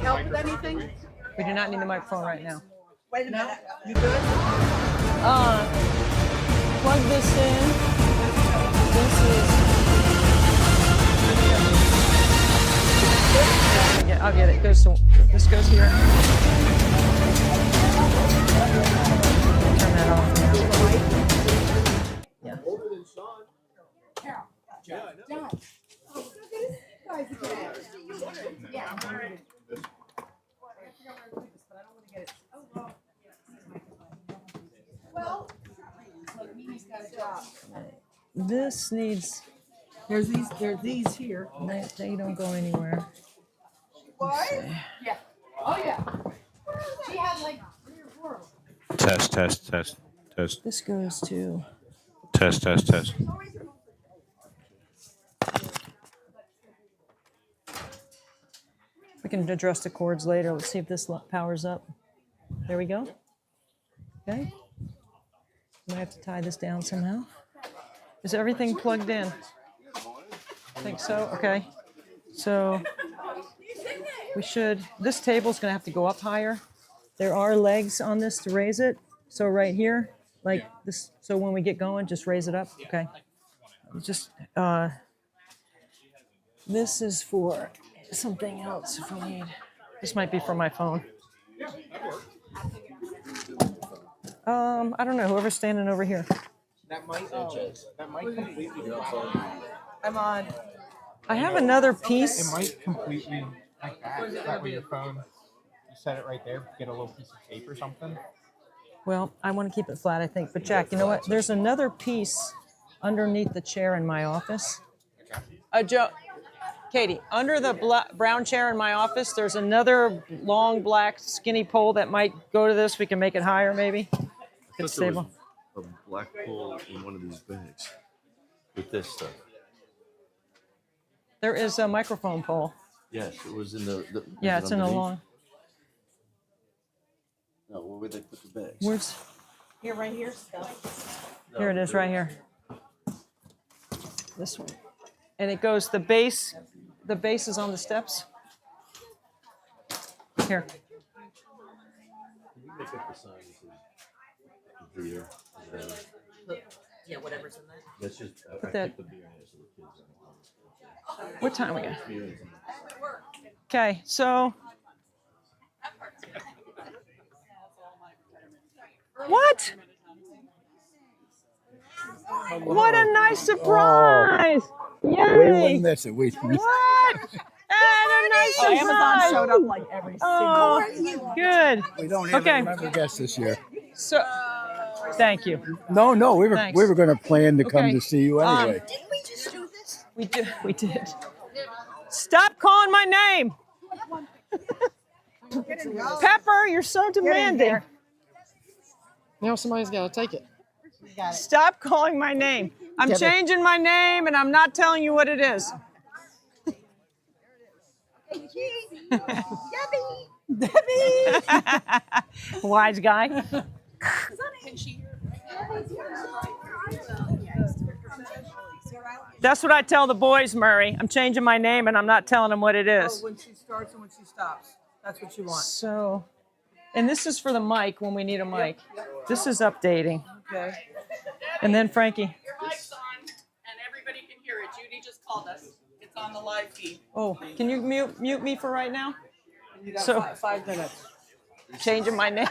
help with anything? We do not need the microphone right now. Wait a minute. You good? Plug this in. This is. I'll get it. This goes here. Turn that off now. Yeah. This needs. There's these here. They don't go anywhere. What? Yeah. Oh yeah. She had like 3 or 4. Test. This goes to. Test. We can address the cords later. Let's see if this powers up. There we go. Okay. I'm gonna have to tie this down somehow. Is everything plugged in? I think so. Okay. So we should. This table's gonna have to go up higher. There are legs on this to raise it. So right here, like this. So when we get going, just raise it up. Okay. Just. This is for something else if we need. This might be for my phone. I don't know. Whoever's standing over here. That might completely. I'm on. I have another It piece. might completely like that. That way your phone, you set it right there. Get a little piece of tape or something. Well, I want to keep it flat, I think. But Jack, you know what? There's another piece underneath the chair in my office. Joe, Katie, under the brown chair in my office, there's another long, black, skinny pole that might go to this. We can make it higher, maybe. It's stable. A black pole in one of these bags with this stuff. There is a microphone pole. Yes, it was in the Yeah, it's in a underneath? long. No, where would they put the bags? Where's? Here, right here. Stuff. Here it is, right here. This one. And it goes, the base is on the steps. Here. Can you make up the sign that says beer? Yeah, whatever's in that. That's just I that- put the beer in there so the kids don't. What time we got? Beer is in Okay, so. What? What a nice surprise! We Yay! wouldn't miss it. What? And a nice surprise! Amazon showed up like every single. Oh, good. We don't have Okay. any member guests this year. So, thank you. No, we were Thanks. going to plan to come Okay. to see you anyway. Didn't we just do this? We did. Stop calling my name. Pepper, you're so demanding. Now somebody's got to take it. Stop calling my name. I'm changing my name and I'm not telling you what it is. Debbie. Wise guy. That's what I tell the boys, Murray. I'm changing my name and I'm not telling them what it is. When she starts and when she stops. That's what you want. So, and this is for the mic when we need a mic. This is updating. Okay. And then Frankie. Your mic's on, and everybody can hear it. Judy just called us. It's on the live feed. Oh, can you mute me for right now? You got So- 5 minutes. Changing my name.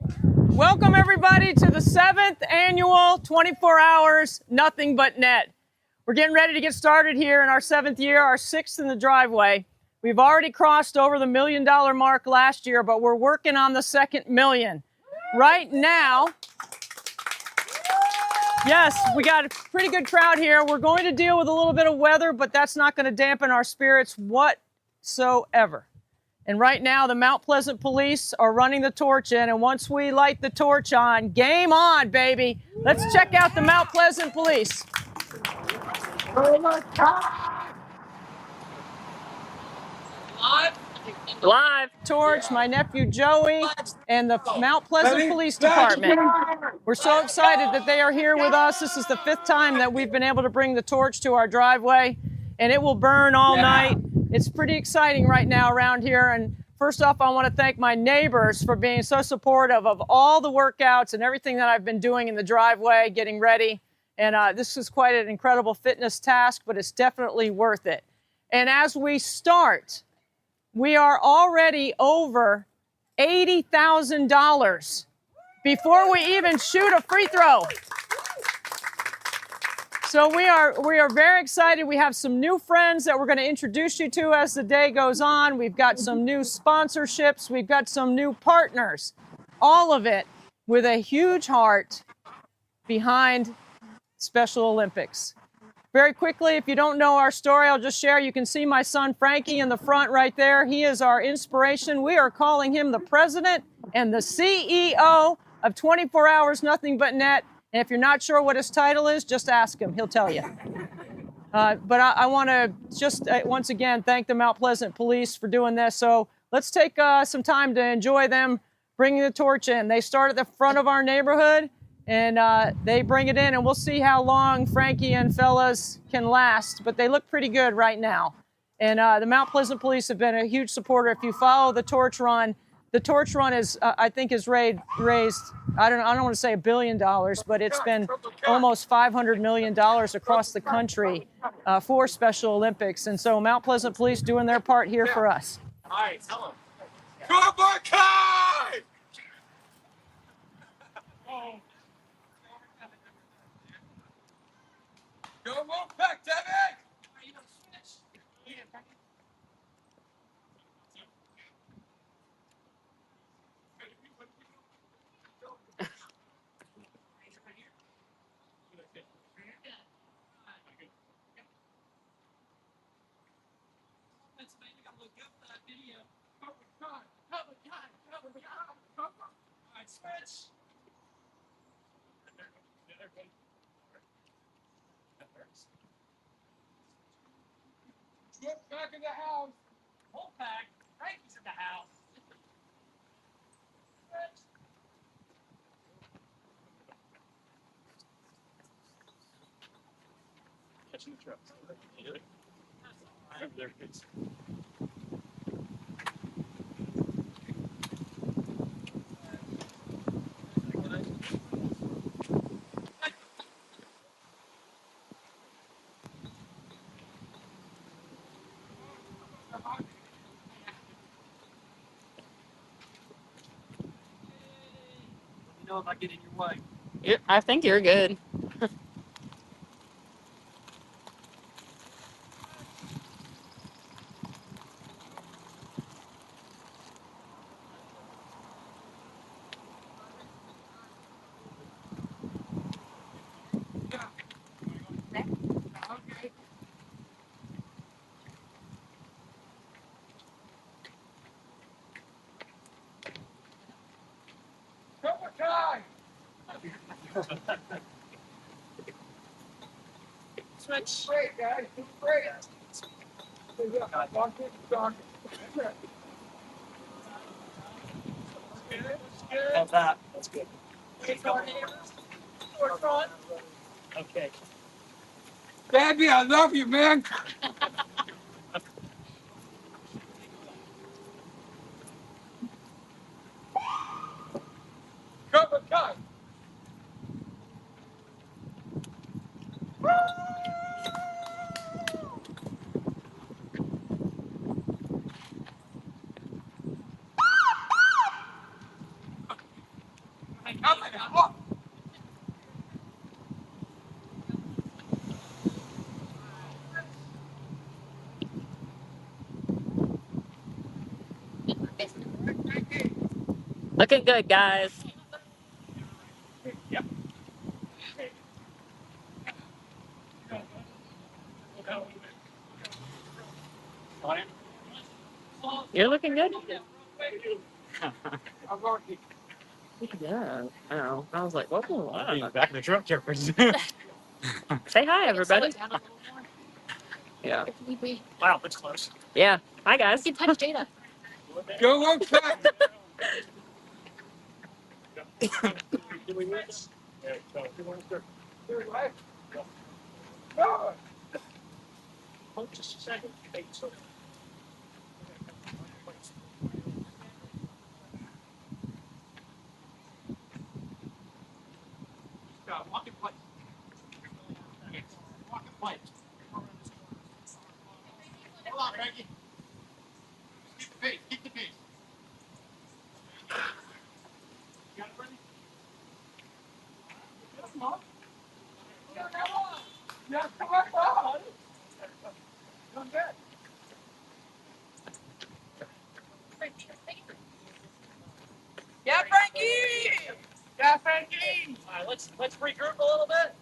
Welcome everybody to the 7th annual 24 Hours Nothing But Net. We're getting ready to get started here in our 7th year, our 6th in the driveway. We've already crossed over the $1 million mark last year, but we're working on the second million. Right now, yes, we got a pretty good crowd here. We're going to deal with a little bit of weather, but that's not going to dampen our spirits whatsoever. And right now, the Mount Pleasant Police are running the torch in, and once we light the torch on, game on, baby. Let's check out the Mount Pleasant Police. Live torch, my nephew Joey, and the Mount Pleasant Police Department. We're so excited that they are here with us. This is the 5th time that we've been able to bring the torch to our driveway, and it will burn all night. It's pretty exciting right now around here. And first off, I want to thank my neighbors for being so supportive of all the workouts and everything that I've been doing in the driveway, getting ready. And this is quite an incredible fitness task, but it's definitely worth it. And as we start, we are already over $80,000 before we even shoot a free throw. So we are very excited. We have some new friends that we're going to introduce you to as the day goes on. We've got some new sponsorships. We've got some new partners. All of it with a huge heart behind Special Olympics. Very quickly, if you don't know our story, I'll just share. You can see my son Frankie in the front right there. He is our inspiration. We are calling him the president and the CEO of 24 Hours Nothing But Net. And if you're not sure what his title is, just ask him. He'll tell you. But I want to just once again thank the Mount Pleasant Police for doing this. So let's take some time to enjoy them bringing the torch in. They start at the front of our neighborhood, and they bring it in, and we'll see how long Frankie and fellas can last. But they look pretty good right now. And the Mount Pleasant Police have been a huge supporter. If you follow the torch run is, I think, is raised, I don't want to say $1 billion, but it's been almost $500 million across the country for Special Olympics. And so Mount Pleasant Police doing their part here for us. All right, tell them. Cobra Kai! Go Wolfpack, Devin! Switch. Back in the house. Wolfpack, Frankie's in the house. Catching the trucks. They're good. If I get in your way. I think you're good. Cobra Kai! Switch. Great, guys. Do great. How's that? That's good. Okay. Daddy, I love you, man. Cobra Kai! Looking good, guys. Yep. You're looking good. I've already Yeah. I know. I was like, what? back in the truck here pretty soon. Say hi, everybody. Yeah. Wow, that's close. Yeah. Hi, guys. Touch data. Go back. Do we miss? Yeah, so you want to start? Oh, just a second. So. Walk in place. Walk in place. Hold on, Frankie. Keep the pace. Keep the pace. You got it, Brittany? Come on. Yeah, come on. Yeah, come on. Doing good. Yeah, Frankie. Yeah, Frankie. All right, let's regroup a little bit.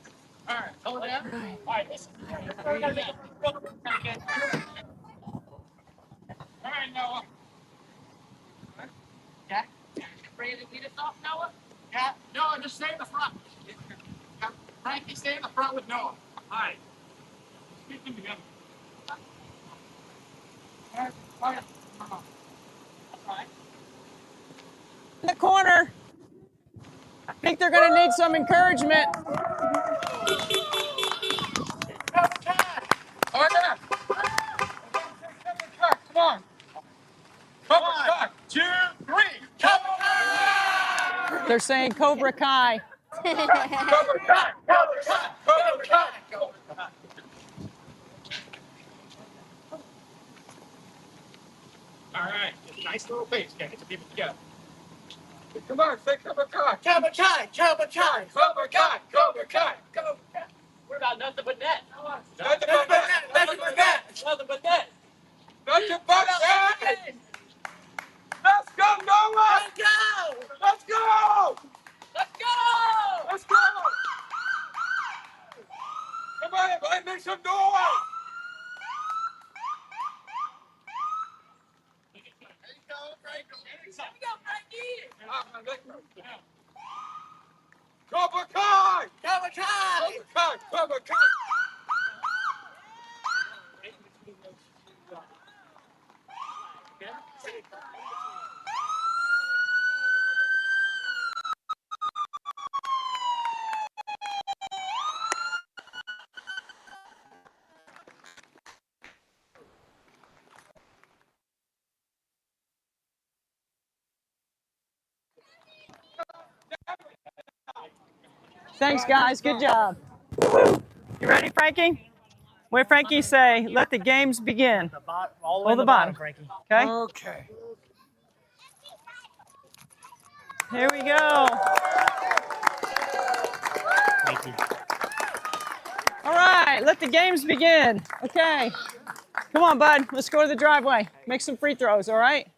All right, hold it down. All right, listen. We're gonna make a real quick again. All right, Noah. Yeah. Ready to lead us off, Noah? Yeah. Noah, just stay in the front. Yeah. Frankie, stay in the front with Noah. All right. Keep them together. All right. All right. Come on. All right. In the corner. I think they're going to need some encouragement. Oh, yeah. Come on. Come on. 2, 3. Come on. They're saying Cobra Kai. Cobra Kai. Cobra Kai. Cobra Kai. All right. Nice little pace. Get the people together. Come on, say Cobra Kai. Cobra Kai. Cobra Kai. Cobra Kai. Cobra Kai. Cobra Kai. We're about nothing but net. Nothing but that. Nothing but that. Nothing but net. Nothing but that. Let's go, Noah. Let's go. Let's go. Let's go. Let's go. Come on, everybody, make some noise. Cobra Kai! Cobra Kai! Cobra Kai! Cobra Kai! Thanks, guys. Good job. You ready, Frankie? What did Frankie say? Let the games begin. All Oh, the bottom. Frankie. Okay? Okay. Here we go. Thank you. All right, let the games begin. Okay. Come on, bud. Let's go to the driveway. Make some free throws, all right?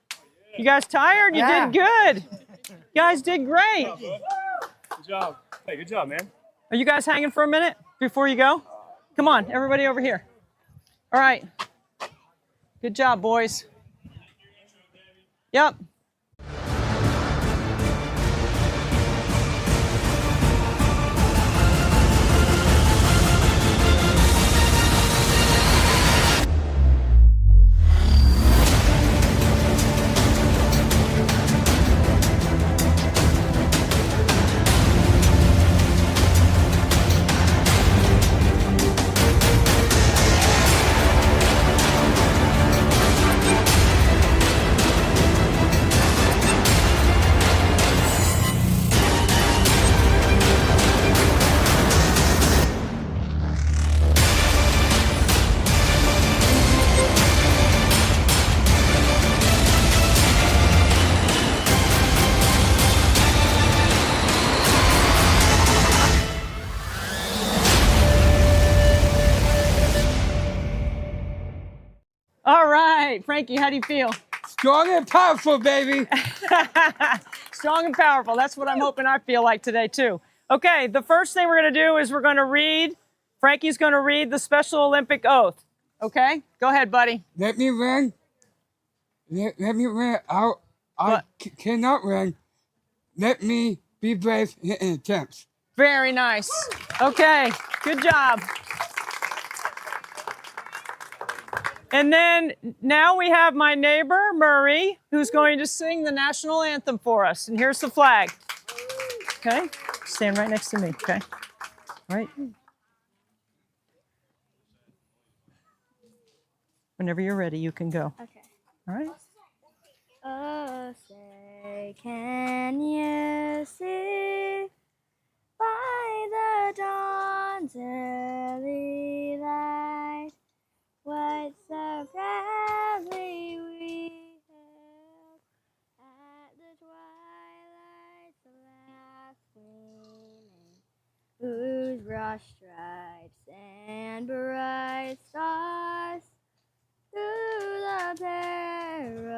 You guys tired? You did good. You guys did great. Good job. Hey, good job, man. Are you guys hanging for a minute before you go? Come on, everybody over here. All right. Good job, boys. Yep. All right, Frankie, how do you feel? Strong and powerful, baby. Strong and powerful. That's what I'm hoping I feel like today, too. Okay, the first thing we're going to do is we're going to read, Frankie's going to read the Special Olympic Oath. Okay? Go ahead, buddy. Let me run. Let me run. I cannot run. Let me be brave in attempts. Very nice. Okay, good job. And then now we have my neighbor, Murray, who's going to sing the national anthem for us. And here's the flag. Okay? Stand right next to me, okay? All right. Whenever you're ready, you can go. Okay. All right? Oh, say, can you see by the dawn's early light what so proudly we hailed at the twilight's last gleaming, whose broad stripes and bright stars through the perilous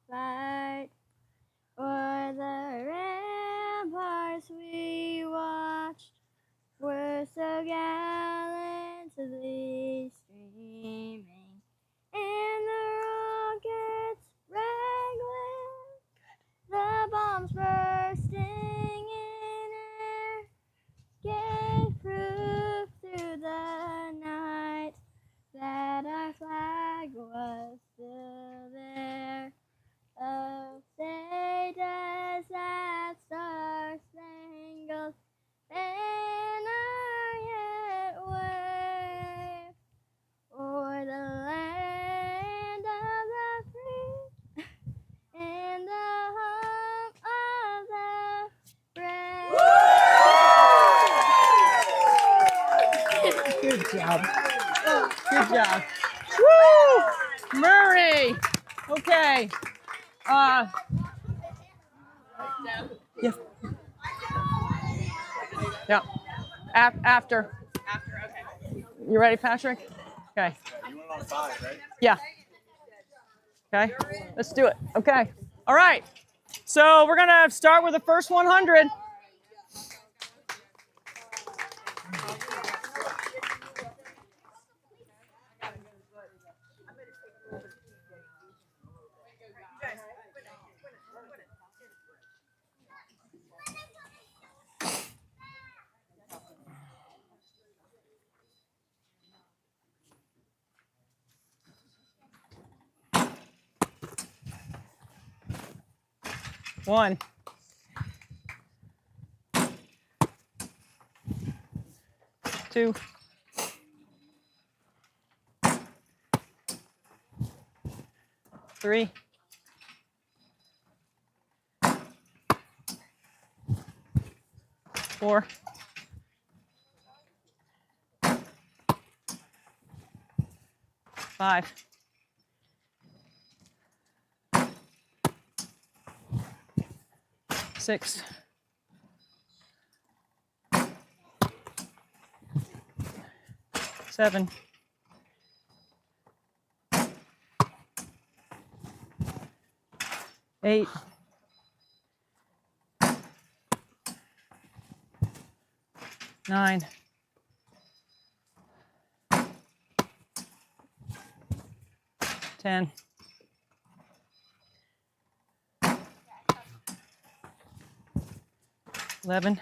fight o'er the ramparts we watched were so gallantly streaming, and the rockets wrangling, the bombs bursting in air, gave proof through the night that our flag was still there. Oh, say does that star-spangled banner yet wave o'er the land of the free and the home of the brave? Good job. Good job. Woo! Murray! Okay. Yeah. Yeah. After. After, okay. You ready, Patrick? Okay. You went on 5, right? Yeah. Okay. Let's do it. Okay. All right. So we're going to start with the first 100. One. Two. Three. Four. Five. 6. 7. 8. 9. 10. 11.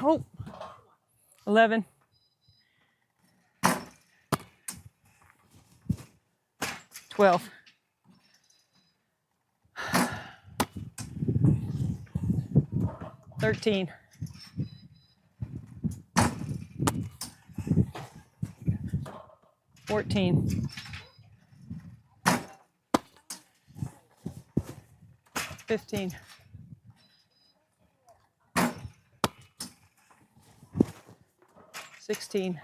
Oh, 11. 12. 13. 14. 15. 16.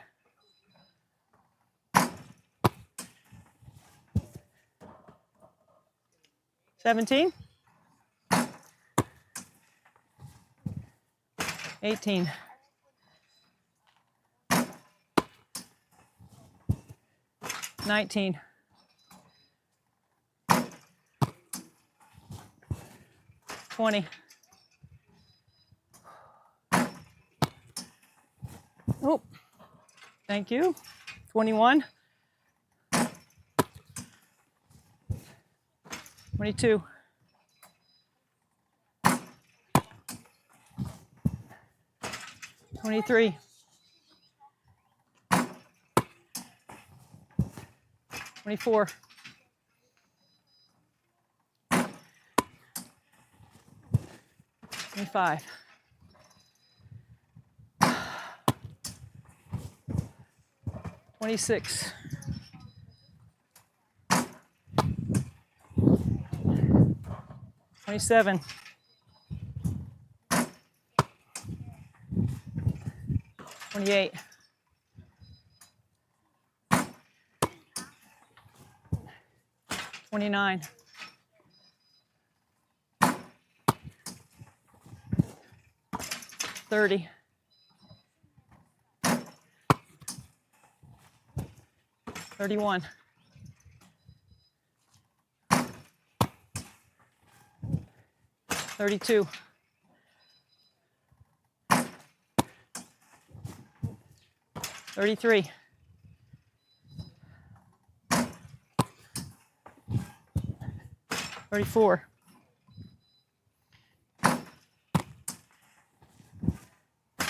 17. 18. 19. 20. Oh, thank you. 21. 22. 23. 24. 25. 26. 27. 28. 29. 30. 31. 32. 33. 34.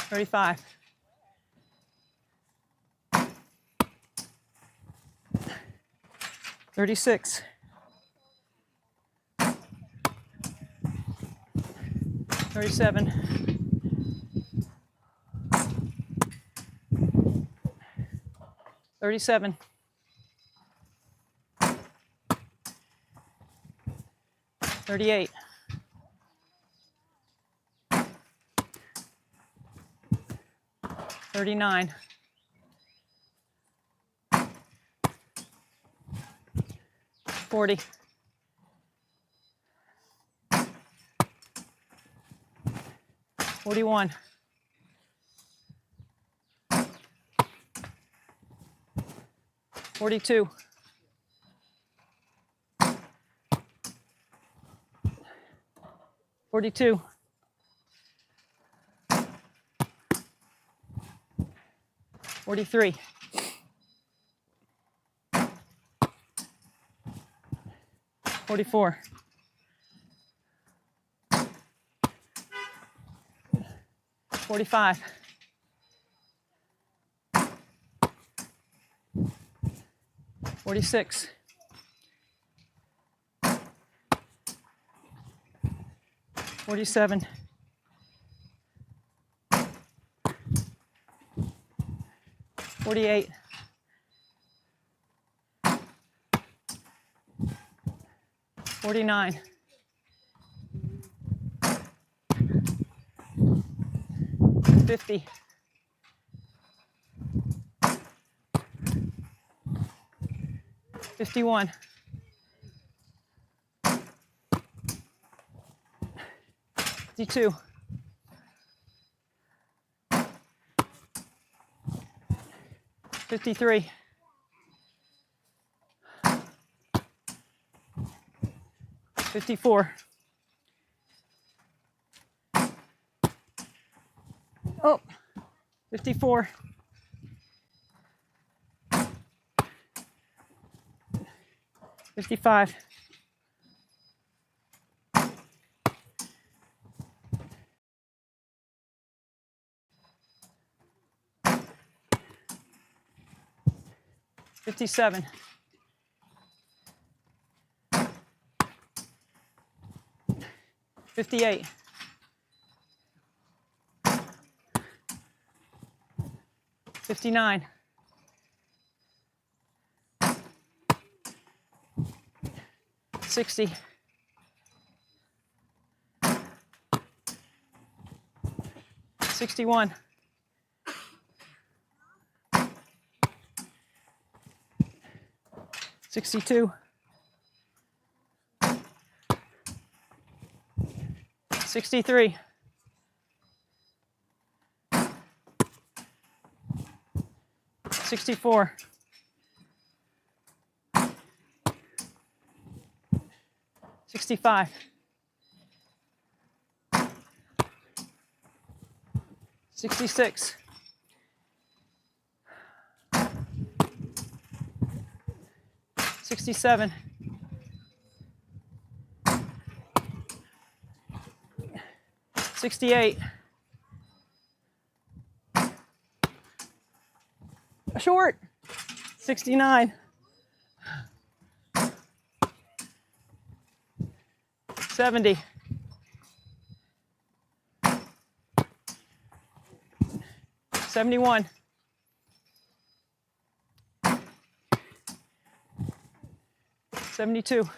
35. 36. 37. 37. 38. 39. 40. 41. 42. 42. 43. 44. 45. 46. 47. 48. 49. 50. 51. 52. 53. 54. Oh, 54. 55. 57. 58. 59. 60. 61. 62. 63. 64. 65. 66. 67. 68. Short. 69. 70. 71. 72.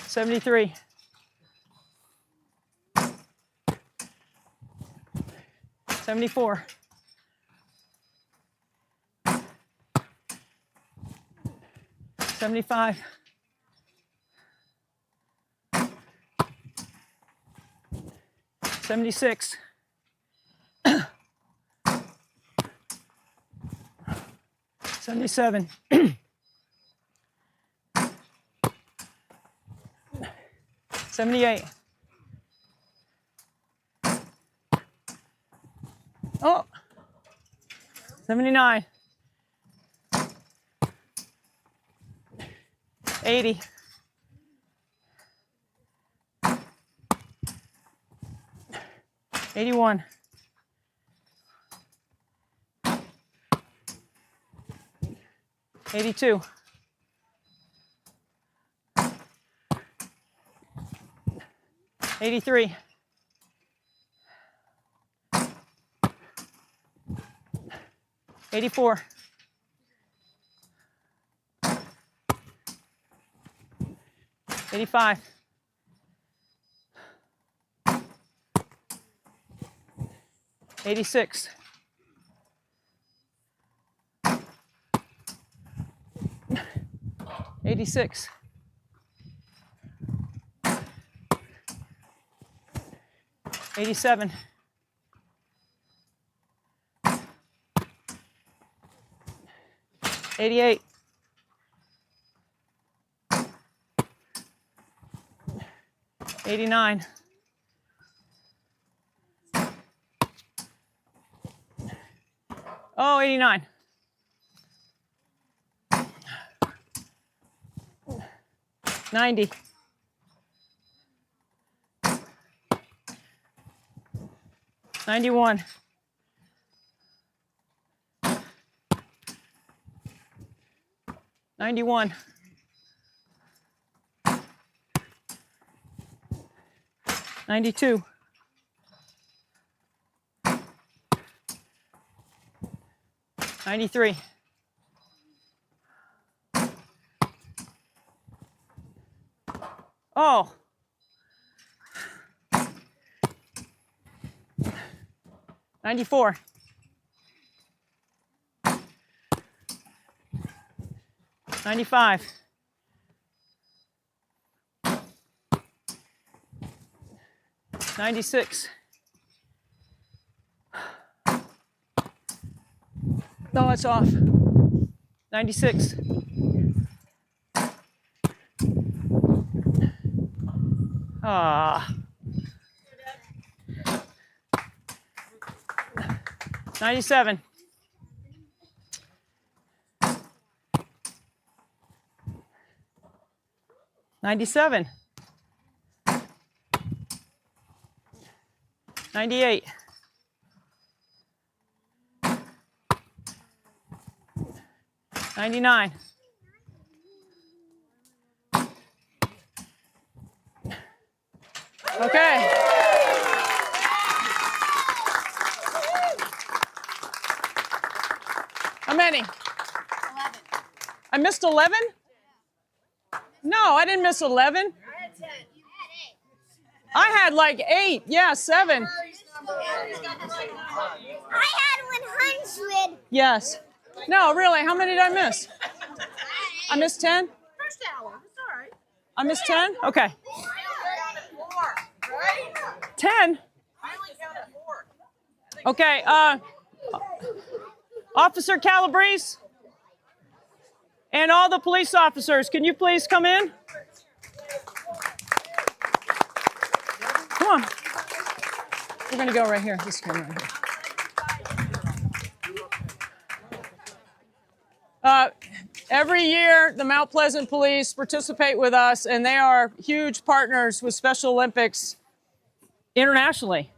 73. 74. 75. 76. 77. 78. Oh. 79. 80. 81. 82. 83. 84. 85. 86. 86. 87. 88. 89. 89. 90. 91. 91. 92. 93. 94. 95. 96. No, it's off. 96. 97. 97. 98. 99. 'Okay. How many? 11. I missed 11? No, I didn't miss 11. I had 10. I had like 8. Yeah, 7. I had 100. Yes. No, really, how many did I miss? I missed 10? First hour. It's all right. I missed 10? Okay. I only counted 4, right? 10? I only counted 4. Okay, Officer Calabrese, And all the police officers, can you please come in? Come on. We're going to go right here. This one right here. Every year, the Mount Pleasant Police participate with us, and they are huge partners with Special Olympics internationally.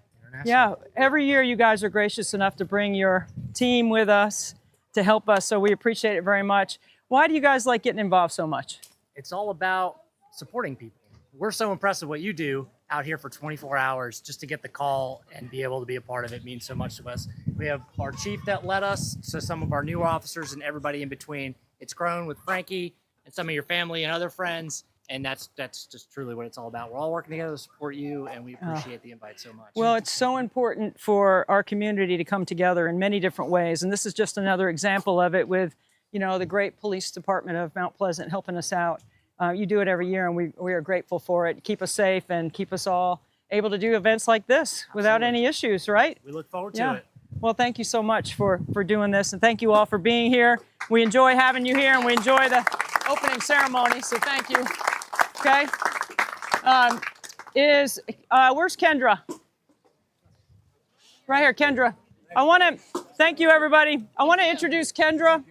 Yeah, every year you guys are gracious enough to bring your team with us to help us, so we appreciate it very much. Why do you guys like getting involved so much? It's all about supporting people. We're so impressed with what you do out here for 24 hours. Just to get the call and be able to be a part of it means so much to us. We have our chief that led us, so some of our newer officers and everybody in between. It's grown with Frankie and some of your family and other friends, and that's just truly what it's all about. We're all working together to support you, and we appreciate the invite so much. Well, it's so important for our community to come together in many different ways, and this is just another example of it with, you know, the great police department of Mount Pleasant helping us out. You do it every year, and we are grateful for it. Keep us safe and keep us all able to do events like this without any issues, right? We look forward to it. Well, thank you so much for doing this, and thank you all for being here. We enjoy having you here, and we enjoy the opening ceremony, so thank you. Okay. Where's Kendra? Right here, Kendra. I want to thank you, everybody. I want to introduce Kendra.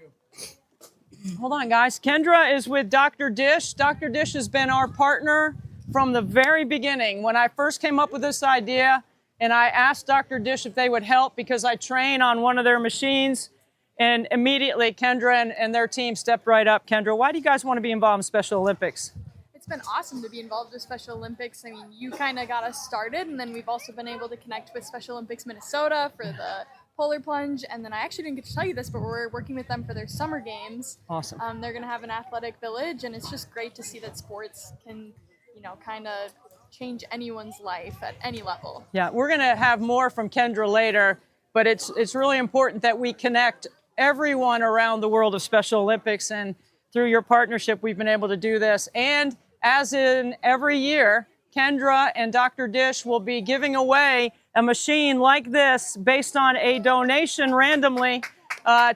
Hold on, guys. Kendra is with Dr. Dish. Dr. Dish has been our partner from the very beginning. When I first came up with this idea, and I asked Dr. Dish if they would help because I train on one of their machines, and immediately Kendra and their team stepped right up. Kendra, why do you guys want to be involved in Special Olympics? It's been awesome to be involved with Special Olympics. I mean, you kind of got us started, and then we've also been able to connect with Special Olympics Minnesota for the polar plunge, and then I actually didn't get to tell you this, but we're working with them for their summer games. Awesome. They're going to have an athletic village, and it's just great to see that sports can, you know, kind of change anyone's life at any level. Yeah, we're going to have more from Kendra later, but it's really important that we connect everyone around the world of Special Olympics, and through your partnership, we've been able to do this. And as in every year, Kendra and Dr. Dish will be giving away a machine like this based on a donation randomly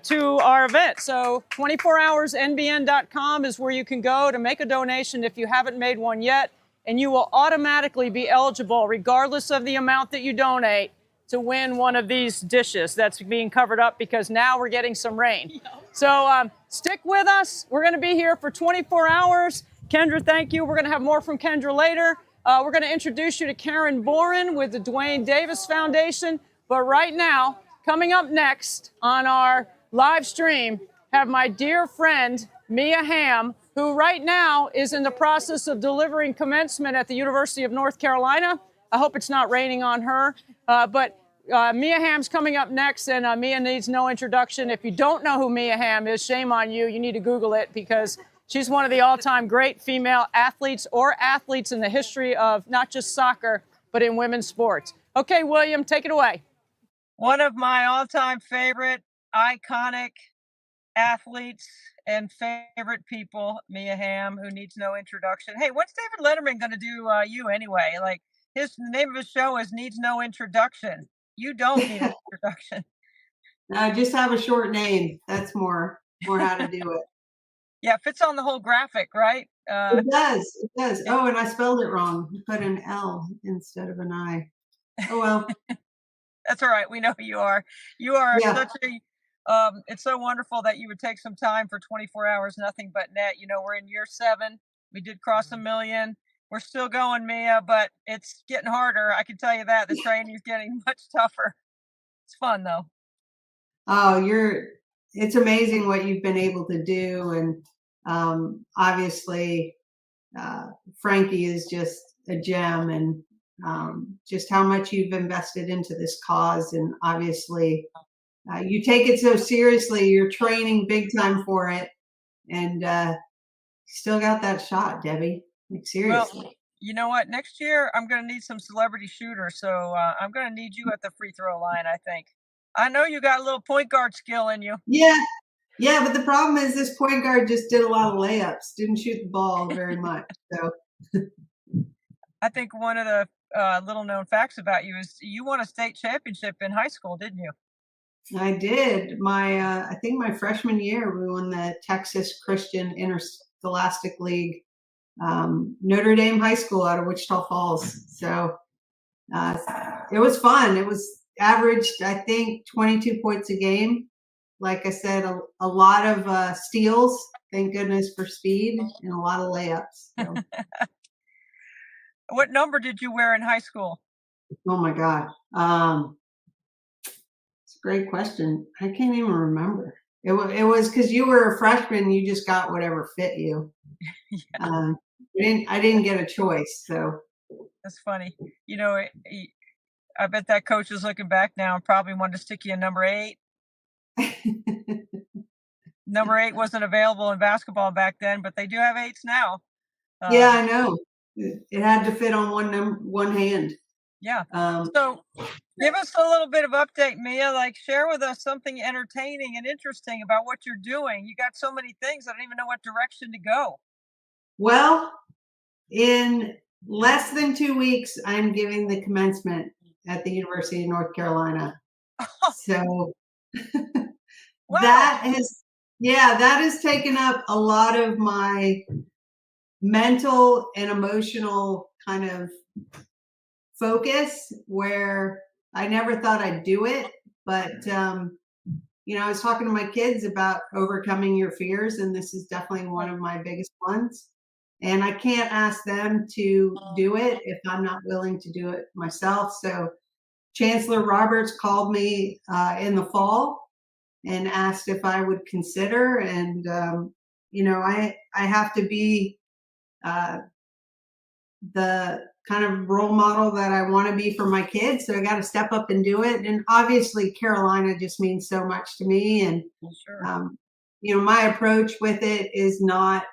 to our event. So 24hoursnbn.com is where you can go to make a donation if you haven't made one yet, and you will automatically be eligible, regardless of the amount that you donate, to win one of these dishes that's being covered up because now we're getting some rain. So stick with us. We're going to be here for 24 hours. Kendra, thank you. We're going to have more from Kendra later. We're going to introduce you to Karen Boren with the Dwayne Davis Foundation. But right now, coming up next on our live stream, have my dear friend, Mia Hamm, who right now is in the process of delivering commencement at the University of North Carolina. I hope it's not raining on her. But Mia Hamm's coming up next, and Mia needs no introduction. If you don't know who Mia Hamm is, shame on you. You need to Google it because she's one of the all-time great female athletes in the history of not just soccer, but in women's sports. Okay, William, take it away. One of my all-time favorite, iconic athletes and favorite people, Mia Hamm, who needs no introduction. Hey, what's David Letterman going to do you anyway? Like, the name of his show is Needs No Introduction. You don't need an introduction. No, just have a short name. That's more how to do it. Yeah, it fits on the whole graphic, right? It does. It does. Oh, and I spelled it wrong. You put an L instead of an I. Oh, well. That's all right. We know who you are. You are such a, it's so wonderful that you would take some time for 24 hours, nothing but net. You know, we're in year 7. We did cross 1 million. We're still going, Mia, but it's getting harder. I can tell you that. The training is getting much tougher. It's fun, though. Oh, it's amazing what you've been able to do. And obviously, Frankie is just a gem, and just how much you've invested into this cause. And obviously, you take it so seriously. You're training big time for it. And still got that shot, Debbie. Like, seriously. Well, you know what? Next year, I'm going to need some celebrity shooters. So I'm going to need you at the free throw line, I think. I know you got a little point guard skill in you. Yeah. Yeah, but the problem is this point guard just did a lot of layups, didn't shoot the ball very much. So I think one of the little known facts about you is you won a state championship in high school, didn't you? I did. I think my freshman year, we won the Texas Christian Interscholastic League. Notre Dame High School out of Wichita Falls. So it was fun. It was averaged, I think, 22 points a game. Like I said, a lot of steals. Thank goodness for speed, and a lot of layups. So. What number did you wear in high school? Oh my God. It's a great question. I can't even remember. It was because you were a freshman, you just got whatever fit you. Yeah. I didn't get a choice. So that's funny. You know, I bet that coach is looking back now and probably wanted to stick you in number 8. Number 8 wasn't available in basketball back then, but they do have 8s now. Yeah, I know. It had to fit on one hand. Yeah. So give us a little bit of update, Mia. Like, share with us something entertaining and interesting about what you're doing. You got so many things, I don't even know what direction to go. Well, in less than 2 weeks, I'm giving the commencement at the University of North Carolina. So wow. that has taken up a lot of my mental and emotional kind of focus, where I never thought I'd do it. But, you know, I was talking to my kids about overcoming your fears, and this is definitely one of my biggest ones. And I can't ask them to do it if I'm not willing to do it myself. So Chancellor Roberts called me in the fall and asked if I would consider. And, you know, I have to be the kind of role model that I want to be for my kids. So I got to step up and do it. And obviously Carolina just means so much to me. And, you know, my approach with it is not,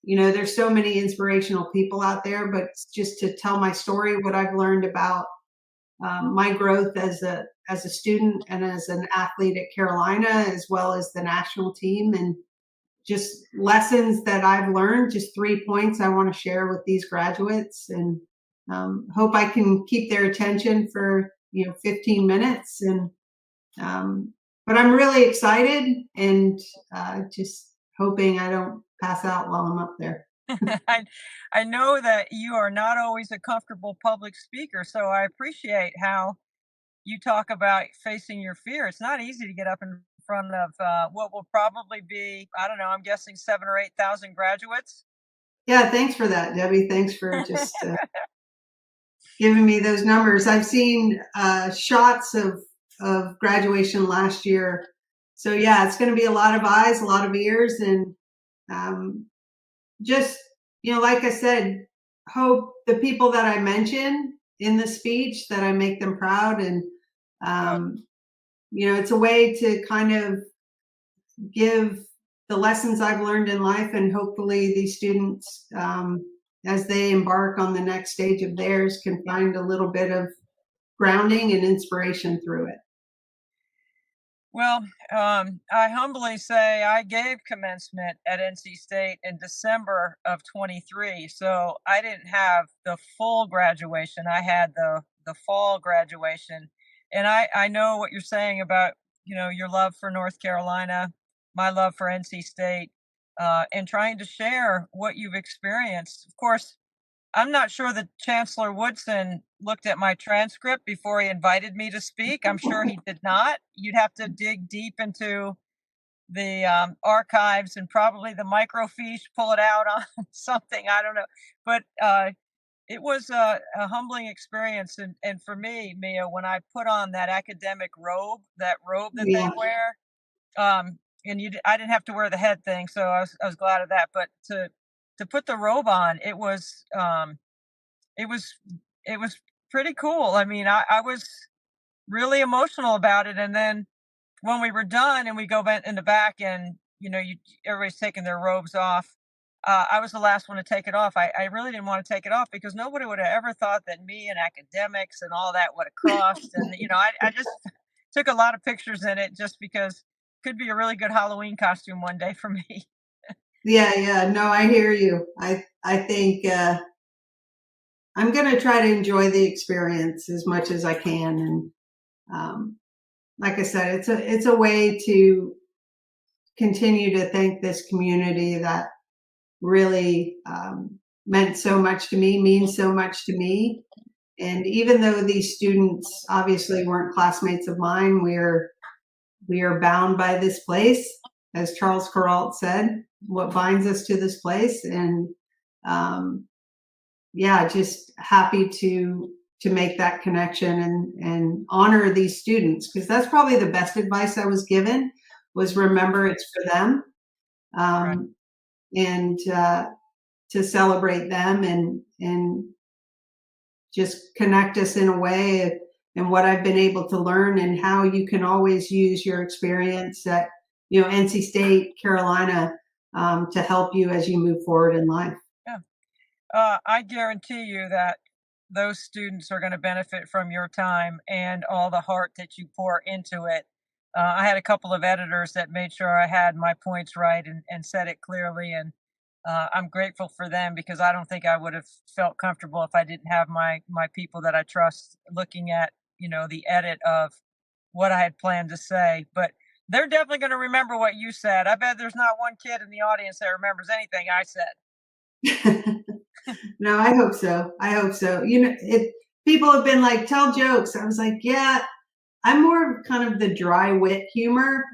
you know, there's so many inspirational people out there, but just to tell my story, what I've learned about my growth as a student and as an athlete at Carolina, as well as the national team, and just lessons that I've learned, just 3 points I want to share with these graduates, and hope I can keep their attention for, you know, 15 minutes. And, but I'm really excited, and just hoping I don't pass out while I'm up there. I know that you are not always a comfortable public speaker, so I appreciate how you talk about facing your fear. It's not easy to get up in front of what will probably be, I don't know, I'm guessing 7,000 or 8,000 graduates. Yeah, thanks for that, Debbie. Thanks for just giving me those numbers. I've seen shots of graduation last year. So yeah, it's going to be a lot of eyes, a lot of ears, and just, you know, like I said, hope the people that I mention in the speech, that I make them proud. And, you know, it's a way to kind of give the lessons I've learned in life, and hopefully these students, as they embark on the next stage of theirs, can find a little bit of grounding and inspiration through it. Well, I humbly say I gave commencement at NC State in December of 23. So I didn't have the full graduation. I had the fall graduation. And I know what you're saying about, you know, your love for North Carolina, my love for NC State, and trying to share what you've experienced. Of course, I'm not sure that Chancellor Woodson looked at my transcript before he invited me to speak. I'm sure he did not. You'd have to dig deep into the archives and probably the microfiche, pull it out on something. I don't know. But it was a humbling experience. And for me, Mia, when I put on that academic robe, that they wear, and I didn't have to wear the head thing, so I was glad of that. But to put the robe on, it was pretty cool. I mean, I was really emotional about it. And then when we were done and we go in the back, and, you know, everybody's taking their robes off, I was the last one to take it off. I really didn't want to take it off because nobody would have ever thought that me and academics and all that would have crossed. And, you know, I just took a lot of pictures in it just because it could be a really good Halloween costume one day for me. Yeah. No, I hear you. I think I'm going to try to enjoy the experience as much as I can. And like I said, it's a way to continue to thank this community that really meant so much to me, means so much to me. And even though these students obviously weren't classmates of mine, we are bound by this place, as Charles Kuralt said, what binds us to this place. And yeah, just happy to make that connection and honor these students, because that's probably the best advice I was given, was remember it's for them. And to celebrate them and just connect us in a way, and what I've been able to learn, and how you can always use your experience at, NC State, Carolina, to help you as you move forward in life. Yeah. I guarantee you that those students are going to benefit from your time and all the heart that you pour into it. I had a couple of editors that made sure I had my points right and said it clearly. And I'm grateful for them, because I don't think I would have felt comfortable if I didn't have my people that I trust looking at, the edit of what I had planned to say. But they're definitely going to remember what you said. I bet there's not one kid in the audience that remembers anything I said. No, I hope so. I hope so. People have been like, tell jokes. I was like, yeah, I'm more of kind of the dry wit humor.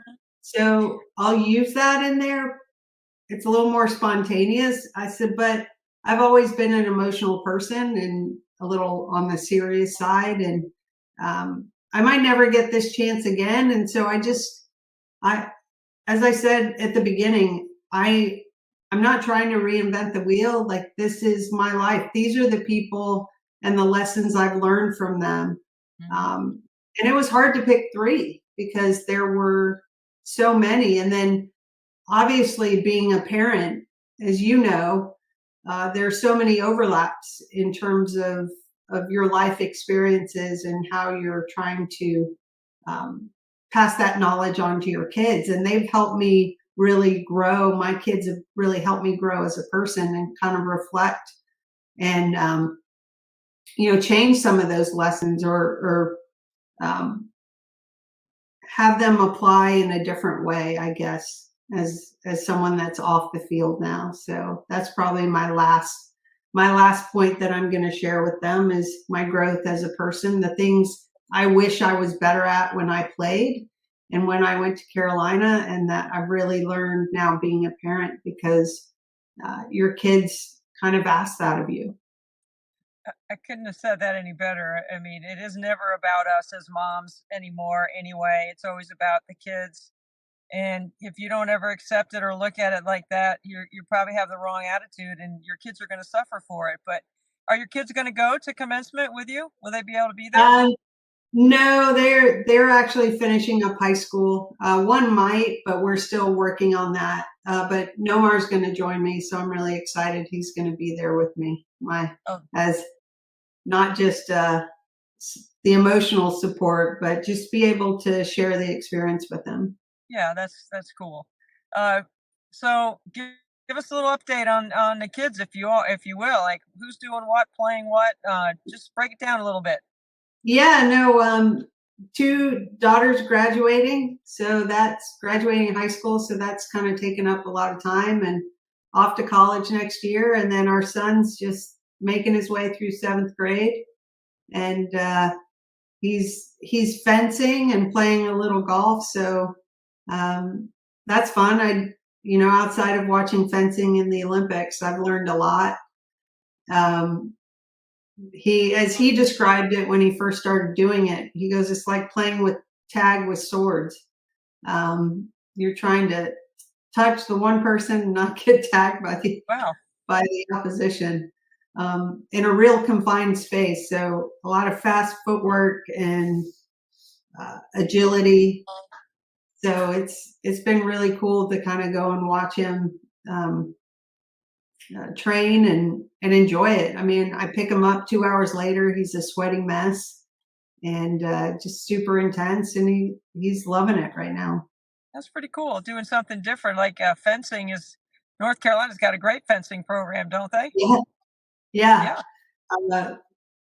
So I'll use that in there. It's a little more spontaneous. I said, but I've always been an emotional person and a little on the serious side. And I might never get this chance again. And so as I said at the beginning, I'm not trying to reinvent the wheel. Like, this is my life. These are the people and the lessons I've learned from them. And it was hard to pick 3 because there were so many. And then obviously being a parent, as you know, there's so many overlaps in terms of your life experiences and how you're trying to pass that knowledge on to your kids. And they've helped me really grow. My kids have really helped me grow as a person and kind of reflect and, change some of those lessons or have them apply in a different way, I guess, as someone that's off the field now. So that's probably my last point that I'm going to share with them, is my growth as a person, the things I wish I was better at when I played and when I went to Carolina, and that I've really learned now being a parent, because your kids kind of ask that of you. I couldn't have said that any better. I mean, it is never about us as moms anymore anyway. It's always about the kids. And if you don't ever accept it or look at it like that, you probably have the wrong attitude, and your kids are going to suffer for it. But are your kids going to go to commencement with you? Will they be able to be there? No, they're actually finishing up high school. One might, but we're still working on that. But Nomar's going to join me, so I'm really excited. He's going to be there with me, as not just the emotional support, but just be able to share the experience with him. Yeah, that's cool. So give us a little update on the kids, if you will. Like, who's doing what, playing what? Just break it down a little bit. Yeah, no, 2 daughters graduating. So that's graduating high school. So that's kind of taken up a lot of time, and off to college next year. And then our son's just making his way through 7th grade. And he's fencing and playing a little golf. So that's fun. Outside of watching fencing in the Olympics, I've learned a lot. As he described it when he first started doing it, he goes, it's like playing with tag with swords. You're trying to touch the one person and not get tagged by the opposition in a real confined space. So a lot of fast footwork and agility. So it's been really cool to kind of go and watch him train and enjoy it. I mean, I pick him up 2 hours later, he's a sweating mess and just super intense, and he's loving it right now. That's pretty cool, doing something different. Like fencing North Carolina's got a great fencing program, don't they? Yeah.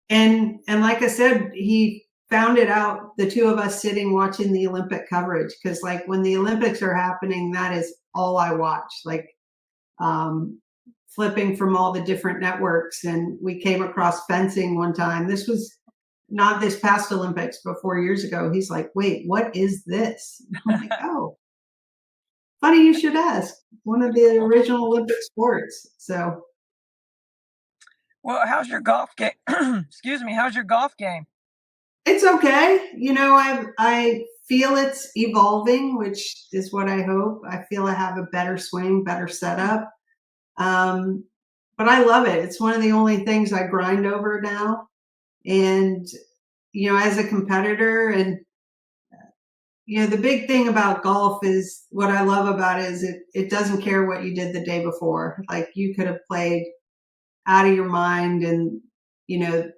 And like I said, he found it out, the two of us sitting watching the Olympic coverage, because like when the Olympics are happening, that is all I watch, like flipping from all the different networks. And we came across fencing one time. This was not this past Olympics, but 4 years ago. He's like, wait, what is this? I'm like, oh, funny you should ask. One of the original Olympic sports. So. Well, how's your golf game? Excuse me. How's your golf game? It's okay. You know, I feel it's evolving, which is what I hope. I feel I have a better swing, better setup. But I love it. It's one of the only things I grind over now. And, you know, as a competitor, and, you know, the big thing about golf is what I love about it is it doesn't care what you did the day before. Like you could have played out of your mind and, you know,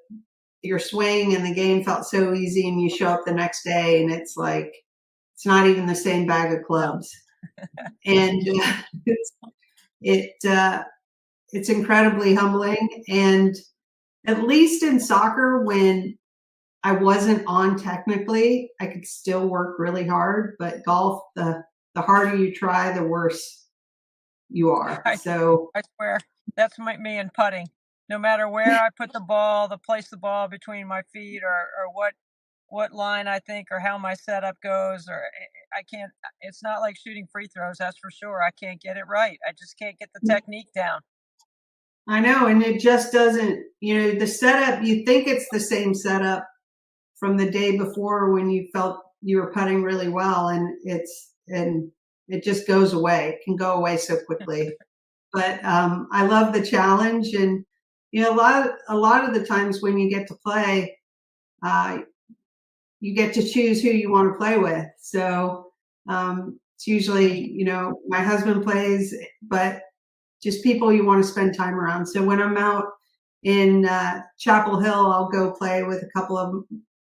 your swing and the game felt so easy, and you show up the next day and it's like, it's not even the same bag of clubs. And it's incredibly humbling. And at least in soccer, when I wasn't on technically, I could still work really hard. But golf, the harder you try, the worse you are. So I swear, that's me in putting. No matter where I put the ball, place the ball between my feet, or what line I think, or how my setup goes, or I can't. It's not like shooting free throws, that's for sure. I can't get it right. I just can't get the technique down. I know, and it just doesn't. You know, the setup. You think it's the same setup from the day before when you felt you were putting really well, and it just goes away. It can go away so quickly. But I love the challenge, and you know, a lot of the times when you get to play, you get to choose who you want to play with. So it's usually, you know, my husband plays, but just people you want to spend time around. So when I'm out in Chapel Hill, I'll go play with a couple of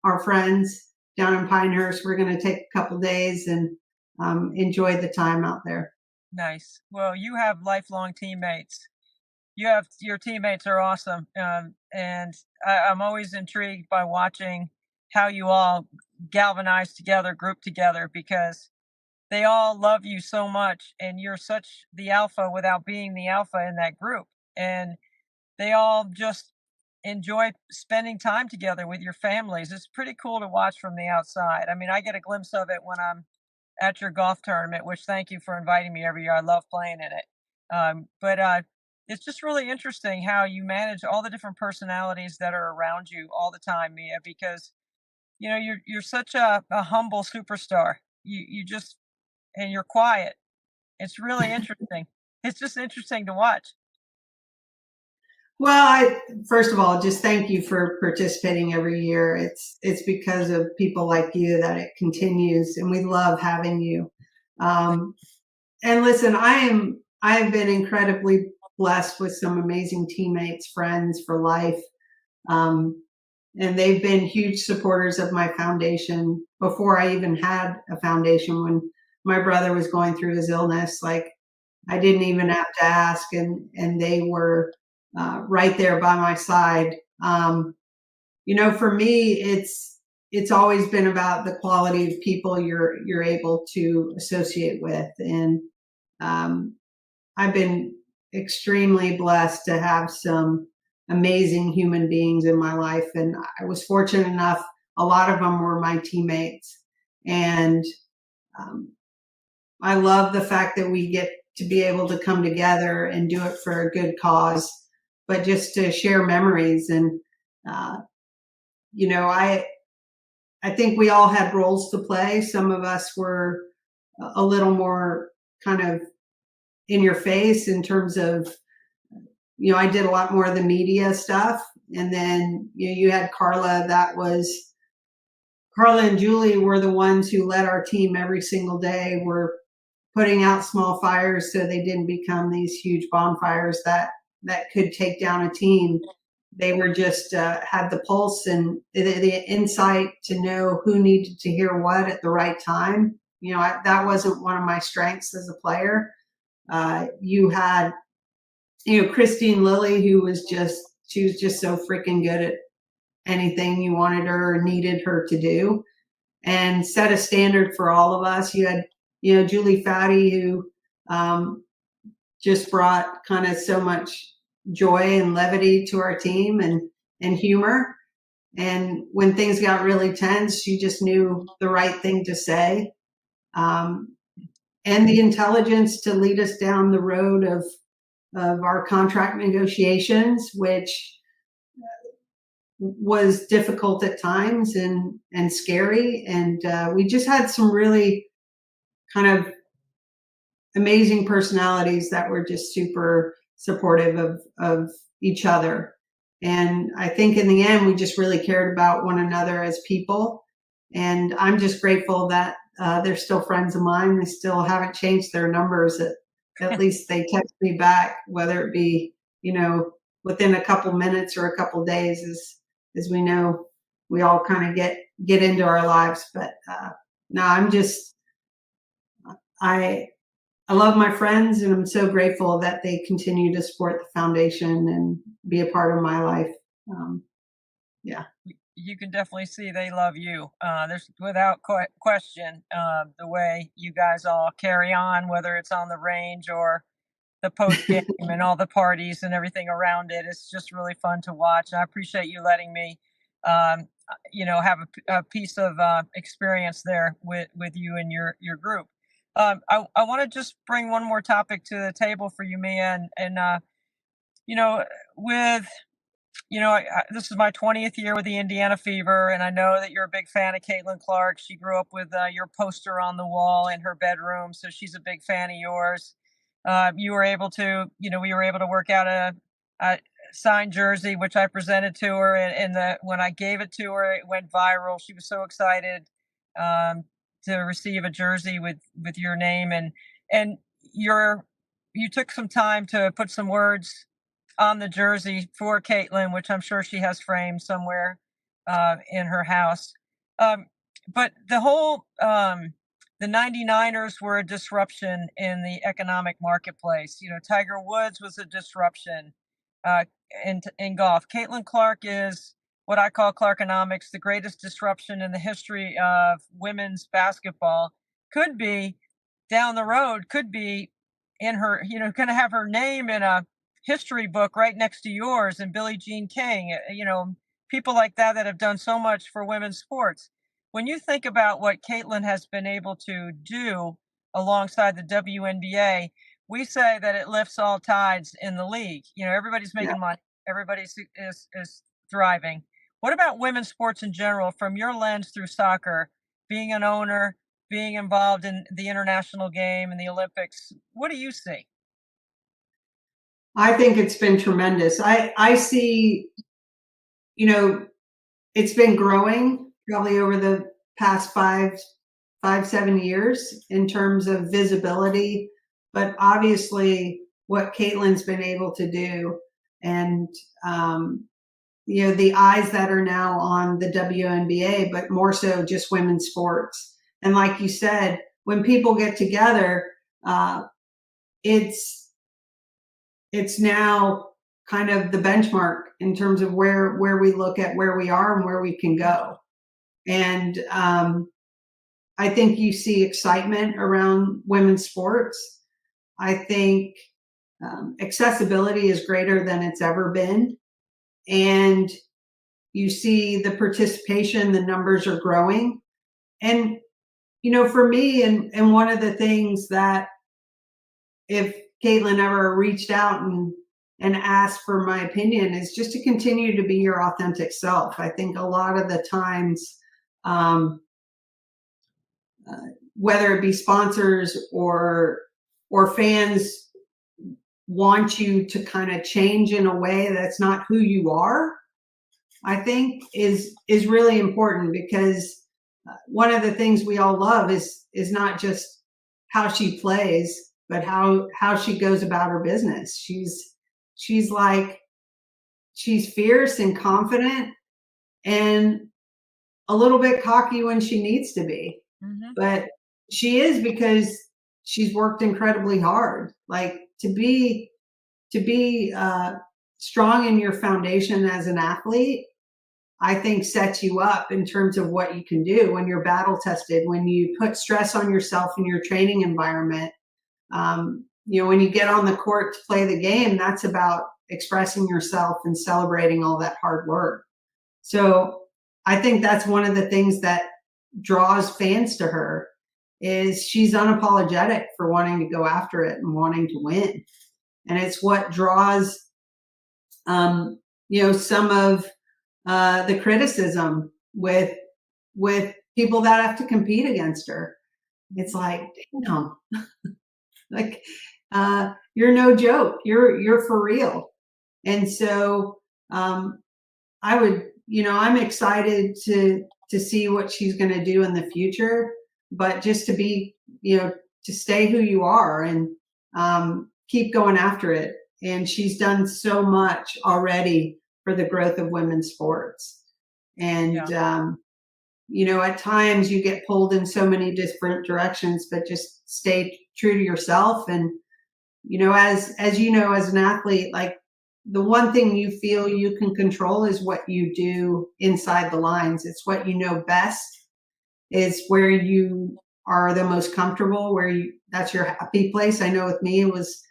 our friends down in Pinehurst. We're going to take a couple days and enjoy the time out there. Nice. Well, you have lifelong teammates. Your teammates are awesome. And I'm always intrigued by watching how you all galvanize together, group together, because they all love you so much, and you're such the alpha without being the alpha in that group. And they all just enjoy spending time together with your families. It's pretty cool to watch from the outside. I mean, I get a glimpse of it when I'm at your golf tournament, which thank you for inviting me every year. I love playing in it. But it's just really interesting how you manage all the different personalities that are around you all the time, Mia, because, you know, you're such a humble superstar. You just, and you're quiet. It's really interesting. It's just interesting to watch. Well, first of all, just thank you for participating every year. It's because of people like you that it continues, and we love having you. And listen, I've been incredibly blessed with some amazing teammates, friends for life. And they've been huge supporters of my foundation before I even had a foundation. When my brother was going through his illness, like I didn't even have to ask, and they were right there by my side. You know, for me, it's always been about the quality of people you're able to associate with. And I've been extremely blessed to have some amazing human beings in my life. And I was fortunate enough, a lot of them were my teammates. And I love the fact that we get to be able to come together and do it for a good cause, but just to share memories. And, you know, I think we all had roles to play. Some of us were a little more kind of in your face in terms of, you know, I did a lot more of the media stuff. And then you had Carla. Carla and Julie were the ones who led our team every single day. Were putting out small fires so they didn't become these huge bonfires that could take down a team. They were just had the pulse and the insight to know who needed to hear what at the right time. You know, that wasn't one of my strengths as a player. You had, you know, Christine Lilly, she was just so freaking good anything you wanted her or needed her to do, and set a standard for all of us. You had, Julie Fatty, who just brought kind of so much joy and levity to our team, and humor. And when things got really tense, she just knew the right thing to say. And the intelligence to lead us down the road of our contract negotiations, which was difficult at times and scary. And we just had some really kind of amazing personalities that were just super supportive of each other. And I think in the end, we just really cared about one another as people. And I'm just grateful that they're still friends of mine. They still haven't changed their numbers. At least they text me back, whether it be, within a couple minutes or a couple days, as we know, we all kind of get into our lives. But no, I love my friends, and I'm so grateful that they continue to support the foundation and be a part of my life. Yeah. You can definitely see they love you. There's without question the way you guys all carry on, whether it's on the range or the post game and all the parties and everything around it. It's just really fun to watch. I appreciate you letting me, have a piece of experience there with you and your group. I want to just bring one more topic to the table for you, Mia, and this is my 20th year with the Indiana Fever, and I know that you're a big fan of Caitlin Clark. She grew up with your poster on the wall in her bedroom, so she's a big fan of yours. We were able to work out a signed jersey, which I presented to her, and when I gave it to her, it went viral. She was so excited to receive a jersey with your name, and you took some time to put some words on the jersey for Caitlin, which I'm sure she has framed somewhere in her house. But the whole the 99ers were a disruption in the economic marketplace. Tiger Woods was a disruption in golf. Caitlin Clark is what I call Clarkonomics, the greatest disruption in the history of women's basketball. Could be down the road, could be in her, going to have her name in a history book right next to yours and Billie Jean King, people like that have done so much for women's sports. When you think about what Caitlin has been able to do alongside the WNBA, we say that it lifts all tides in the league. Everybody's making money, everybody is thriving. What about women's sports in general, from your lens through soccer, being an owner, being involved in the international game and the Olympics? What do you see? I think it's been tremendous. I see, it's been growing probably over the past 7 years in terms of visibility, but obviously what Caitlin's been able to do, and the eyes that are now on the WNBA, but more so just women's sports. And like you said, when people get together, it's now kind of the benchmark in terms of where we look at where we are and where we can go. And I think you see excitement around women's sports. I think accessibility is greater than it's ever been. And you see the participation, the numbers are growing. And, for me, and one of the things that if Caitlin ever reached out and asked for my opinion is just to continue to be your authentic self. I think a lot of the times, whether it be sponsors or fans want you to kind of change in a way that's not who you are, I think is really important, because one of the things we all love is not just how she plays, but how she goes about her business. She's fierce and confident and a little bit cocky when she needs to be. Mm-hmm. But she is, because she's worked incredibly hard. Like to be strong in your foundation as an athlete I think sets you up in terms of what you can do when you're battle tested, when you put stress on yourself in your training environment. When you get on the court to play the game, that's about expressing yourself and celebrating all that hard work. So I think that's one of the things that draws fans to her is she's unapologetic for wanting to go after it and wanting to win. And it's what draws, some of the criticism with people that have to compete against her. It's like, damn, like you're no joke. You're for real. And so I'm excited to see what she's going to do in the future, but just to be, to stay who you are and keep going after it. And she's done so much already for the growth of women's sports. And, at times you get pulled in so many different directions, but just stay true to yourself. And, as as an athlete, like the one thing you feel you can control is what you do inside the lines. It's what you know best, is where you are the most comfortable, that's your happy place. I know with me, it was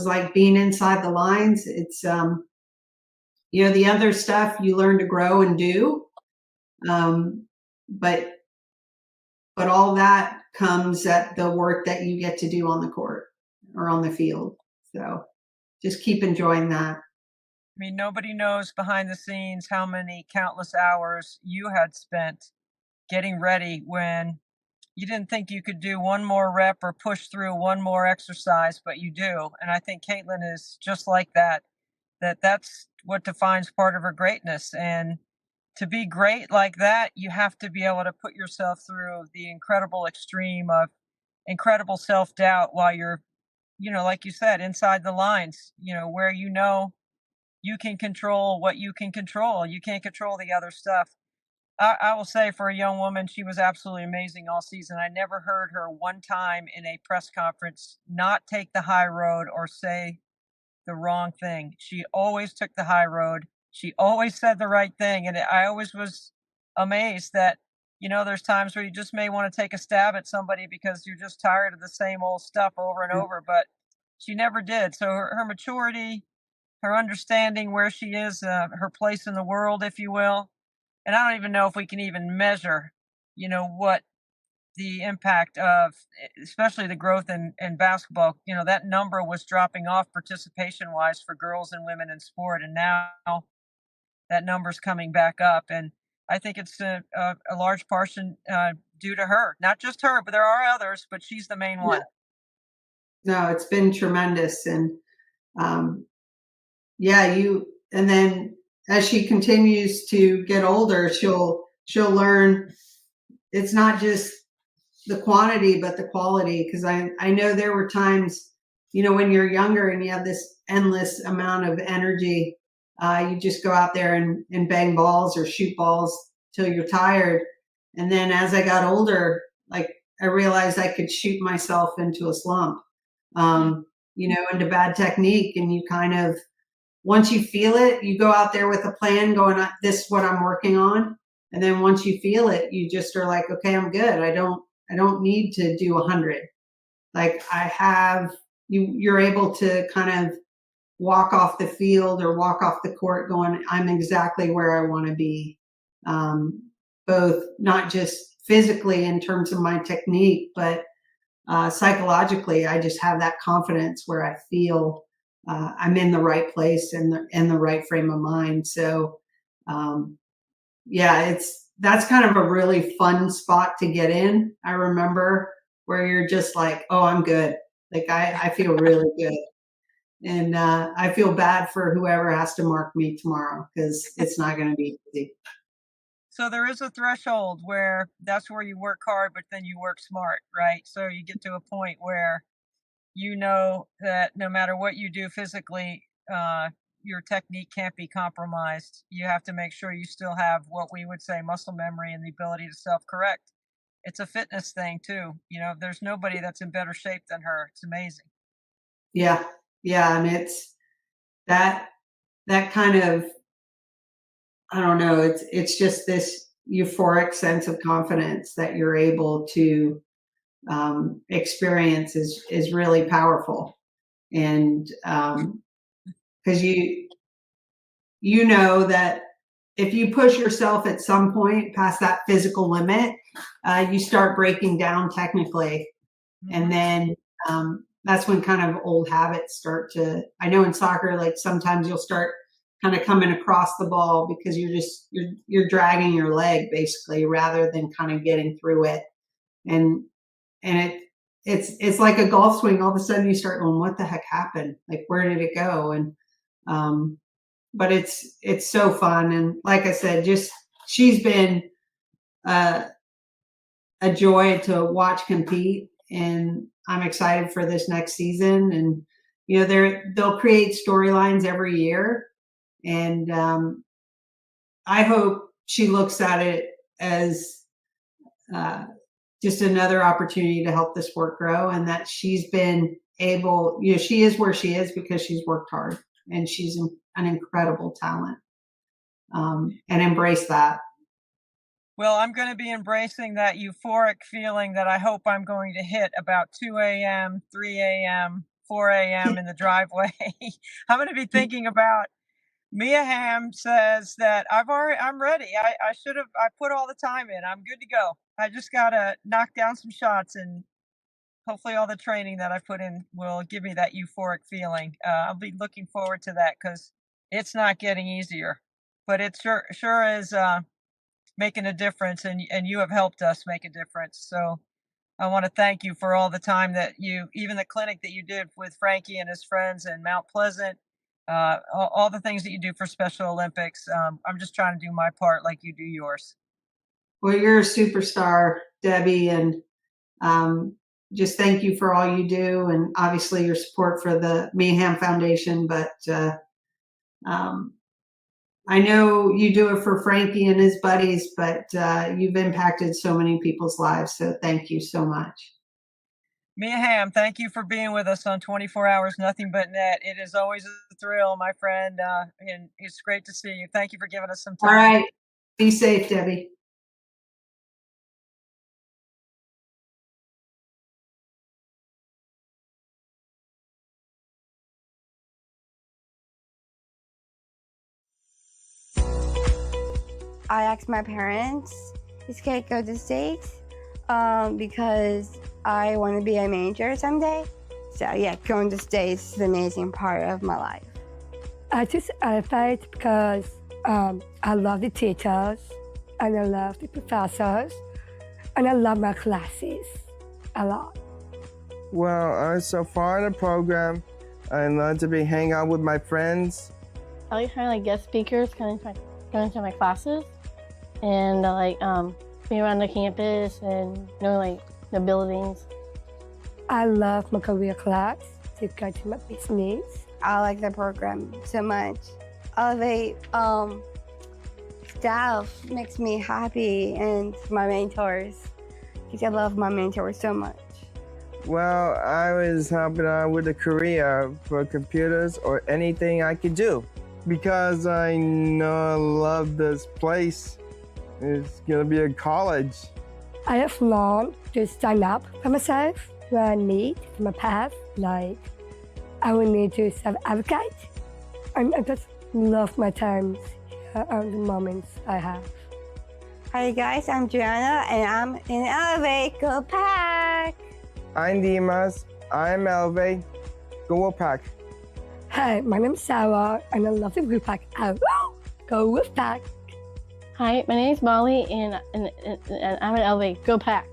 like being inside the lines. It's, the other stuff you learn to grow and do. But all that comes at the work that you get to do on the court or on the field. So just keep enjoying that. I mean, nobody knows behind the scenes how many countless hours you had spent getting ready when you didn't think you could do one more rep or push through one more exercise, but you do. And I think Caitlin is just like that. That's what defines part of her greatness. And to be great like that, you have to be able to put yourself through the incredible extreme of incredible self-doubt while you're, like you said, inside the lines, where you can control what you can control. You can't control the other stuff. I will say, for a young woman, she was absolutely amazing all season. I never heard her one time in a press conference not take the high road or say the wrong thing. She always took the high road. She always said the right thing. And I always was amazed that, there's times where you just may want to take a stab at somebody because you're just tired of the same old stuff over and over, but she never did. So her maturity, her understanding where she is, her place in the world, if you will. And I don't even know if we can even measure, what the impact of, especially the growth in basketball, that number was dropping off participation wise for girls and women in sport. And now that number's coming back up. And I think it's a large portion due to her, not just her, but there are others, but she's the main one. No, it's been tremendous. And and then as she continues to get older, she'll learn it's not just the quantity, but the quality. Because I know there were times, when you're younger and you have this endless amount of energy, you just go out there and bang balls or shoot balls till you're tired. And then as I got older, like I realized I could shoot myself into a slump, into bad technique. And you kind of, once you feel it, you go out there with a plan going, this is what I'm working on. And then once you feel it, you just are like, okay, I'm good. I don't need to do 100. Like you're able to kind of walk off the field or walk off the court going, I'm exactly where I want to be. Both not just physically in terms of my technique, but psychologically, I just have that confidence where I feel I'm in the right place and in the right frame of mind. So, that's kind of a really fun spot to get in. I remember where you're just like, oh, I'm good. Like I feel really good. And I feel bad for whoever has to mark me tomorrow because it's not going to be easy. So there is a threshold where that's where you work hard, but then you work smart, right? So you get to a point where that no matter what you do physically, your technique can't be compromised. You have to make sure you still have what we would say muscle memory and the ability to self-correct. It's a fitness thing too. There's nobody that's in better shape than her. It's amazing. Yeah. And it's that kind of I don't know, it's just this euphoric sense of confidence that you're able to experience is really powerful. And because you know that if you push yourself at some point past that physical limit, you start breaking down technically, and then that's when kind of old habits start to. I know in soccer, like sometimes you'll start kind of coming across the ball because you're dragging your leg basically rather than kind of getting through it, and it's like a golf swing. All of a sudden you start going, what the heck happened? Like, where did it go? And but it's so fun, and like I said, just she's been a joy to watch compete, and I'm excited for this next season. And you know, they'll create storylines every year, and I hope she looks at it as just another opportunity to help the sport grow, and that she's been able, you know, she is where she is because she's worked hard, and she's an incredible talent, and embrace that. Well, I'm going to be embracing that euphoric feeling that I hope I'm going to hit about 2 a.m., 3 a.m., 4 a.m. in the driveway. I'm going to be thinking about Mia Hamm says that I'm ready. I put all the time in. I'm good to go. I just got to knock down some shots, and hopefully all the training that I put in will give me that euphoric feeling. I'll be looking forward to that because it's not getting easier, but it sure is making a difference, and you have helped us make a difference. So I want to thank you for all the time that even the clinic that you did with Frankie and his friends in Mount Pleasant, all the things that you do for Special Olympics. I'm just trying to do my part like you do yours. Well, you're a superstar, Debbie, and just thank you for all you do, and obviously your support for the Mia Hamm Foundation. But I know you do it for Frankie and his buddies, but you've impacted so many people's lives. So thank you so much. Mia Hamm, thank you for being with us on 24 Hours Nothing But Net. It is always a thrill, my friend, and it's great to see you. Thank you for giving us some time. All right. Be safe, Debbie. I asked my parents if I could go to the States because I want to be a manager someday. So yeah, going to the States is the amazing part of my life. I choose LFA because I love the teachers, and I love the professors, and I love my classes a lot. Well, so far in the program, I love to hang out with my friends. I like having like guest speakers going to my classes, and I like being around the campus and knowing like the buildings. I love my career class to go to my business. I like the program so much. Elevate staff makes me happy, and my mentors, because I love my mentors so much. Well, I was helping out with a career for computers or anything I could do. Because I know I love this place, it's gonna be a college. I have learned to stand up for myself when I need for my path, like I will need to self-advocate. And I just love my times and the moments I have. Hi guys, I'm Joanna and I'm in Elevate. Go Pack! I'm Dimas, I'm Elevate. Go Pack! Hey, my name's Sarah and I love the Wolfpack. Oh, go Wolfpack! Hi, my name is Molly and I'm in Elevate. Go Pack!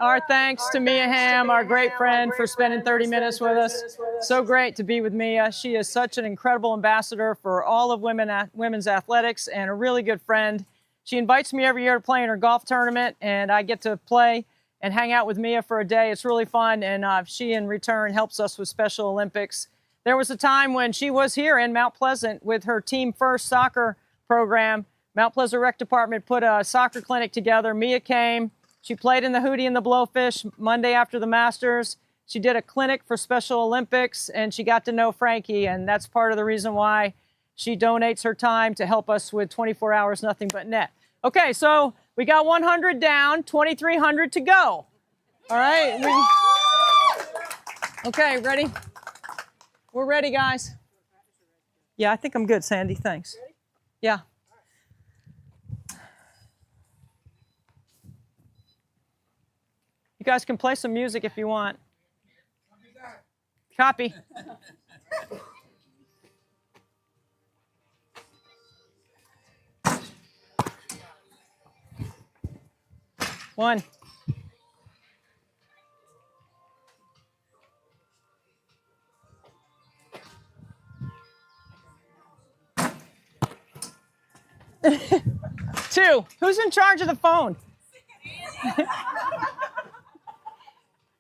our thanks to Mia Hamm, our great friend, for spending 30 minutes with us. So great to be with Mia. She is such an incredible ambassador for all of women's athletics and a really good friend. She invites me every year to play in her golf tournament, and I get to play and hang out with Mia for a day. It's really fun, and she, in return, helps us with Special Olympics. There was a time when she was here in Mount Pleasant with her Team First soccer program. Mount Pleasant Rec Department put a soccer clinic together. Mia came. She played in the Hootie and the Blowfish Monday after the Masters. She did a clinic for Special Olympics, and she got to know Frankie, and that's part of the reason why she donates her time to help us with 24 Hours Nothing But Net. Okay, so we got 100 down, 2,300 to go. All right. Okay, ready? We're ready, guys. Yeah, I think I'm good, Sandy. Thanks. Yeah. You guys can play some music if you want. Copy. One. Two. Who's in charge of the phone?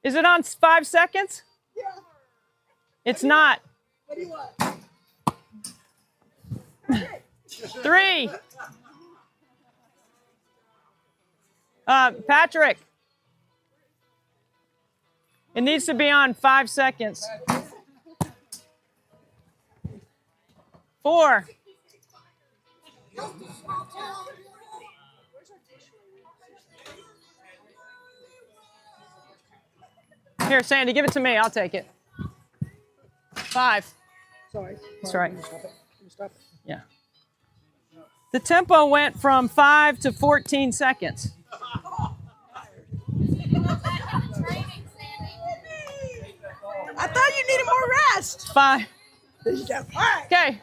Is it on 5 seconds? Yeah. It's not. What do you want? 3. Patrick. It needs to be on 5 seconds. 4. Here, Sandy, give it to me. I'll take it. 5. Sorry. That's right. Stop it. Yeah. The tempo went from 5 to 14 seconds. I thought you needed more rest. 5. There you go. All right. Okay.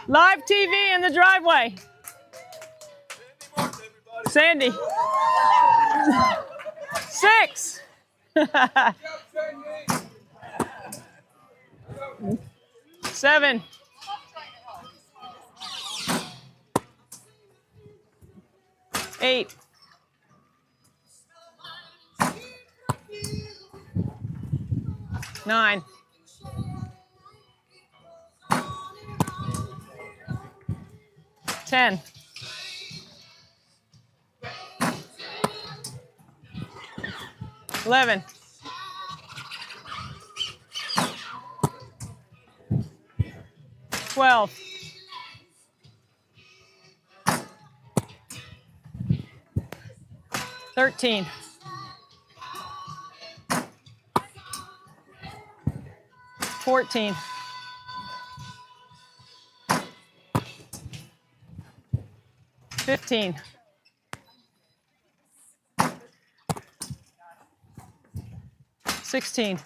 Live TV in the driveway. Sandy. 6. 7. 8. 9. 10. 11. 12. 13. 14. 15. 16.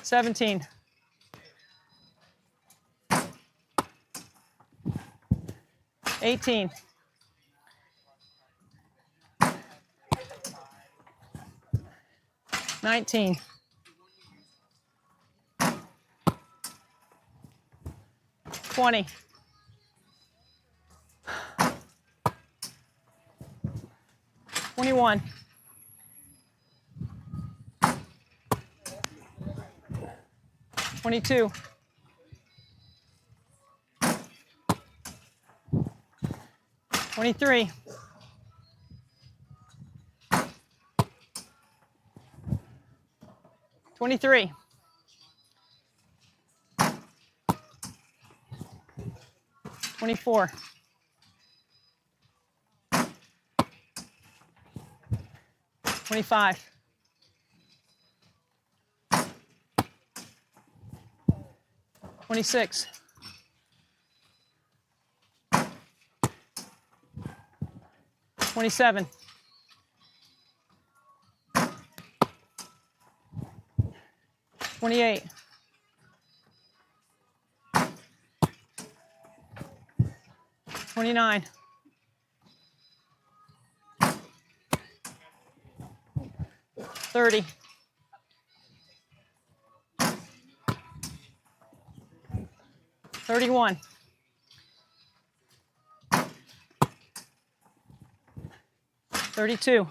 17. 18. 19. 20. 21. 22. 23. 23. 24. 25. 26. 27. 28. 29. 29. 30. 31. 32.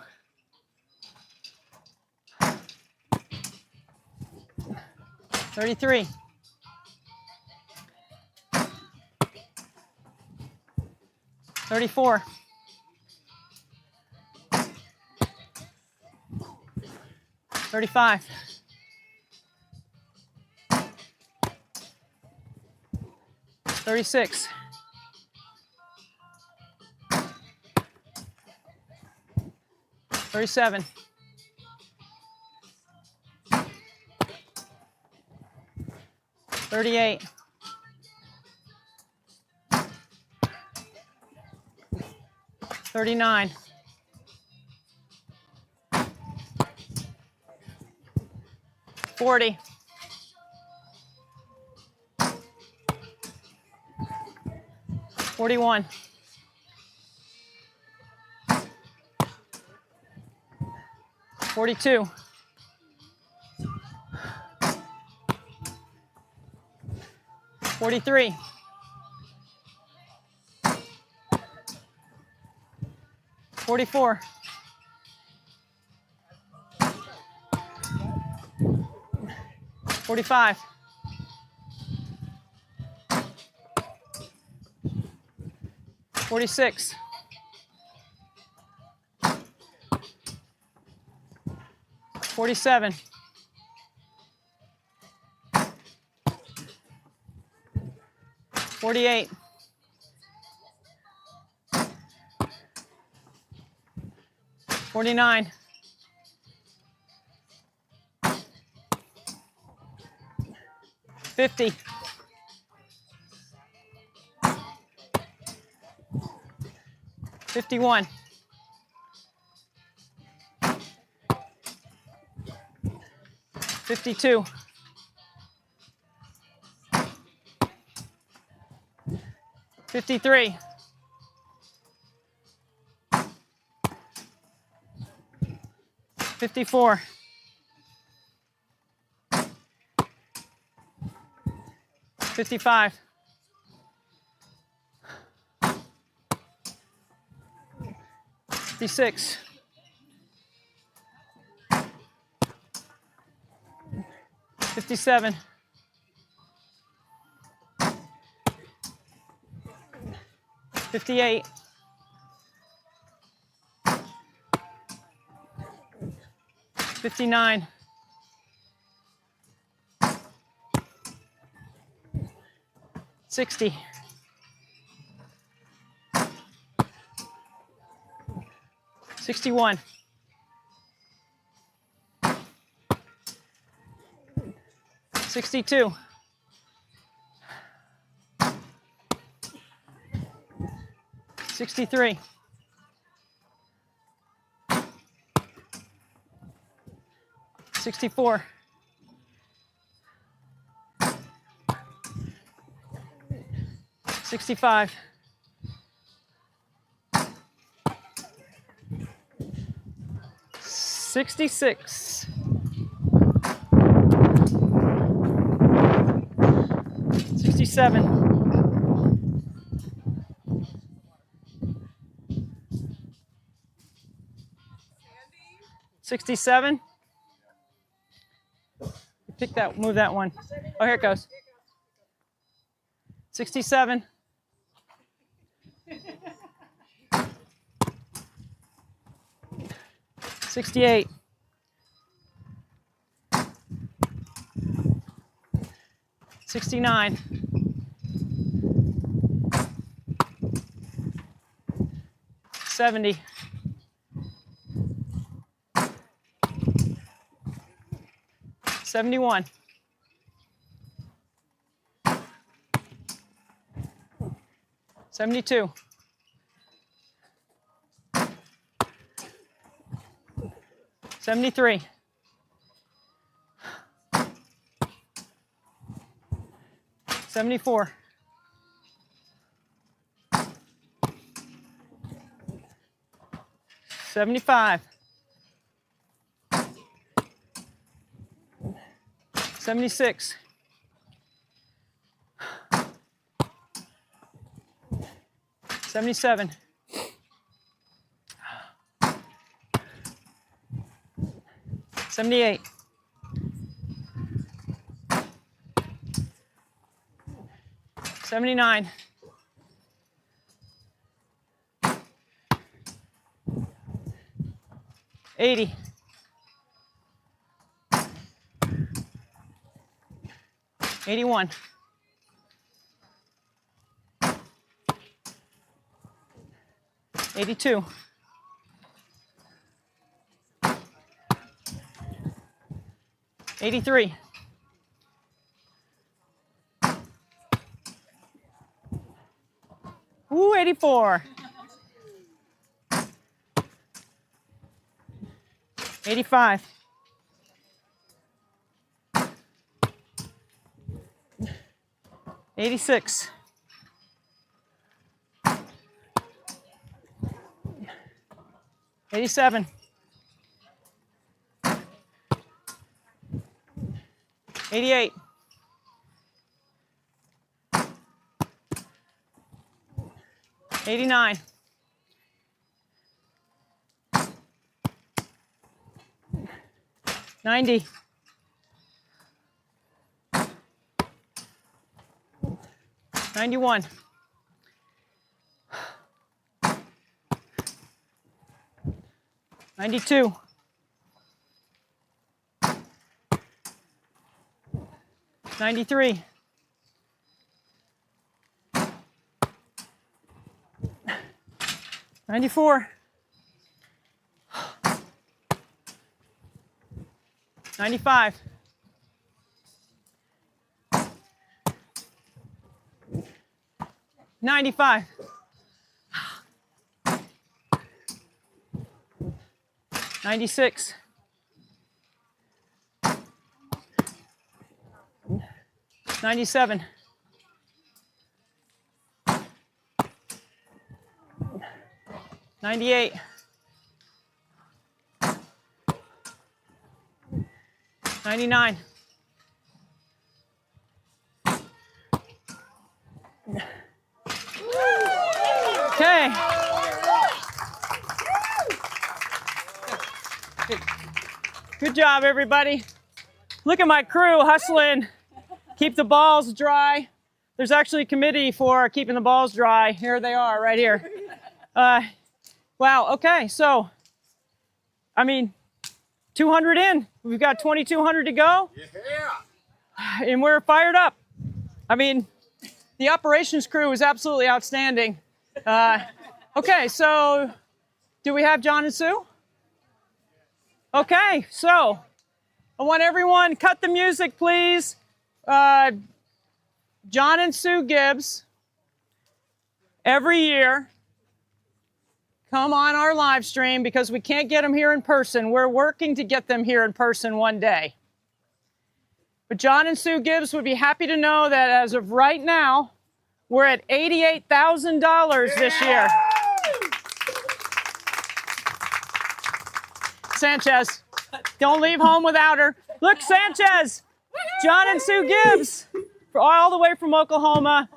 33. 34. 35. 36. 37. 38. 39. 40. 41. 42. 43. 44. 45. 46. 47. 48. 49. 50. 51. 52. 53. 54. 55. 56. 57. 58. 59. 60. 61. 62. 63. 64. 65. 66. 67. 67. Pick that, move that one. Oh, here it goes. 67. 68. 69. 70. 71. 72. 73. 74. 75. 76. 77. 78. 79. 80. 81. 82. 83. 84. 85. 86. 87. 88. 89. 90. 91. 92. 93. 94. 95. 95. 96. 97. 98. 99. 'Kay. Good job, everybody. Look at my crew hustling. Keep the balls dry. There's actually a committee for keeping the balls dry. Here they are, right here. Wow, okay, so, I mean, 200 in. We've got 2,200 to go. Yeah. And we're fired up. I mean, the operations crew is absolutely outstanding. Okay, so do we have John and Sue? Okay, so I want everyone, cut the music, please. John and Sue Gibbs, every year, come on our live stream because we can't get them here in person. We're working to get them here in person one day. But John and Sue Gibbs would be happy to know that as of right now, we're at $88,000 this year. Sanchez, don't leave home without her. Look, Sanchez, John and Sue Gibbs, all the way from Oklahoma.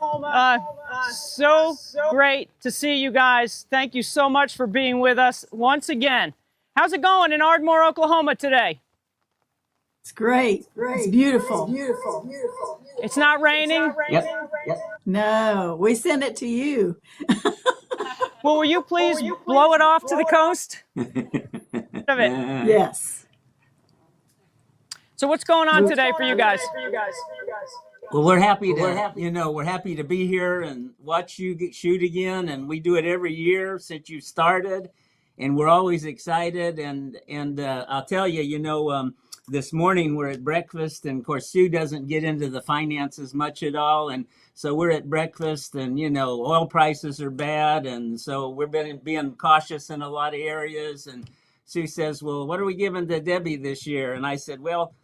So great to see you guys. Thank you so much for being with us once again. How's it going in Ardmore, Oklahoma today? It's great. It's beautiful. It's not raining? Yep. No, we sent it to you. Well, will you please blow it off to the coast? Of it. Yes. So what's going on today for you guys? Well, we're happy to, we're happy to be here and watch you shoot again. And we do it every year since you started, and we're always excited. And I'll tell you, this morning we're at breakfast, and of course Sue doesn't get into the finances much at all. And so we're at breakfast, and, oil prices are bad. And so we're being cautious in a lot of areas. And Sue says, well, what are we giving to Debbie this year? And I said, well,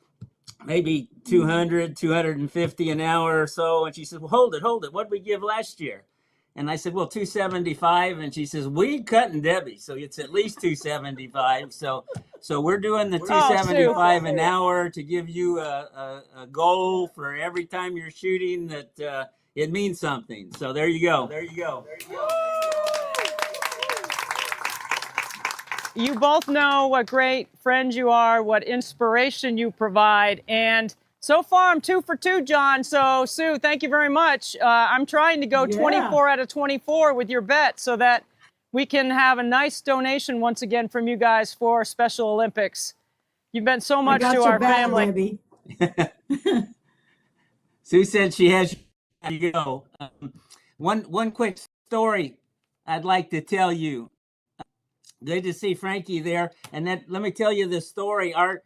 maybe 200, 250 an hour or so. And she said, well, hold it. What did we give last year? And I said, well, 275. And she says, we cutting Debbie, so it's at least 275. So we're doing the 275 an hour to give you a goal for every time you're shooting that it means something. So there you go. There you go. You both know what great friends you are, what inspiration you provide. And so far, I'm 2 for 2, John. So, Sue, thank you very much. I'm trying to go 24 out of 24 with your bet so that we can have a nice donation once again from you guys for Special Olympics. You've been so much to our family. Sue said she has you go. One quick story I'd like to tell you. Good to see Frankie there. And then let me tell you this story. Our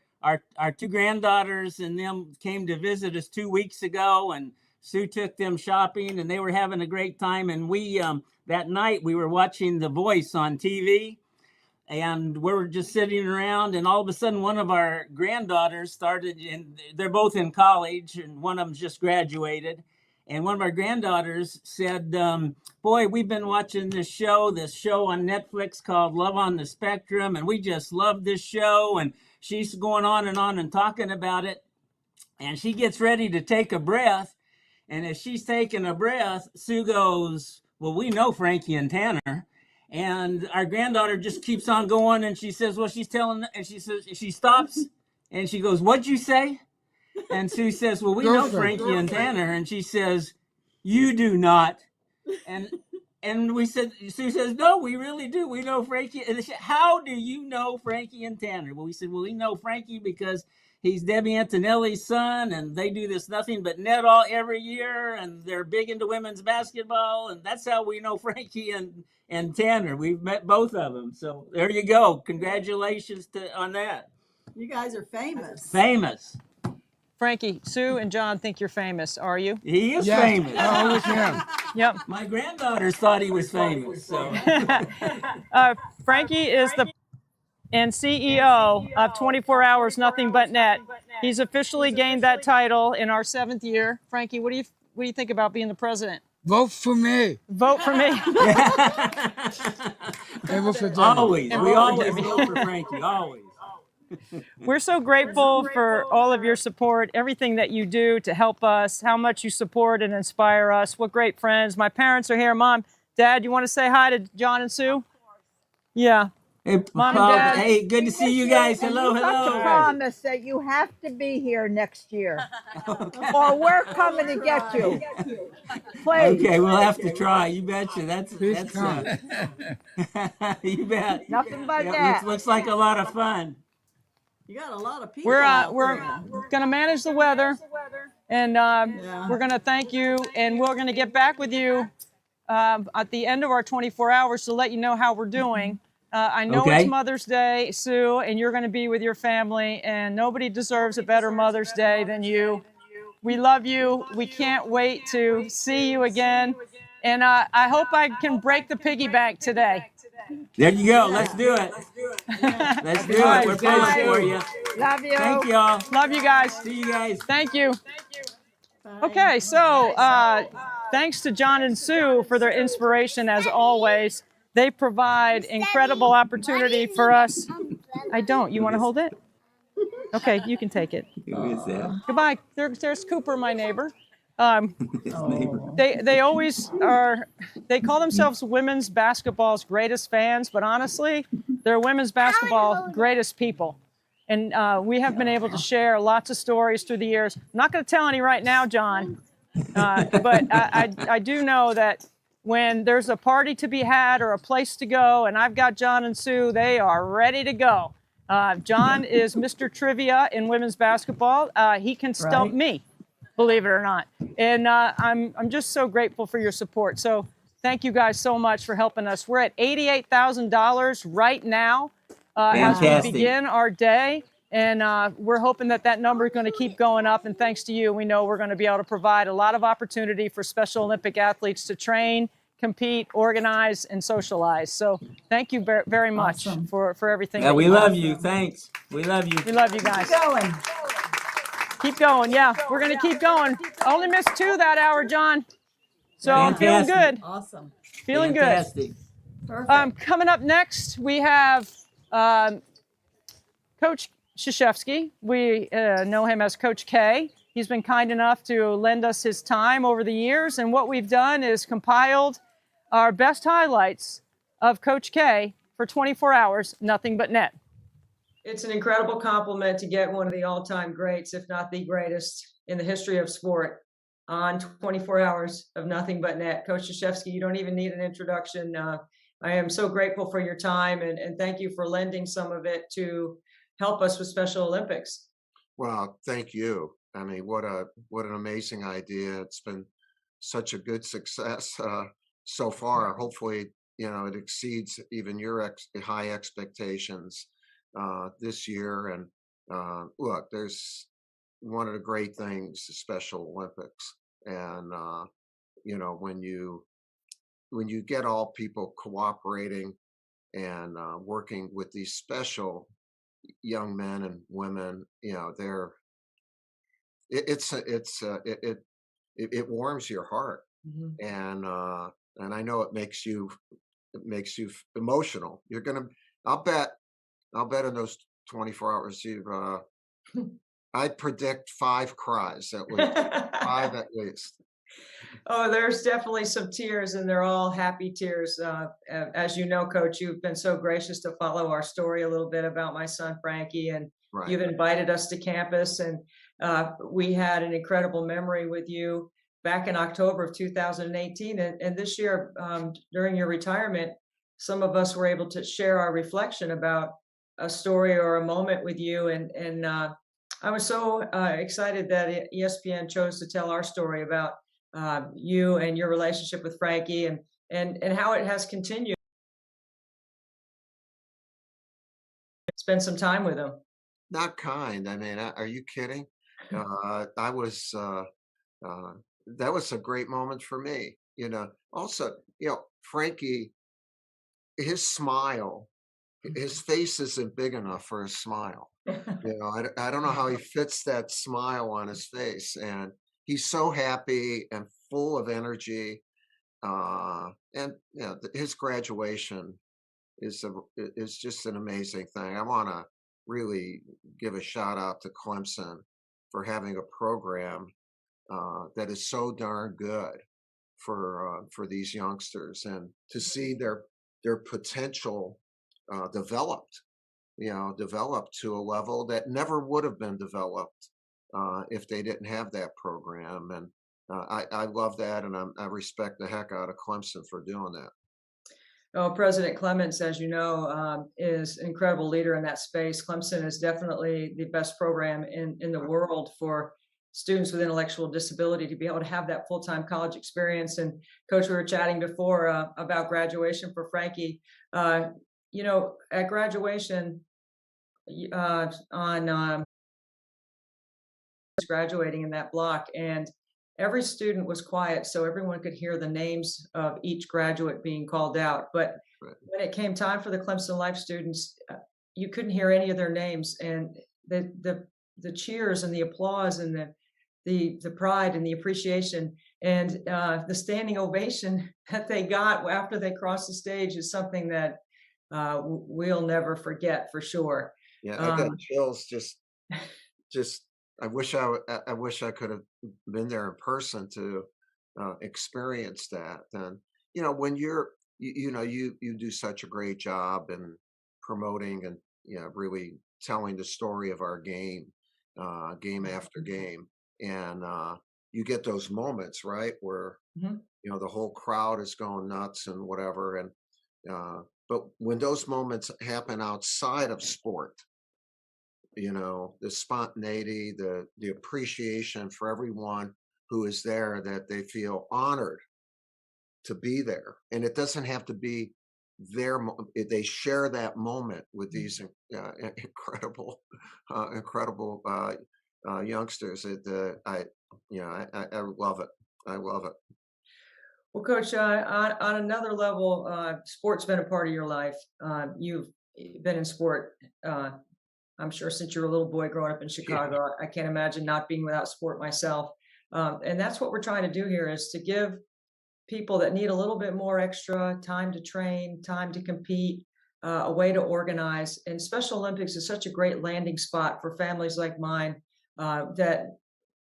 2 granddaughters and them came to visit us 2 weeks ago, and Sue took them shopping, and they were having a great time. And we that night we were watching The Voice on TV, and we were just sitting around, and all of a sudden one of our granddaughters started, and they're both in college, and one of them just graduated. And one of our granddaughters said, boy, we've been watching this show on Netflix called Love on the Spectrum, and we just love this show. And she's going on and talking about it. And she gets ready to take a breath. And as she's taking a breath, Sue goes, well, we know Frankie and Tanner. And our granddaughter just keeps on going. And she says, well, she's telling, and she says, she stops and she goes, what'd you say? And Sue says, well, we know Frankie and Tanner. And she says, you do not. And we said, Sue says, no, we really do. We know Frankie. And they said, how do you know Frankie and Tanner? Well, we said, well, we know Frankie because he's Debbie Antonelli's son, and they do this nothing but net all every year, and they're big into women's basketball, and that's how we know Frankie and Tanner. We've met both of them. So there you go. Congratulations on that. You guys are famous. Famous. Frankie, Sue and John think you're famous, are you? He is famous. I always am. Yep. My granddaughters thought he was famous. So Frankie is the and CEO of 24 Hours Nothing But Net. He's officially gained that title in our 7th year. Frankie, what do you think about being the president? Vote for me. Vote for me. Always. We always vote for Frankie. Always. We're so grateful for all of your support, everything that you do to help us, how much you support and inspire us. What great friends. My parents are here. Mom, Dad, you want to say hi to John and Sue? Yeah. Hey, Mom Paul, and Dad. hey, good to see you guys. Hello, hello. Promise that you have to be here next year, or we're coming to get you. Please. Okay, we'll have to try. You betcha. That's you bet. Nothing but Yeah, that. looks like a lot of fun. You got a lot of people. We're going to manage the weather, and we're going to thank you, and we're going to get back with you at the end of our 24 hours to let you know how we're doing. I know it's Mother's Day, Sue, and you're going to be with your family, and nobody deserves a better Mother's Day than you. We love you. We can't wait to see you again, and I hope I can break the piggy bank today. There you go. Let's do it. Let's do it. We're pulling for you. Love you. Thank y'all. Love you guys. See you guys. Thank you. Okay, so thanks to John and Sue for their inspiration as always. They provide incredible opportunity for us. I don't. You want to hold it? Okay, you can take it. Who is that? Goodbye. There's Cooper, my neighbor. They always are. They call themselves women's basketball's greatest fans, but honestly, they're women's basketball greatest people. And we have been able to share lots of stories through the years. I'm not going to tell any right now, John, but I do know that when there's a party to be had or a place to go, and I've got John and Sue, they are ready to go. John is Mr. Trivia in women's basketball. He can stump me, believe it or not. And I'm just so grateful for your support. So thank you guys so much for helping us. We're at $88,000 right now as we begin our day. And we're hoping that number is going to keep going up. And thanks to you, we know we're going to be able to provide a lot of opportunity for Special Olympic athletes to train, compete, organize, and socialize. So thank you very much for everything. Yeah, we love you. Thanks. We love you. We love you guys. Keep going. Keep going. Yeah, we're going to keep going. Only missed 2 that hour, John. So I'm feeling good. Awesome. Feeling Fantastic. good. Coming up next, we have Coach Krzyzewski. We know him as Coach K. He's been kind enough to lend us his time over the years. And what we've done is compiled our best highlights of Coach K for 24 hours, nothing but net. It's an incredible compliment to get one of the all-time greats, if not the greatest in the history of sport, on 24 hours of nothing but net. Coach Krzyzewski, you don't even need an introduction. I am so grateful for your time, and thank you for lending some of it to help us with Special Olympics. Well, thank you. I mean, what an amazing idea. It's been such a good success so far. Hopefully, it exceeds even your high expectations this year. And look, there's one of the great things, the Special Olympics. And, when you get all people cooperating and working with these special young men and women, it warms your heart. And I know it makes you emotional. I'll bet in those 24 hours I'd predict 5 cries at least. 5 at least. Oh, there's definitely some tears, and they're all happy tears. As you know, Coach, you've been so gracious to follow our story a little bit about my son, Frankie, and Right. you've invited us to campus. And we had an incredible memory with you back in October of 2018. And this year, during your retirement, some of us were able to share our reflection about a story or a moment with you. And I was so excited that ESPN chose to tell our story about you and your relationship with Frankie and how it has continued. Spend some time with him. Not kind. I mean, are you kidding? That was a great moment for me. Also, Frankie, his smile, his face isn't big enough for his smile. I don't know how he fits that smile on his face, and he's so happy and full of energy. And his graduation is just an amazing thing. I want to really give a shout out to Clemson for having a program that is so darn good for these youngsters, and to see their potential developed to a level that never would have been developed if they didn't have that program. And I love that, and I respect the heck out of Clemson for doing that. Oh, President Clements, as you know, is an incredible leader in that space. Clemson is definitely the best program in the world for students with intellectual disability to be able to have that full-time college experience. And Coach, we were chatting before about graduation for Frankie. At graduation graduating in that block, and every student was quiet so everyone could hear the names of each graduate being called out. But when it came time for the Clemson Life students, you couldn't hear any of their names, and the cheers and the applause and the pride and the appreciation and the standing ovation that they got after they crossed the stage is something that we'll never forget for sure. Yeah, I got chills. Just I wish I could have been there in person to experience that. And when you do such a great job in promoting and really telling the story of our game, game after game, and you get those moments, right, where the whole crowd is going nuts and whatever. And but when those moments happen outside of sport, the spontaneity, the appreciation for everyone who is there, that they feel honored to be there. And it doesn't have to be they share that moment with these incredible youngsters. I love it. I love it. Well, Coach, on another level, sport's been a part of your life. You've been in sport, I'm sure, since you were a little boy growing up in Chicago. I can't imagine not being without sport myself. And that's what we're trying to do here, is to give people that need a little bit more extra time to train, time to compete, a way to organize. And Special Olympics is such a great landing spot for families like mine, that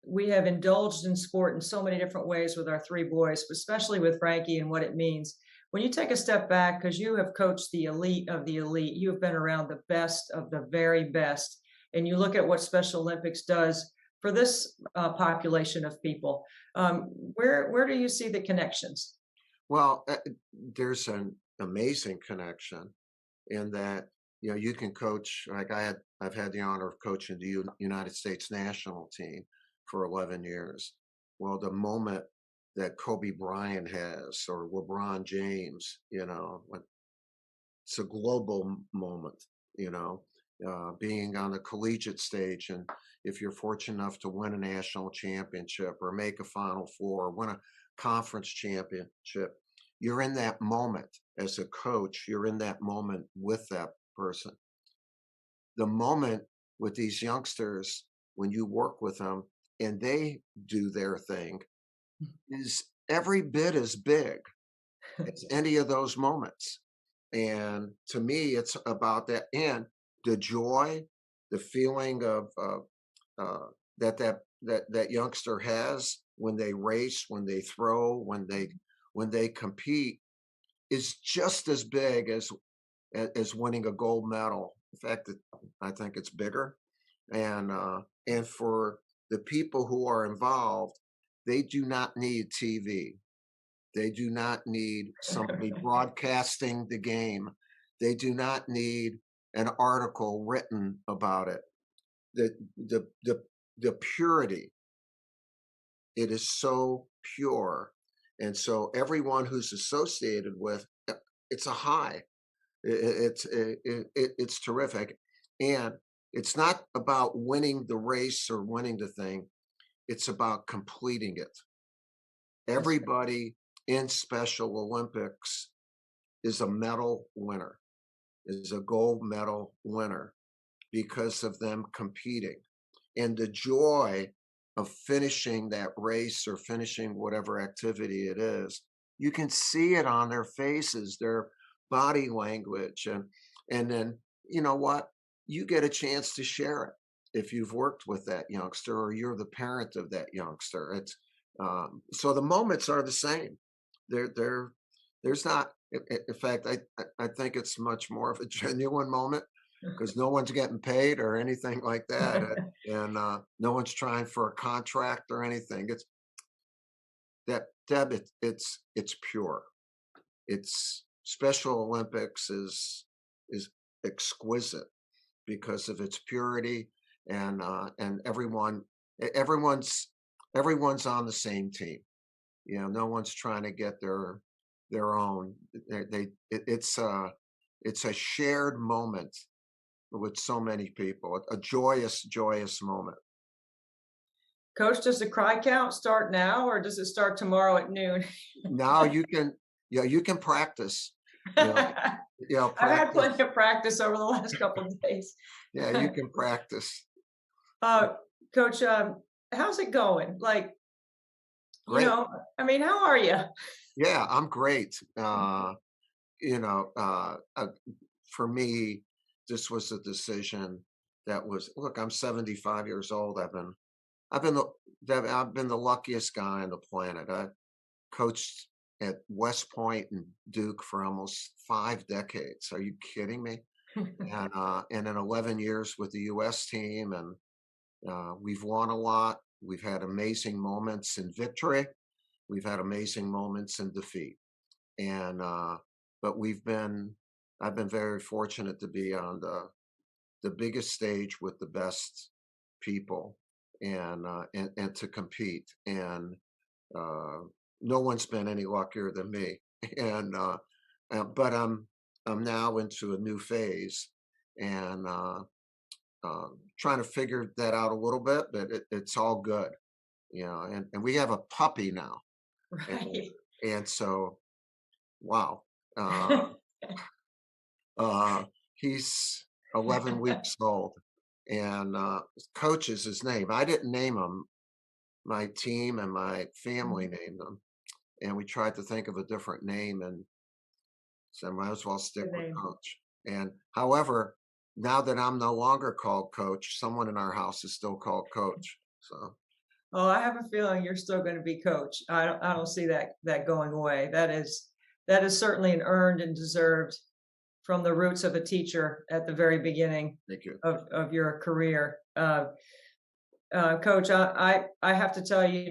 we have indulged in sport in so many different ways with our three boys, but especially with Frankie and what it means. When you take a step back, because you have coached the elite of the elite, you have been around the best of the very best, and you look at what Special Olympics does for this population of people, where do you see the connections? Well, there's an amazing connection in that, you know, you can coach, like I've had the honor of coaching the United States national team for 11 years. Well, the moment that Kobe Bryant has, or LeBron James, you know, it's a global moment, you know, being on the collegiate stage. And if you're fortunate enough to win a national championship or make a Final Four or win a conference championship, you're in that moment as a coach, you're in that moment with that person. The moment with these youngsters, when you work with them and they do their thing, is every bit as big as any of those moments. And to me, it's about that, and the joy, the feeling of that youngster has when they race, when they throw, when they compete, is just as big as winning a gold medal. In fact, I think it's bigger. And for the people who are involved, they do not need TV. They do not need somebody broadcasting the game. They do not need an article written about it. The purity, it is so pure. And so everyone who's associated with it's a high. It's terrific. And it's not about winning the race or winning the thing. It's about completing it. Everybody in Special Olympics is a medal winner, is a gold medal winner because of them competing. And the joy of finishing that race or finishing whatever activity it is, you can see it on their faces, their body language. And then, you know what? You get a chance to share it if you've worked with that youngster or you're the parent of that youngster. It's so the moments are the same. There's not, in fact, I think it's much more of a genuine moment because no one's getting paid or anything like that. And no one's trying for a contract or anything. It's that, Deb, it's pure. It's Special Olympics is exquisite because of its purity, and everyone's on the same team. You know, no one's trying to get their own. It's a shared moment with so many people, a joyous moment. Coach, does the cry count start now, or does it start tomorrow at noon? Now you can practice. I've had plenty of practice over the last couple of days. Yeah, you can practice. Coach, how's it going? Like, Great. you know, I mean, how are you? Yeah, I'm great. For me, this was a decision that was, look, I'm 75 years old. I've been the luckiest guy on the planet. I coached at West Point and Duke for almost 5 decades. Are you kidding me? And in 11 years with the U.S. team, and we've won a lot. We've had amazing moments in victory. We've had amazing moments in defeat. And but I've been very fortunate to be on the biggest stage with the best people and to compete. And no one's been any luckier than me. And but I'm now into a new phase, and trying to figure that out a little bit, but it's all good, you know. And we have a puppy now, Right. and so, wow, he's 11 weeks old, and Coach is his name. I didn't name him. My team and my family named him, and we tried to think of a different name, and so I might as well stick Good with name. coach. And however, now that I'm no longer called coach, someone in our house is still called coach. So Oh, I have a feeling you're still going to be coach. I don't see that going away. That is certainly an earned and deserved from the roots of a teacher at the very beginning thank you. of your career. Coach, I have to tell you,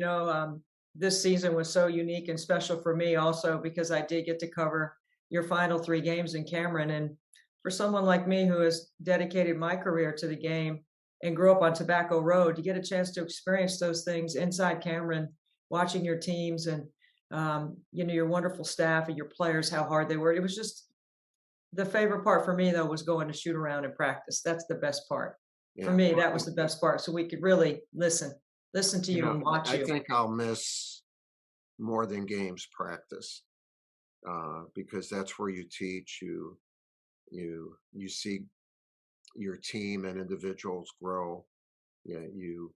this season was so unique and special for me also because I did get to cover your final 3 games in Cameron. And for someone like me who has dedicated my career to the game and grew up on Tobacco Road, to get a chance to experience those things inside Cameron, watching your teams and your wonderful staff and your players, how hard they worked. It was just the favorite part for me, though, was going to shoot around and practice. That's the best part. For Yeah. me, that was the best part. So we could really listen to you and watch I you. think I'll miss more than games practice, because that's where you teach, you see your team and individuals grow. Yeah, you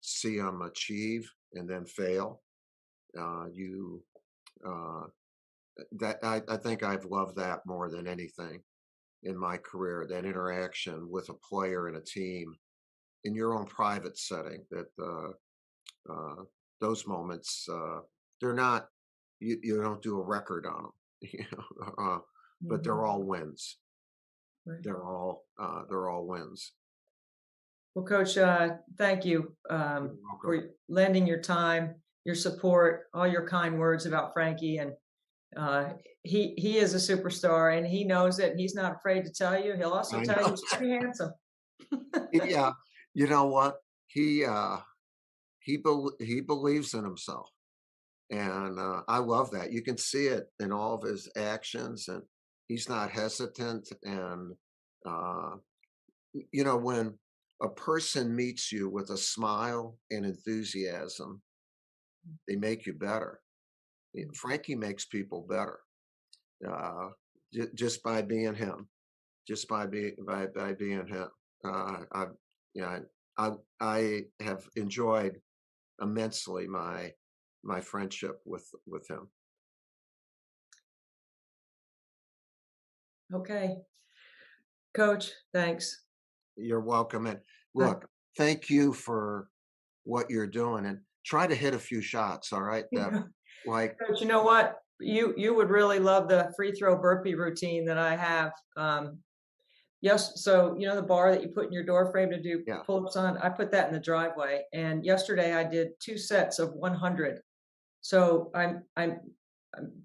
see them achieve and then fail. I think I've loved that more than anything in my career, that interaction with a player and a team in your own private setting, that those moments, they're not, you don't do a record on them, but they're all wins. Right. They're all wins. Well, Coach, thank you for lending your time, your support, all your kind words about Frankie. And he is a superstar, and he knows it. And he's not afraid to tell you. He'll also I tell you know. he's pretty handsome. Yeah, you know what? He believes in himself, and I love that. You can see it in all of his actions, and he's not hesitant. And when a person meets you with a smile and enthusiasm, they make you better. Frankie makes people better, just by being him, just by being him. I have enjoyed immensely my friendship with him. Okay. Coach, thanks. You're welcome. And look, thank you for what you're doing, and try to hit a few shots. All right. Coach, you know what? You would really love the free throw burpee routine that I have. Yes. So, the bar that you put in your door frame to do pull-ups on, I put that in the driveway. And yesterday I did 2 sets of 100. So I'm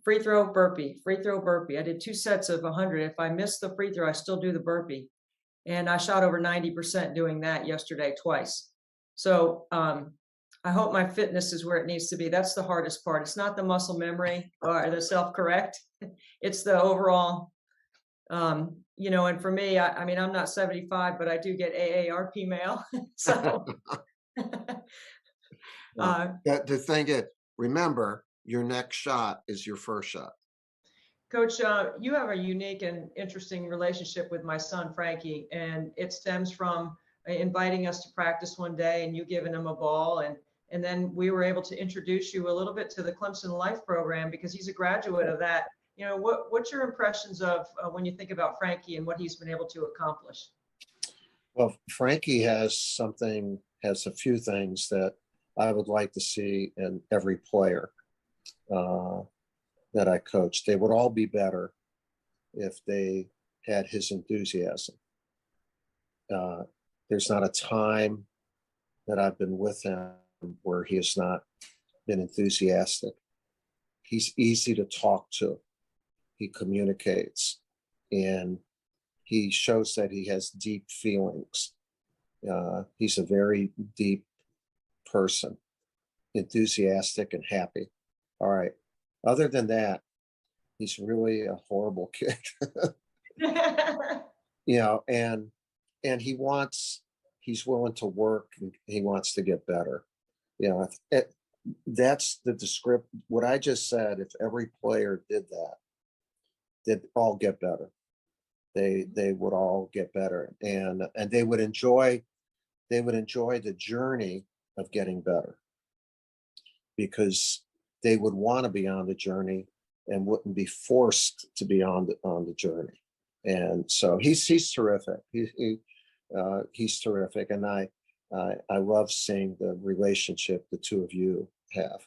free throw burpee. I did 2 sets of 100. If I miss the free throw, I still do the burpee. And I shot over 90% doing that yesterday twice. So I hope my fitness is where it needs to be. That's the hardest part. It's not the muscle memory or the self-correct. It's the overall, and for me, I'm not 75, but I do get AARP mail. So the thing is, remember, your next shot is your first shot. Coach, you have a unique and interesting relationship with my son, Frankie, and it stems from inviting us to practice one day and you giving him a ball. And then we were able to introduce you a little bit to the Clemson Life program because he's a graduate of that. What's your impressions of when you think about Frankie and what he's been able to accomplish? Well, Frankie has a few things that I would like to see in every player that I coach. They would all be better if they had his enthusiasm. There's not a time that I've been with him where he has not been enthusiastic. He's easy to talk to. He communicates, and he shows that he has deep feelings. He's a very deep person, enthusiastic and happy. All right. Other than that, he's really a horrible kid. And he's willing to work, and he wants to get better. That's the what I just said. If every player did that, they'd all get better. They would all get better, and they would enjoy the journey of getting better, because they would want to be on the journey and wouldn't be forced to be on the journey. And so he's terrific. He's terrific, and I love seeing the relationship the two of you have.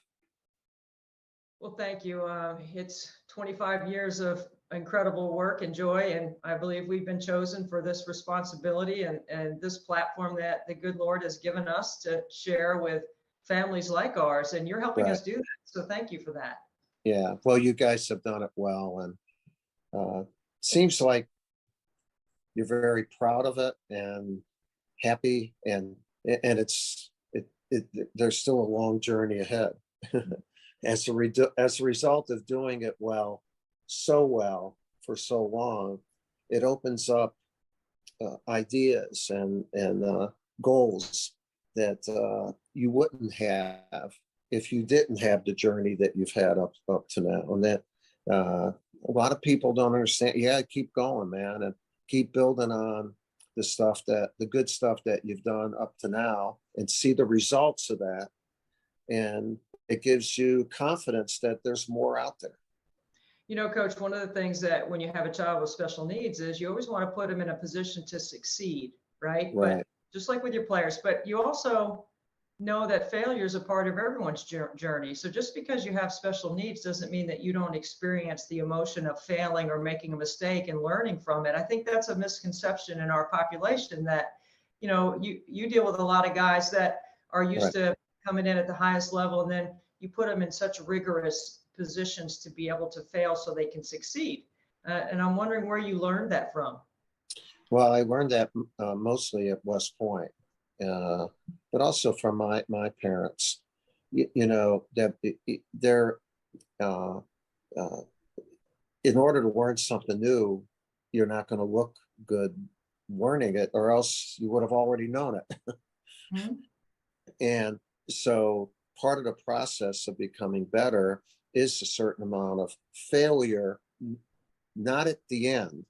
Well, thank you. It's 25 years of incredible work and joy, and I believe we've been chosen for this responsibility and this platform that the good Lord has given us to share with families like ours, and you're helping us do that. So thank you for that. Yeah, well, you guys have done it well, and seems like you're very proud of it and happy, and there's still a long journey ahead. As a result of doing it well for so long, it opens up ideas and goals that you wouldn't have if you didn't have the journey that you've had up to now. And that a lot of people don't understand. Yeah, keep going, man, and keep building on the good stuff that you've done up to now, and see the results of that. And it gives you confidence that there's more out there. You know, Coach, one of the things that when you have a child with special needs is you always want to put them in a position to succeed, right? Right. But just like with your players, but you also know that failure is a part of everyone's journey. So just because you have special needs doesn't mean that you don't experience the emotion of failing or making a mistake and learning from it. I think that's a misconception in our population, that, you know, you deal with a lot of guys that are used to coming in at the highest level, and then you put them in such rigorous positions to be able to fail so they can succeed. And I'm wondering where you learned that from. Well, I learned that mostly at West Point, but also from my parents. You know, that they're in order to learn something new, you're not going to look good learning it, or else you would have already known it. Mm-hmm. And so part of the process of becoming better is a certain amount of failure, not at the end,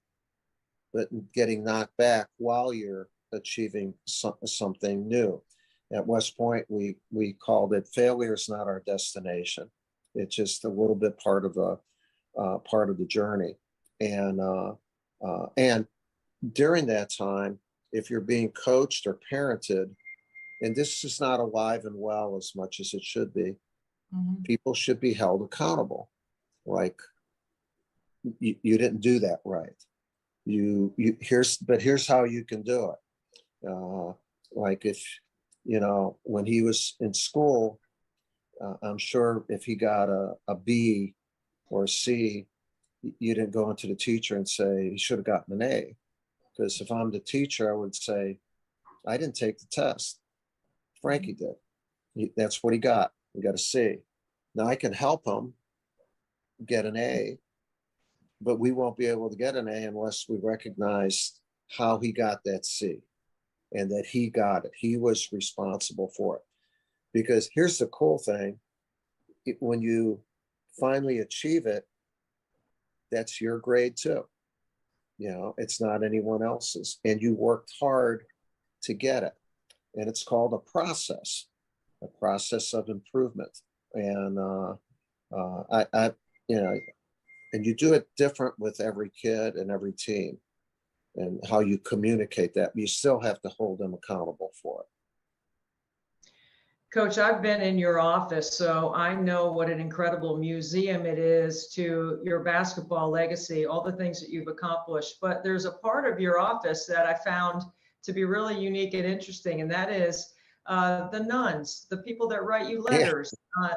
but getting knocked back while you're achieving something new. At West Point, we called it failure is not our destination. It's just a little bit part of the journey. And during that time, if you're being coached or parented, and this is not alive and well as much as it should be, people should be held accountable. Like, you didn't do that right. Here's how you can do it. Like, if, you know, when he was in school, I'm sure if he got a B or a C, you didn't go into the teacher and say he should have gotten an A. Because if I'm the teacher, I would say, I didn't take the test. Frankie did. That's what he got. He got a C. Now I can help him get an A, but we won't be able to get an A unless we recognize how he got that C and that he got it. He was responsible for it. Because here's the cool thing. When you finally achieve it, that's your grade too. You know, it's not anyone else's. And you worked hard to get it. And it's called a process of improvement. And you know, and you do it different with every kid and every team, and how you communicate that. You still have to hold them accountable for it. Coach, I've been in your office, so I know what an incredible museum it is to your basketball legacy, all the things that you've accomplished. But there's a part of your office that I found to be really unique and interesting, and that is the nuns, the people that write you letters,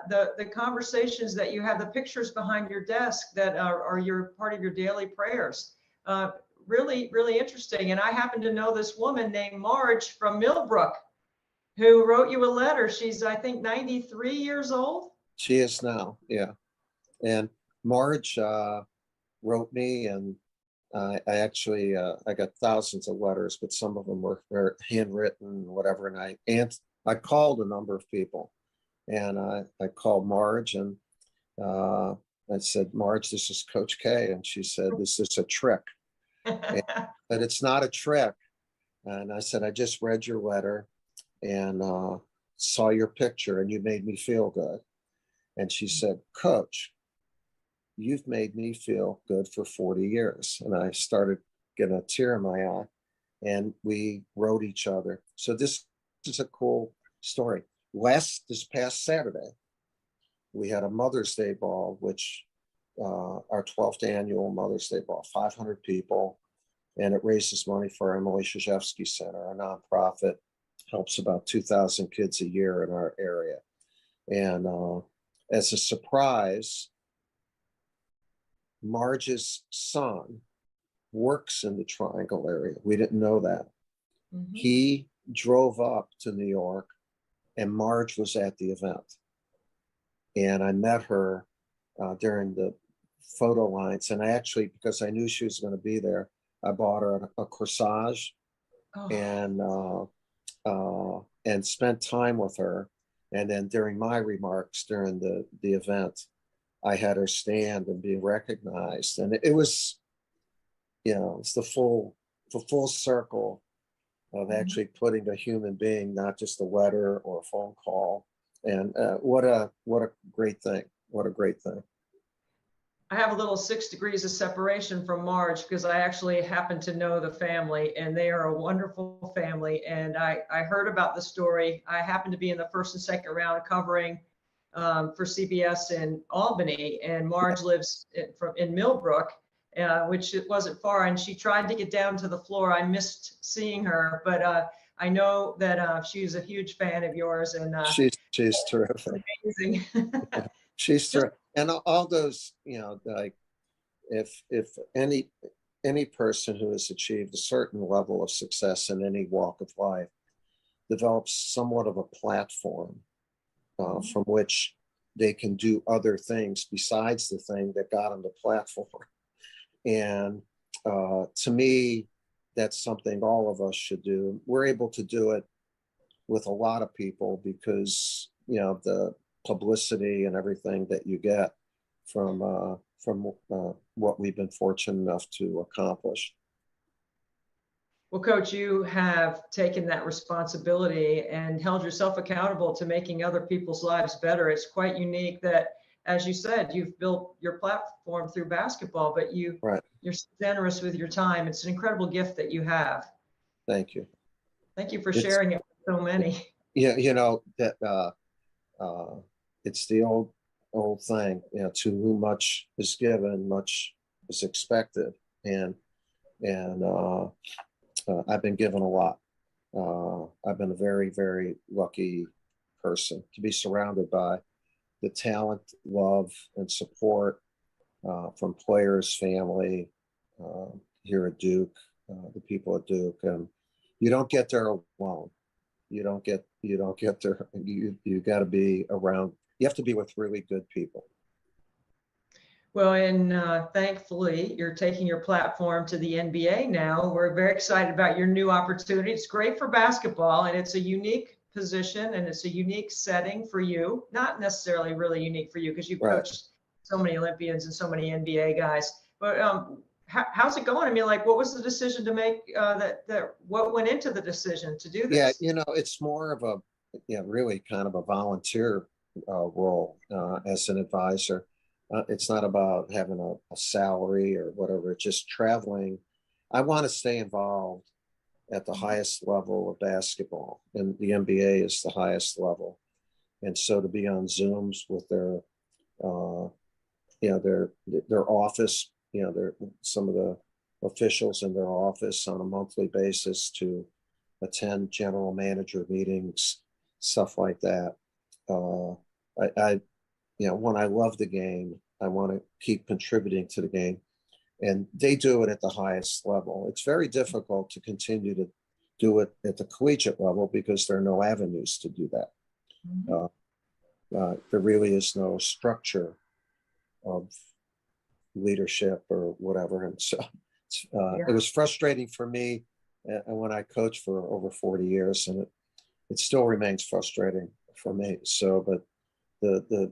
the conversations that you have, the pictures behind your desk that are your part of your daily prayers. Really, really interesting. And I happen to know this woman named Marge from Millbrook, who wrote you a letter. She's, I think, 93 years old. She is now, yeah. And Marge wrote me, and I actually, I got thousands of letters, but some of them were handwritten, whatever. And I called a number of people, and I called Marge, and I said, Marge, this is Coach K. And she said, this is a trick. But it's not a trick. And I said, I just read your letter and saw your picture, and you made me feel good. And she said, Coach, you've made me feel good for 40 years. And I started getting a tear in my eye, and we wrote each other. So this is a cool story. This past Saturday, we had a Mother's Day ball, which our 12th annual Mother's Day ball, 500 people, and it raises money for Emily Krzyzewski Center, a nonprofit, helps about 2,000 kids a year in our area. And as a surprise, Marge's son works in the Triangle area. We didn't know that. Mm-hmm. He drove up to New York, and Marge was at the event. And I met her during the photo lines. And I actually, because I knew she was going to be there, I bought her a corsage and spent time with her. And then during my remarks during the event, I had her stand and be recognized. And it was, it's the full circle of actually putting a human being, not just a letter or a phone call. And what a great thing. What a great thing. I have a little 6 degrees of separation from Marge because I actually happen to know the family, and they are a wonderful family. And I heard about the story. I happened to be in the first and second round covering for CBS in Albany, and Marge lives in Millbrook, which it wasn't far. And she tried to get down to the floor. I missed seeing her, but I know that she's a huge fan of yours, and she's terrific. Amazing. She's terrific. And all those, like if any person who has achieved a certain level of success in any walk of life develops somewhat of a platform from which they can do other things besides the thing that got them the platform. And to me, that's something all of us should do. We're able to do it with a lot of people because, the publicity and everything that you get from what we've been fortunate enough to accomplish. Well, Coach, you have taken that responsibility and held yourself accountable to making other people's lives better. It's quite unique that, as you said, you've built your platform through basketball, but you're generous with your time. It's an incredible gift that you have. Thank you. Thank you for sharing it with so many. Yeah, that it's the old thing, to whom much is given, much is expected. And I've been given a lot. I've been a very, very lucky person to be surrounded by the talent, love, and support from players, family here at Duke, the people at Duke. And you don't get there alone. You don't get there. You got to be around. You have to be with really good people. Well, and thankfully, you're taking your platform to the NBA now. We're very excited about your new opportunity. It's great for basketball, and it's a unique position, and it's a unique setting for you. Not necessarily really unique for you because you've coached so many Olympians and so many NBA guys. But how's it going? I mean, like, what was the decision to make? What went into the decision to do this? Yeah, it's more of a, really kind of a volunteer role as an advisor. It's not about having a salary or whatever. It's just traveling. I want to stay involved at the highest level of basketball, and the NBA is the highest level. And so to be on Zooms with their office, some of the officials in their office on a monthly basis to attend general manager meetings, stuff like that. When I love the game, I want to keep contributing to the game, and they do it at the highest level. It's very difficult to continue to do it at the collegiate level because there are no avenues to do that. There really is no structure of leadership or whatever. And so it was frustrating for me when I coached for over 40 years, and it still remains frustrating for me. So, but the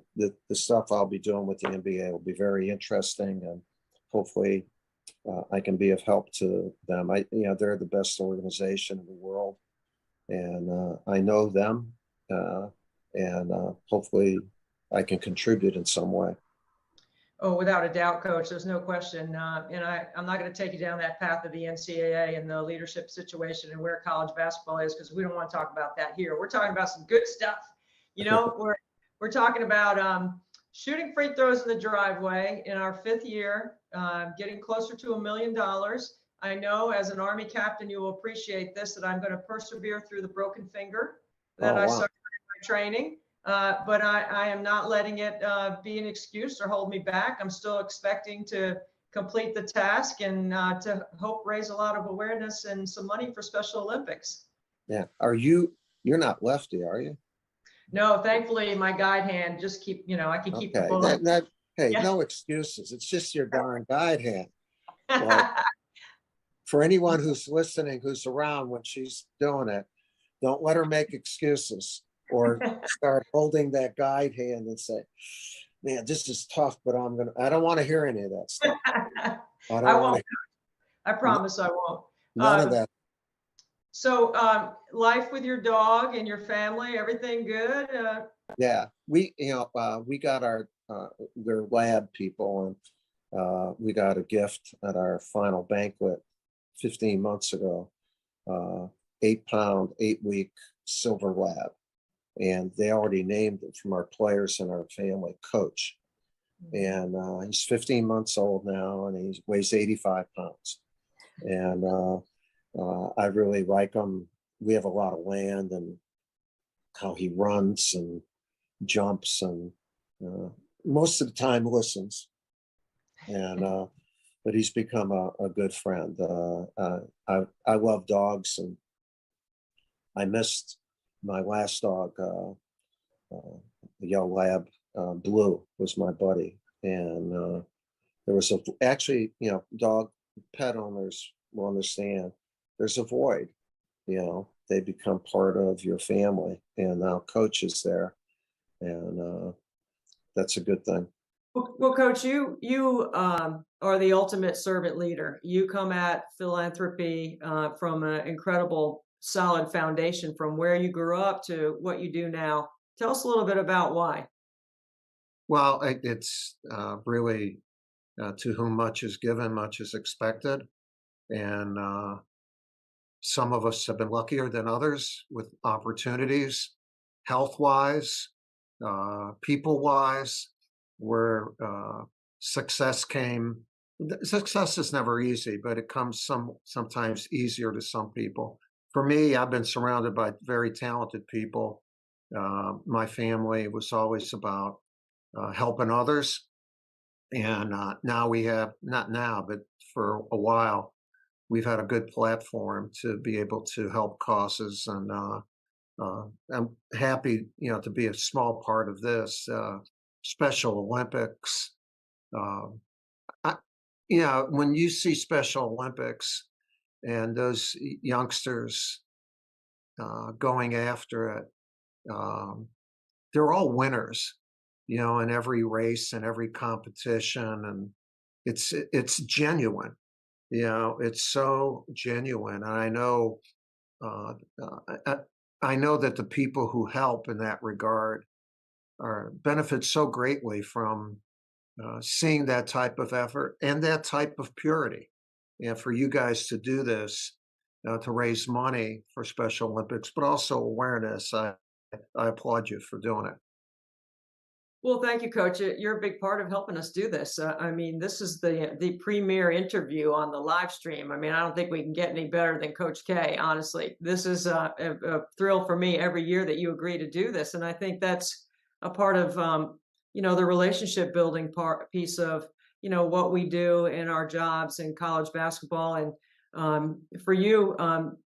stuff I'll be doing with the NBA will be very interesting, and hopefully I can be of help to them. They're the best organization in the world, and I know them, and hopefully I can contribute in some way. Oh, without a doubt, Coach. There's no question. And I'm not going to take you down that path of the NCAA and the leadership situation and where college basketball is, because we don't want to talk about that here. We're talking about some good stuff. You know, we're talking about shooting free throws in the driveway in our 5th year, getting closer to $1 million. I know as an Army captain, you will appreciate this, that I'm going to persevere through the broken finger that I suffered in my training. But I am not letting it be an excuse or hold me back. I'm still expecting to complete the task and to hope raise a lot of awareness and some money for Special Olympics. Yeah. You're not lefty, are you? No, thankfully my guide hand just I can keep the ball. Hey, Yeah. no excuses. It's just your darn guide hand. Like, for anyone who's listening, who's around when she's doing it, don't let her make excuses or start holding that guide hand and say, man, this is tough, but I don't want to hear any of that stuff. I won't. I promise I won't. None of that. So life with your dog and your family, everything good? Yeah, we got we're lab people, and we got a gift at our final banquet 15 months ago, 8-pound, 8-week silver lab. And they already named it from our players and our family, Coach. And he's 15 months old now, and he weighs 85 pounds. And I really like him. We have a lot of land, and how he runs and jumps, and most of the time listens. And but he's become a good friend. I love dogs, and I missed my last dog, the young lab, Blue was my buddy. And there was dog pet owners will understand, there's a void, they become part of your family, and now Coach is there, and that's a good thing. Well, Coach, you are the ultimate servant leader. You come at philanthropy from an incredible, solid foundation from where you grew up to what you do now. Tell us a little bit about why. Well, it's really to whom much is given, much is expected. And some of us have been luckier than others with opportunities, health-wise, people-wise, where success came. Success is never easy, but it comes sometimes easier to some people. For me, I've been surrounded by very talented people. My family was always about helping others. And now we have, not now, but for a while, we've had a good platform to be able to help causes. And I'm happy, to be a small part of this. Special Olympics. When you see Special Olympics and those youngsters going after it, they're all winners, in every race and every competition, and it's genuine. It's so genuine, and I know that the people who help in that regard benefit so greatly from seeing that type of effort and that type of purity. And for you guys to do this, to raise money for Special Olympics, but also awareness, I applaud you for doing it. Well, thank you, Coach. You're a big part of helping us do this. This is the premier interview on the live stream. I don't think we can get any better than Coach K, honestly. This is a thrill for me every year that you agree to do this. And I think that's a part of, the relationship building piece of, what we do in our jobs in college basketball. And for you,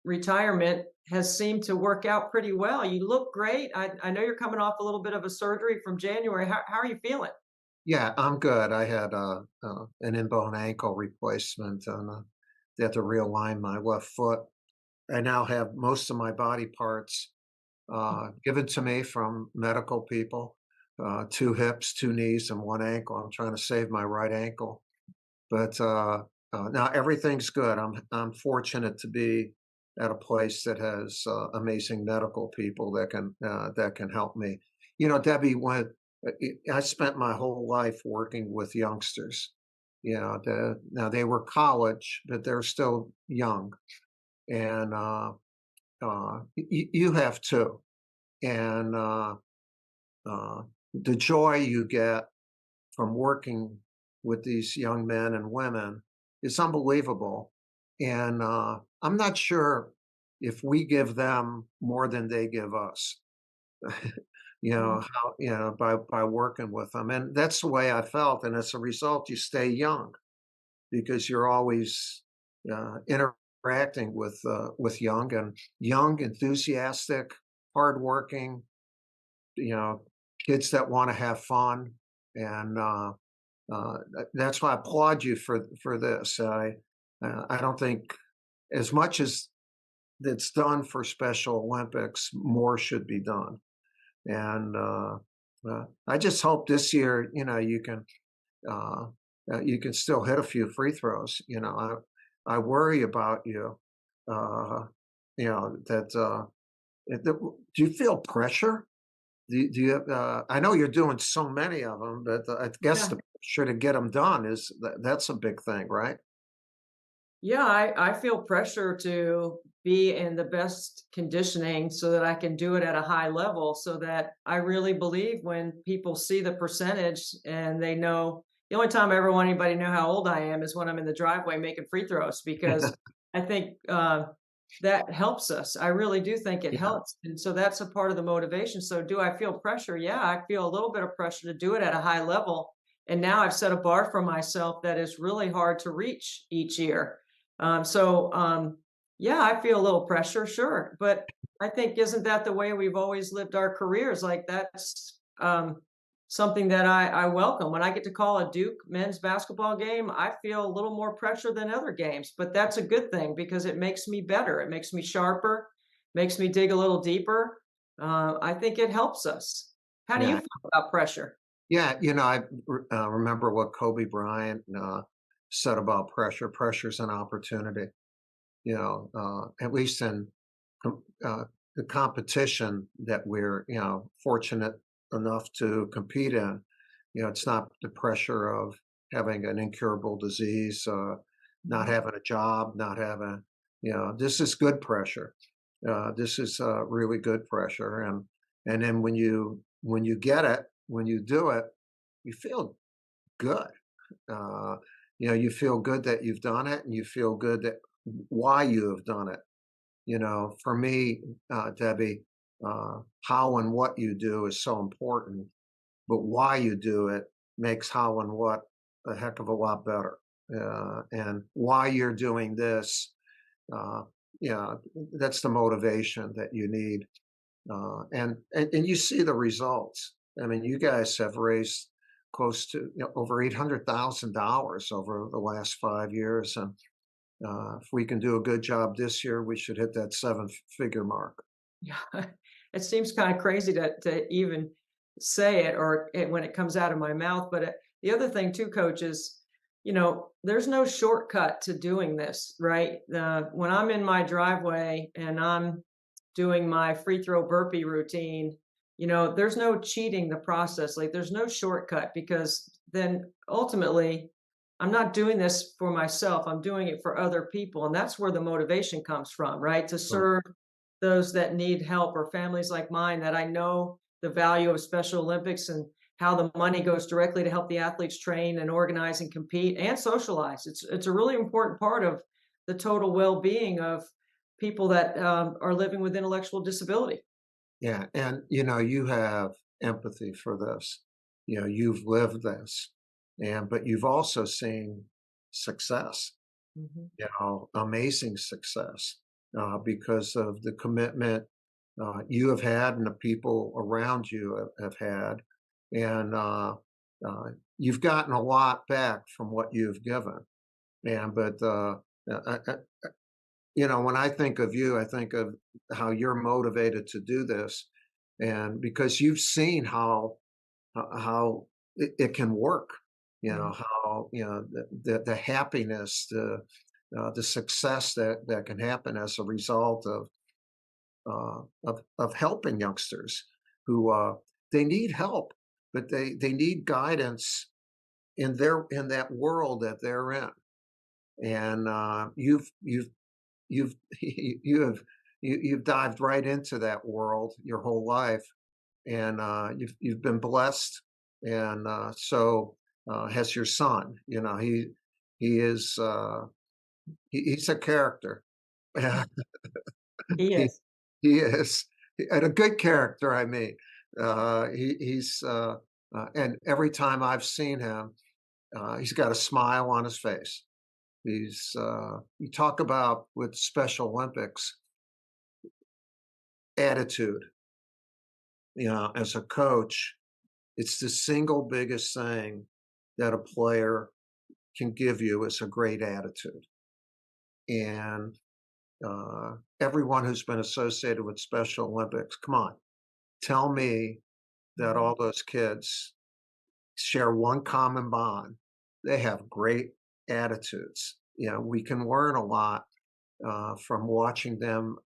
retirement has seemed to work out pretty well. You look great. I know you're coming off a little bit of a surgery from January. How are you feeling? Yeah, I'm good. I had an in-bone ankle replacement, and they had to realign my left foot. I now have most of my body parts given to me from medical people, 2 hips, 2 knees, and 1 ankle. I'm trying to save my right ankle. But now everything's good. I'm fortunate to be at a place that has amazing medical people that can help me. Debbie, when I spent my whole life working with youngsters. Now they were college, but they're still young, and you have too. And the joy you get from working with these young men and women is unbelievable. And I'm not sure if we give them more than they give us. By working with them, and that's the way I felt. And as a result, you stay young because you're always interacting with young, enthusiastic, hardworking, kids that want to have fun. And that's why I applaud you for this. I don't think as much as that's done for Special Olympics, more should be done. And I just hope this year, you can still hit a few free throws. I worry about you. Do you feel pressure? Do you? I know you're doing so many of them, but I guess the pressure to get them done that's a big thing, right? Yeah, I feel pressure to be in the best conditioning so that I can do it at a high level, so that I really believe when people see the percentage and they know. The only time I ever want anybody to know how old I am is when I'm in the driveway making free throws, because I think that helps us. I really do think it helps. And so that's a part of the motivation. So do I feel pressure? Yeah, I feel a little bit of pressure to do it at a high level. And now I've set a bar for myself that is really hard to reach each year. Yeah, I feel a little pressure, sure. But I think, isn't that the way we've always lived our careers? Like, that's something that I welcome. When I get to call a Duke men's basketball game, I feel a little more pressure than other games, but that's a good thing because it makes me better. It makes me sharper, makes me dig a little deeper. I think it helps us. How do you feel about pressure? Yeah, I remember what Kobe Bryant said about pressure. Pressure's an opportunity. At least in the competition that we're, fortunate enough to compete in. It's not the pressure of having an incurable disease, not having a job, not having, this is good pressure. This is really good pressure. And then when you get it, when you do it, you feel good. You feel good that you've done it, and you feel good that why you have done it. For me, Debbie, how and what you do is so important, but why you do it makes how and what a heck of a lot better. And why you're doing this, that's the motivation that you need. And you see the results. I mean, you guys have raised close to over $800,000 over the last 5 years, and if we can do a good job this year, we should hit that 7-figure mark. Yeah, it seems kind of crazy to even say it or when it comes out of my mouth. But the other thing too, Coach, is, there's no shortcut to doing this, right? When I'm in my driveway and I'm doing my free throw burpee routine, there's no cheating the process. Like, there's no shortcut, because then ultimately I'm not doing this for myself. I'm doing it for other people. And that's where the motivation comes from, right? To serve those that need help, or families like mine that I know the value of Special Olympics and how the money goes directly to help the athletes train and organize and compete and socialize. It's a really important part of the total well-being of people that are living with intellectual disability. Yeah. And, you have empathy for this. You've lived this. But you've also seen success, amazing success, because of the commitment you have had and the people around you have had. And you've gotten a lot back from what you've given. But when I think of you, I think of how you're motivated to do this, and because you've seen how it can work. How the happiness, the success that can happen as a result of helping youngsters who they need help, but they need guidance in that world that they're in. And you've dived right into that world your whole life, and you've been blessed, and so has your son. You know, he is he's a character. He is. He is, and a good character. I mean, he's and every time I've seen him, he's got a smile on his face. He's you talk about with Special Olympics attitude. You know, as a coach, it's the single biggest thing that a player can give you is a great attitude. And everyone who's been associated with Special Olympics, come on, tell me that all those kids share one common bond. They have great attitudes. You know, we can learn a lot from watching them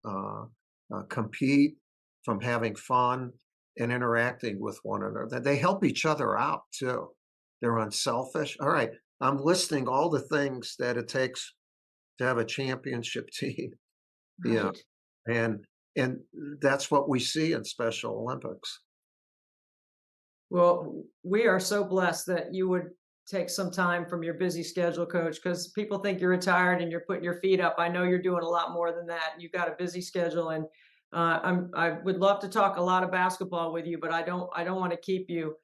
compete, from having fun and interacting with one another. They help each other out too. They're unselfish. All right, I'm listing all the things that it takes to have a championship team. Yeah, and that's what we see in Special Olympics. Well, we are so blessed that you would take some time from your busy schedule, Coach, because people think you're retired and you're putting your feet up. I know you're doing a lot more than that. You've got a busy schedule, and I would love to talk a lot of basketball with you, but I don't want to keep you.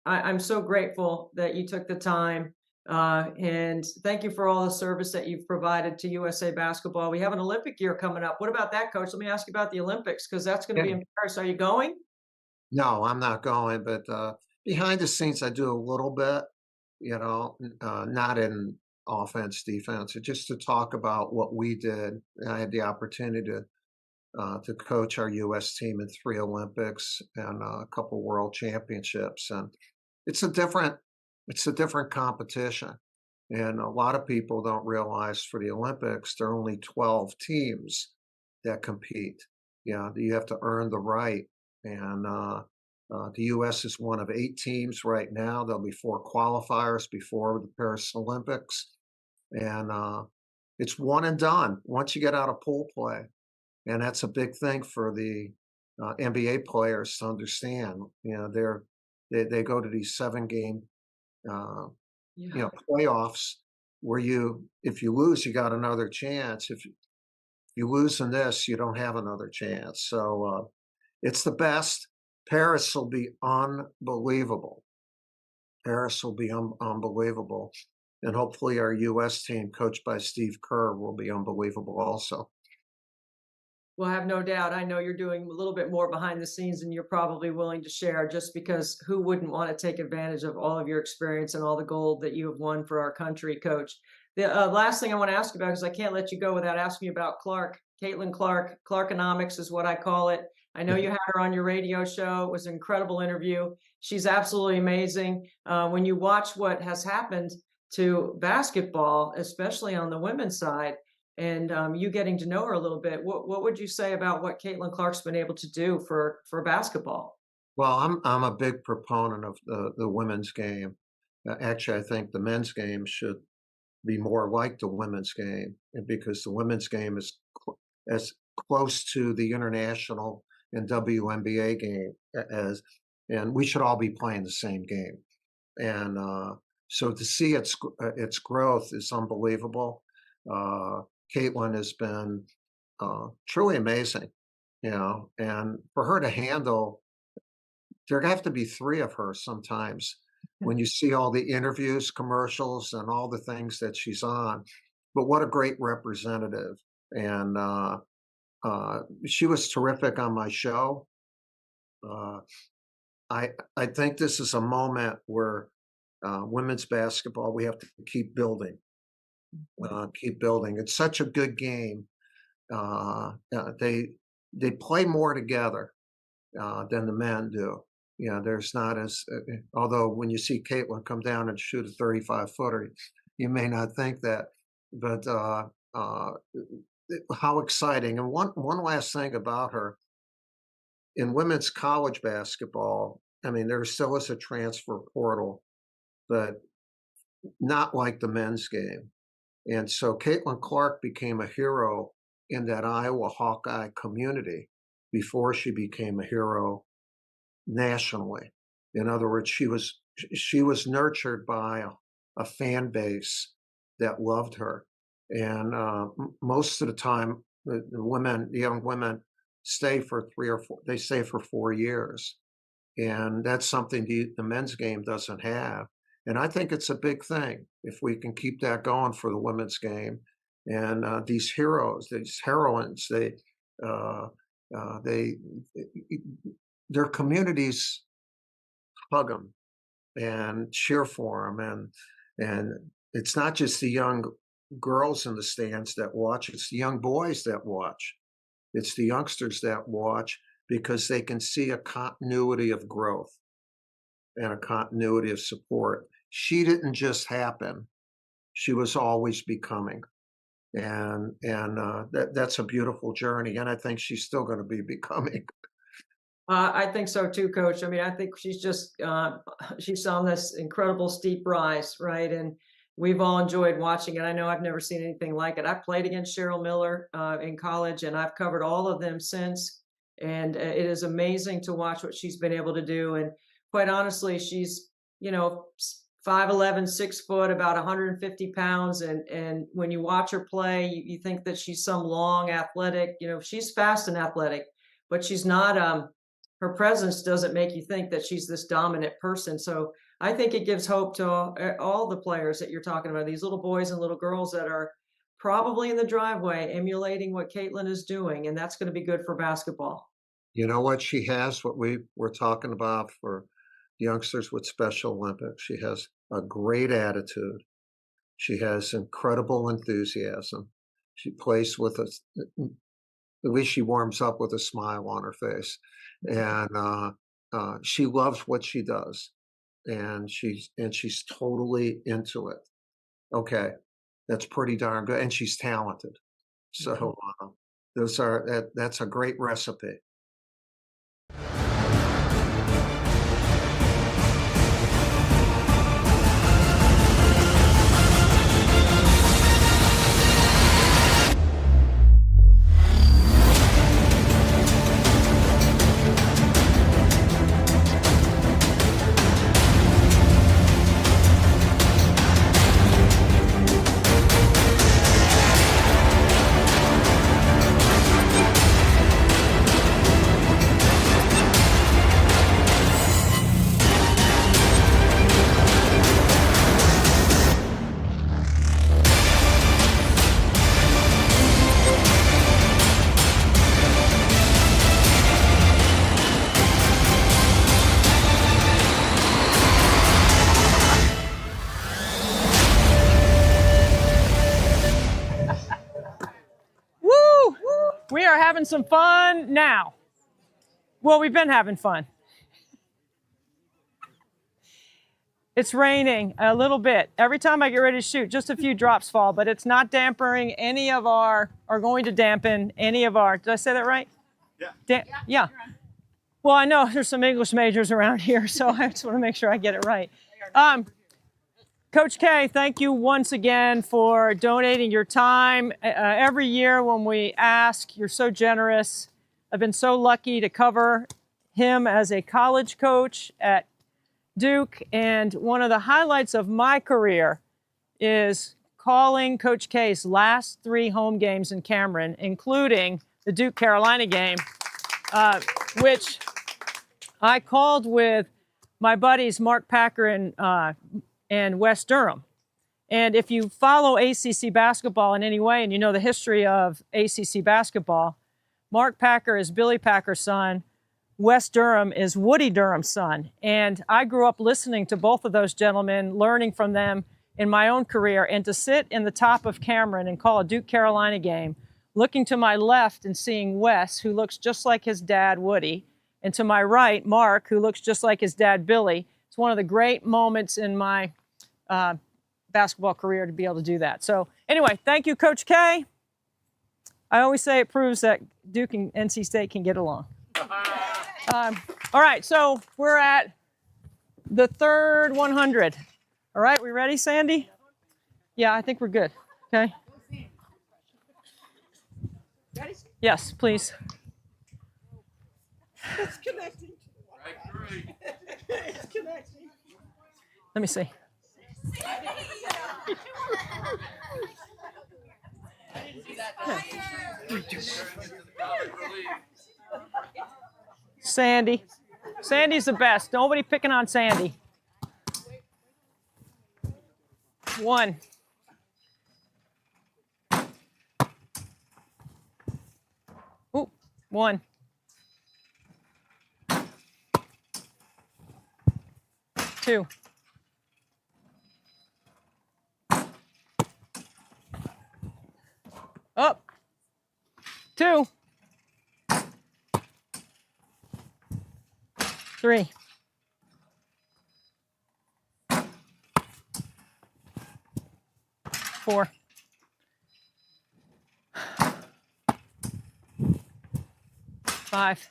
I'm so grateful that you took the time, and thank you for all the service that you've provided to USA Basketball. We have an Olympic year coming up. What about that, Coach? Let me ask you about the Olympics, because that's going to be in Paris. Are you going? No, I'm not going, but behind the scenes, I do a little bit, you know, not in offense, defense, just to talk about what we did. I had the opportunity to coach our U.S. team in 3 Olympics and a couple World Championships, and it's a different competition. And a lot of people don't realize for the Olympics, there are only 12 teams that compete. You know, you have to earn the right. And the U.S. is one of 8 teams right now. There'll be 4 qualifiers before the Paris Olympics. And it's one and done once you get out of pool play. And that's a big thing for the NBA players to understand. You know, they go to these 7-game you know, playoffs where if you lose, you got another chance. If you lose in this, you don't have another chance. So it's the best. Paris will be unbelievable. Paris will be unbelievable. And hopefully our U.S. team, coached by Steve Kerr, will be unbelievable also. Well, I have no doubt. I know you're doing a little bit more behind the scenes than you're probably willing to share, just because who wouldn't want to take advantage of all of your experience and all the gold that you have won for our country, Coach. The last thing I want to ask you about, because I can't let you go without asking you about Clark. Caitlin Clark. Clarkonomics is what I call it. I know you had her on your radio show. It was an incredible interview. She's absolutely amazing. When you watch what has happened to basketball, especially on the women's side, and you getting to know her a little bit, what would you say about what Caitlin Clark's been able to do for basketball? Well, I'm a big proponent of the women's game. Actually, I think the men's game should be more like the women's game, because the women's game is as close to the international and WNBA game and we should all be playing the same game. And so to see its growth is unbelievable. Caitlin has been truly amazing, you know, and for her to handle, there have to be 3 of her sometimes when you see all the interviews, commercials, and all the things that she's on. But what a great representative. And she was terrific on my show. I think this is a moment where women's basketball, we have to keep building. Keep building. It's such a good game. They play more together than the men do. You know, there's not as although when you see Caitlin come down and shoot a 35-footer, you may not think that, but how exciting! And one last thing about her, in women's college basketball, I mean, there still is a transfer portal, but not like the men's game. And so Caitlin Clark became a hero in that Iowa Hawkeye community before she became a hero nationally. In other words, she was nurtured by a fan base that loved her. And most of the time, the young women stay for 4 years. And that's something the men's game doesn't have. And I think it's a big thing if we can keep that going for the women's game. And these heroes, these heroines, their communities hug them and cheer for them. And it's not just the young girls in the stands that watch, it's the young boys that watch. It's the youngsters that watch because they can see a continuity of growth and a continuity of support. She didn't just happen. She was always becoming. And that's a beautiful journey. And I think she's still going to be becoming. I think so too, Coach. I mean, I think she's just, she's on this incredible steep rise, right? And we've all enjoyed watching it. I know I've never seen anything like it. I played against Cheryl Miller in college, and I've covered all of them since. And it is amazing to watch what she's been able to do. And quite honestly, she's, 5'11", 6 foot, about 150 pounds. And when you watch her play, you think that she's some long athletic, she's fast and athletic, but she's not, her presence doesn't make you think that she's this dominant person. So I think it gives hope to all the players that you're talking about, these little boys and little girls that are probably in the driveway emulating what Caitlin is doing. And that's going to be good for basketball. You know what? She has what we were talking about for youngsters with Special Olympics. She has a great attitude. She has incredible enthusiasm. She plays with at least she warms up with a smile on her face. And she loves what she does. And she's totally into it. Okay, that's pretty darn good. And she's talented. So that's a great recipe. We are having some fun now. Well, we've been having fun. It's raining a little bit. Every time I get ready to shoot, just a few drops fall, but it's not dampening any of our, or going to dampen any of our, did I say that right? Yeah. Yeah. Well, I know there's some English majors around here, so I just want to make sure I get it right. Coach K, thank you once again for donating your time. Every year when we ask, you're so generous. I've been so lucky to cover him as a college coach at Duke. And one of the highlights of my career is calling Coach K's last 3 home games in Cameron, including the Duke-Carolina game, which I called with my buddies Mark Packer and Wes Durham. And if you follow ACC basketball in any way, and you know the history of ACC basketball, Mark Packer is Billy Packer's son. Wes Durham is Woody Durham's son. And I grew up listening to both of those gentlemen, learning from them in my own career. And to sit in the top of Cameron and call a Duke-Carolina game, looking to my left and seeing Wes, who looks just like his dad, Woody, and to my right, Mark, who looks just like his dad, Billy. It's one of the great moments in my basketball career to be able to do that. So anyway, thank you, Coach K. I always say it proves that Duke and NC State can get along. All right, so we're at the third 100. All right, we ready, Sandy? Yeah, I think we're good. Okay. Ready? Yes, please. It's connecting. It's connecting. Let me see. Sandy. Sandy's the best. Nobody picking on Sandy. 1. Ooh, 1. 2. Up. 2. 3. 4. 5.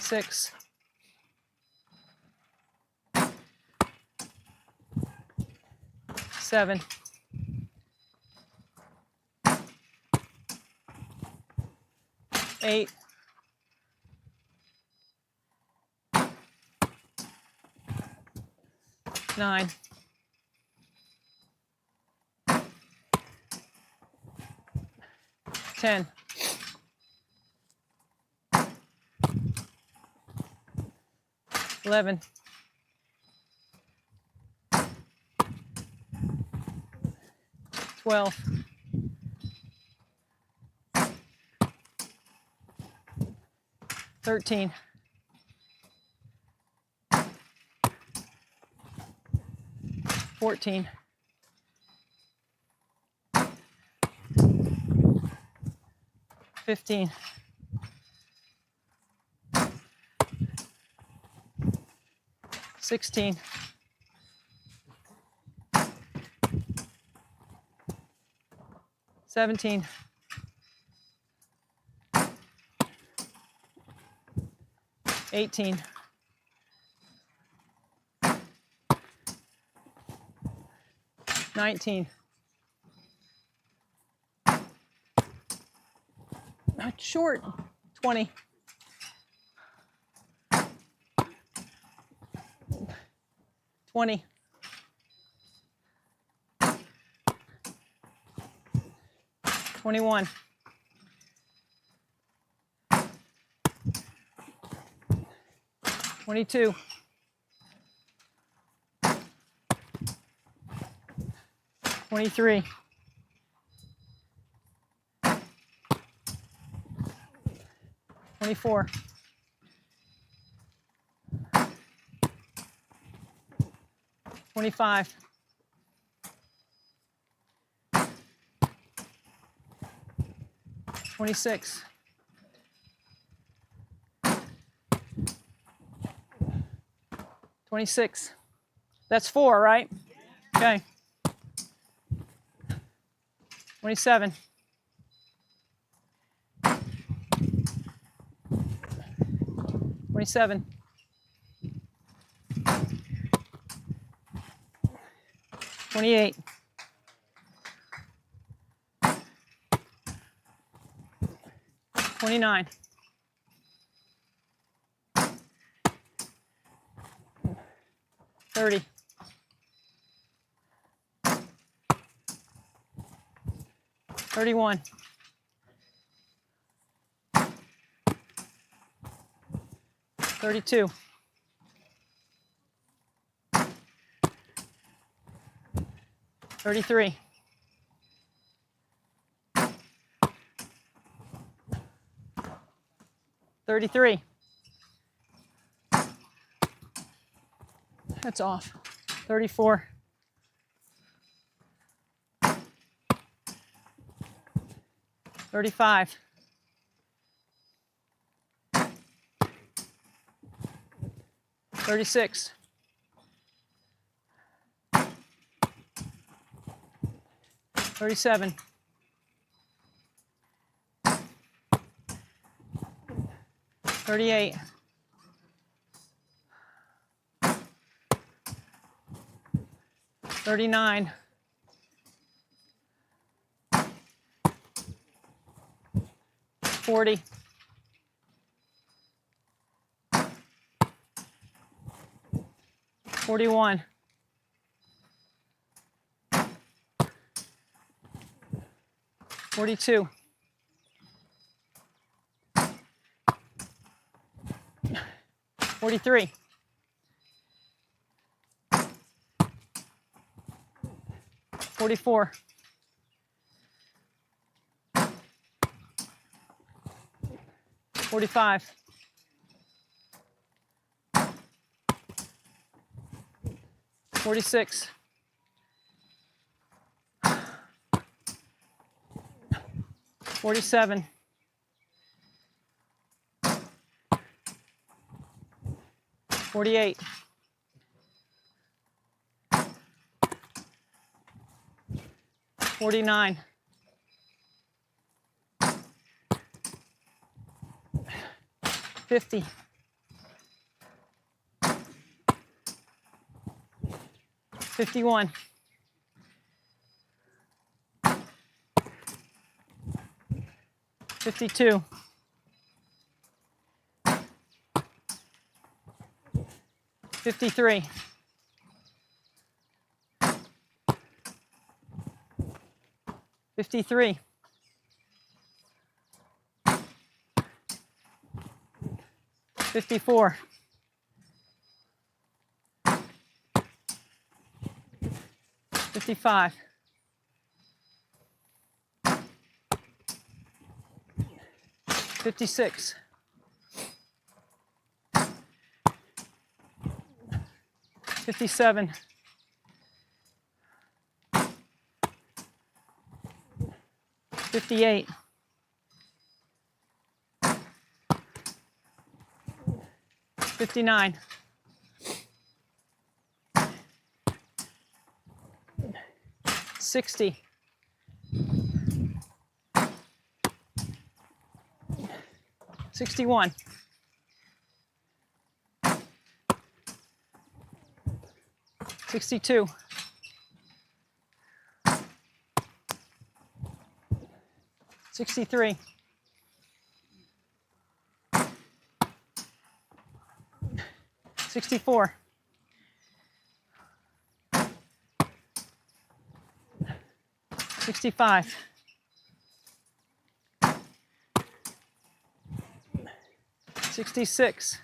6. 7. 8. 9. 10. 11. 12. 13. 14. 15. 16. 17. 18. 19. Not short. 20. 20. 21. 22. 23. 24. 25. 26. 26. That's 4, right? Okay. 27. 27. 28. 29. 30. 31. 32. 33. 33. That's off. 34. 35. 36. 37. 38. 39. 40. 41. 42. 43. 44. 45. 46. 47. 48. 49. 50. 51. 52. 53. 53. 54. 55. 56. 57. 58. 59. 60. 61. 62. 63. 64. 65. 66.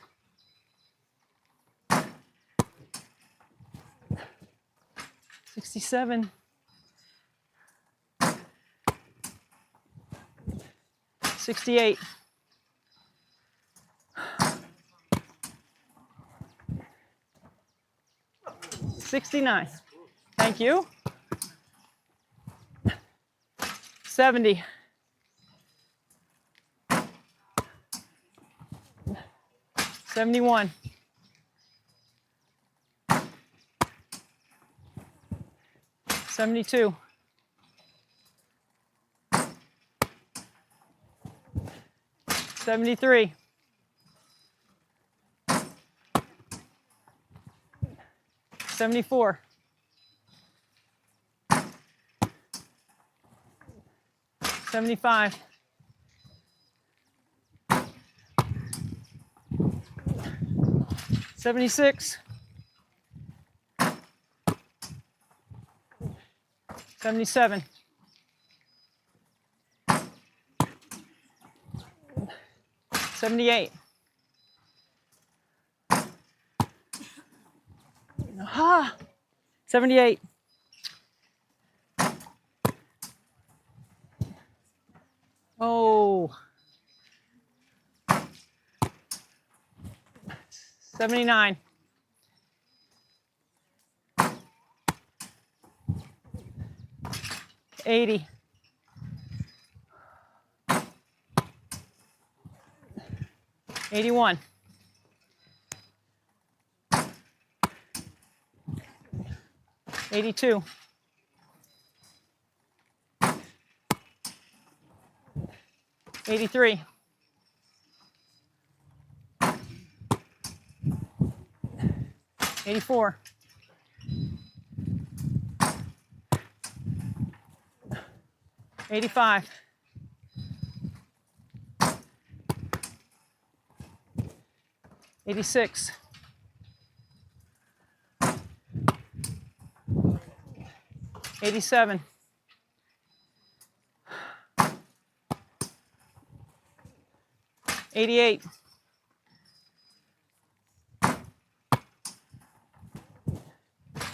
67. 68. 69. Thank you. 70. 71. 72. 73. 74. 75. 76. 77. 78. Ah, 78. 79. 80. 81. 82. 83. 84. 85. 86. 87. 88.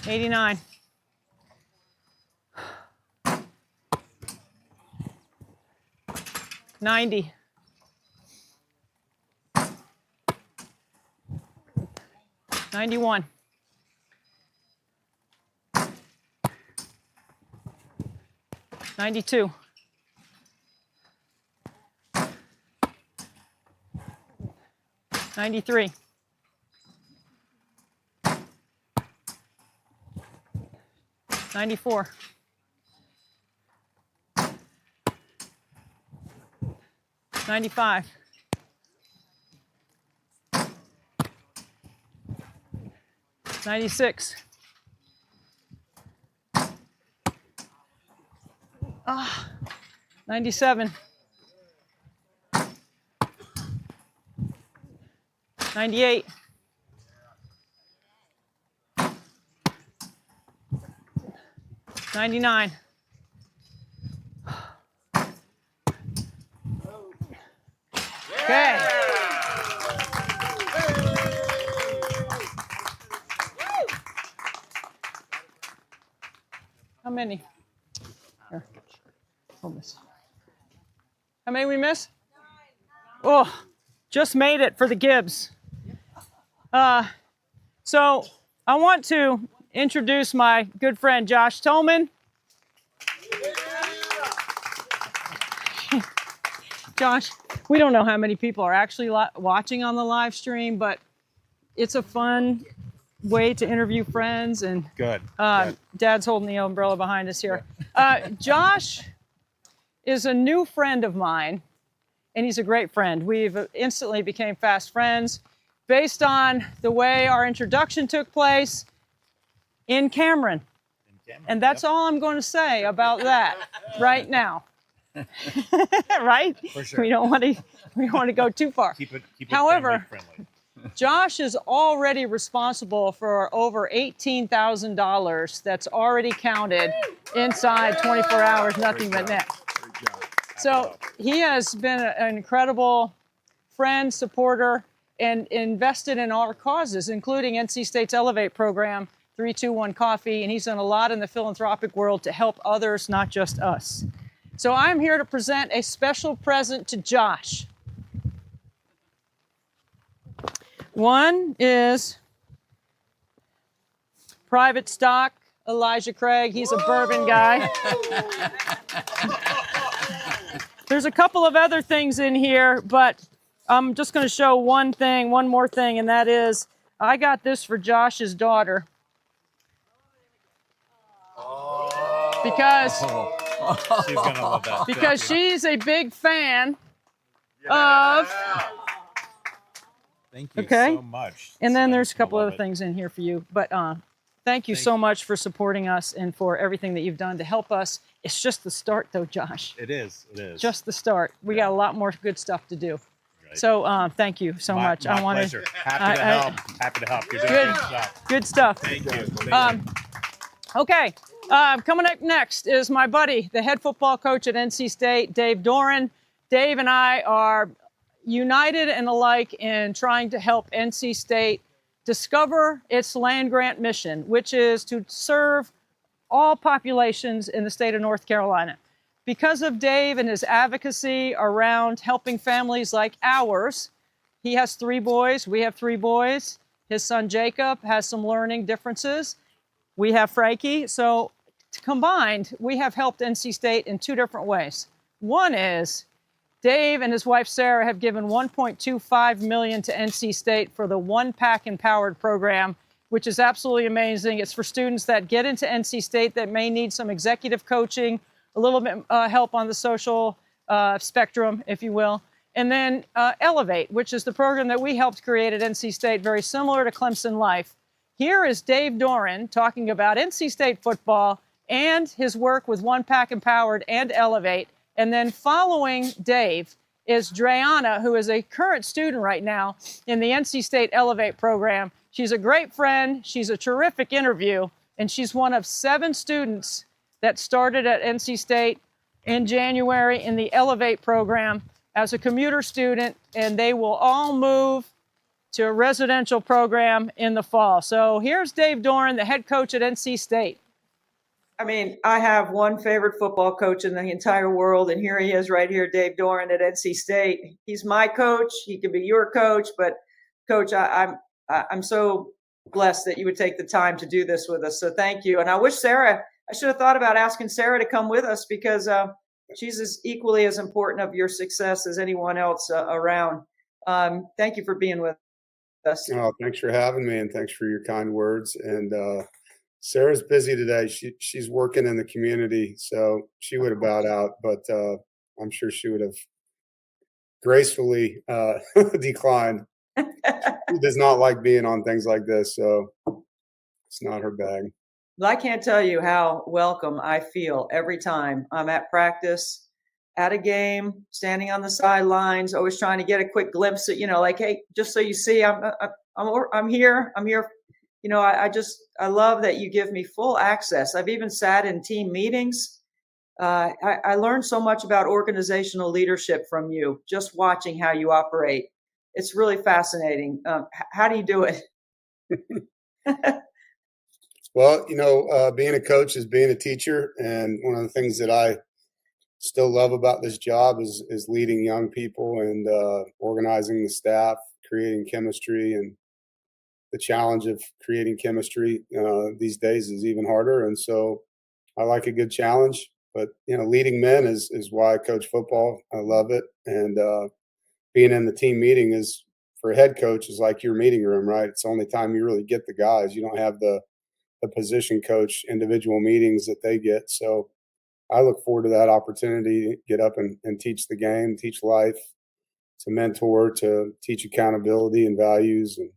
89. 90. 91. 92. 93. 94. 95. 96. 97. 98. 99. 'Kay. How many? Here. Hold this. How many we miss? Oh, just made it for the Gibbs. So I want to introduce my good friend Josh Tolman. Josh, we don't know how many people are actually watching on the live stream, but it's a fun way to interview friends. And Good. Dad's holding the umbrella behind us here. Josh is a new friend of mine, and he's a great friend. We've instantly became fast friends based on the way our introduction took place in Cameron. And that's all I'm going to say about that right now. Right? For sure. We don't want to go too far. Keep it However, family-friendly. Josh is already responsible for over $18,000 that's already counted inside 24 hours, nothing but net. So he has been an incredible friend, supporter, and invested in our causes, including NC State's Elevate program, 321 Coffee, and he's done a lot in the philanthropic world to help others, not just us. So I'm here to present a special present to Josh. One is private stock, Elijah Craig. He's a bourbon guy. There's a couple of other things in here, but I'm just going to show one more thing, and that is I got this for Josh's daughter. Because She's gonna love that. because she's a big fan of. Thank you Okay. so much. And then there's a couple love other it. things in here for you. But thank you so much for supporting us and for everything that you've done to help us. It's just the start, though, Josh. It is. It is. Just the start. We got a lot more good stuff to do. Right. So thank you so much. My I want pleasure. Happy to help. Happy to help. You're doing Good. a good job. Good stuff. Thank you. Okay. Coming up next is my buddy, the head football coach at NC State, Dave Doran. Dave and I are united and alike in trying to help NC State discover its land grant mission, which is to serve all populations in the state of North Carolina. Because of Dave and his advocacy around helping families like ours, he has 3 boys. We have 3 boys. His son Jacob has some learning differences. We have Frankie. So combined, we have helped NC State in 2 different ways. One is Dave and his wife Sarah have given $1.25 million to NC State for the One Pack Empowered program, which is absolutely amazing. It's for students that get into NC State that may need some executive coaching, a little bit help on the social spectrum, if you will. And then Elevate, which is the program that we helped create at NC State, very similar to Clemson Life, here is Dave Doran talking about NC State football and his work with One Pack Empowered and Elevate. And then following Dave is Dreana, who is a current student right now in the NC State Elevate program. She's a great friend. She's a terrific interview. And she's one of 7 students that started at NC State in January in the Elevate program as a commuter student. And they will all move to a residential program in the fall. So here's Dave Doran, the head coach at NC State. I mean, I have one favorite football coach in the entire world, and here he is right here, Dave Doran at NC State. He's my coach. He could be your coach, but Coach, I'm so blessed that you would take the time to do this with us. So thank you. And I wish Sarah, I should have thought about asking Sarah to come with us because she's as equally as important of your success as anyone else around. Thank you for being with us. Oh, thanks for having me, and thanks for your kind words. And Sarah's busy today. She's working in the community, so she would have bowed out, but I'm sure she would have gracefully declined. She does not like being on things like this, so it's not her bag. Well, I can't tell you how welcome I feel every time I'm at practice, at a game, standing on the sidelines, always trying to get a quick glimpse at, like, hey, just so you see, I'm here. I love that you give me full access. I've even sat in team meetings. I learned so much about organizational leadership from you, just watching how you operate. It's really fascinating. How do you do it? Well, being a coach is being a teacher. And one of the things that I still love about this job is leading young people and organizing the staff, creating chemistry. And the challenge of creating chemistry these days is even harder. And so I like a good challenge. But, leading men is why I coach football. I love it. And being in the team meeting is, for a head coach, is like your meeting room, right? It's the only time you really get the guys. You don't have the position coach individual meetings that they get. So I look forward to that opportunity to get up and teach the game, teach life, to mentor, to teach accountability and values. And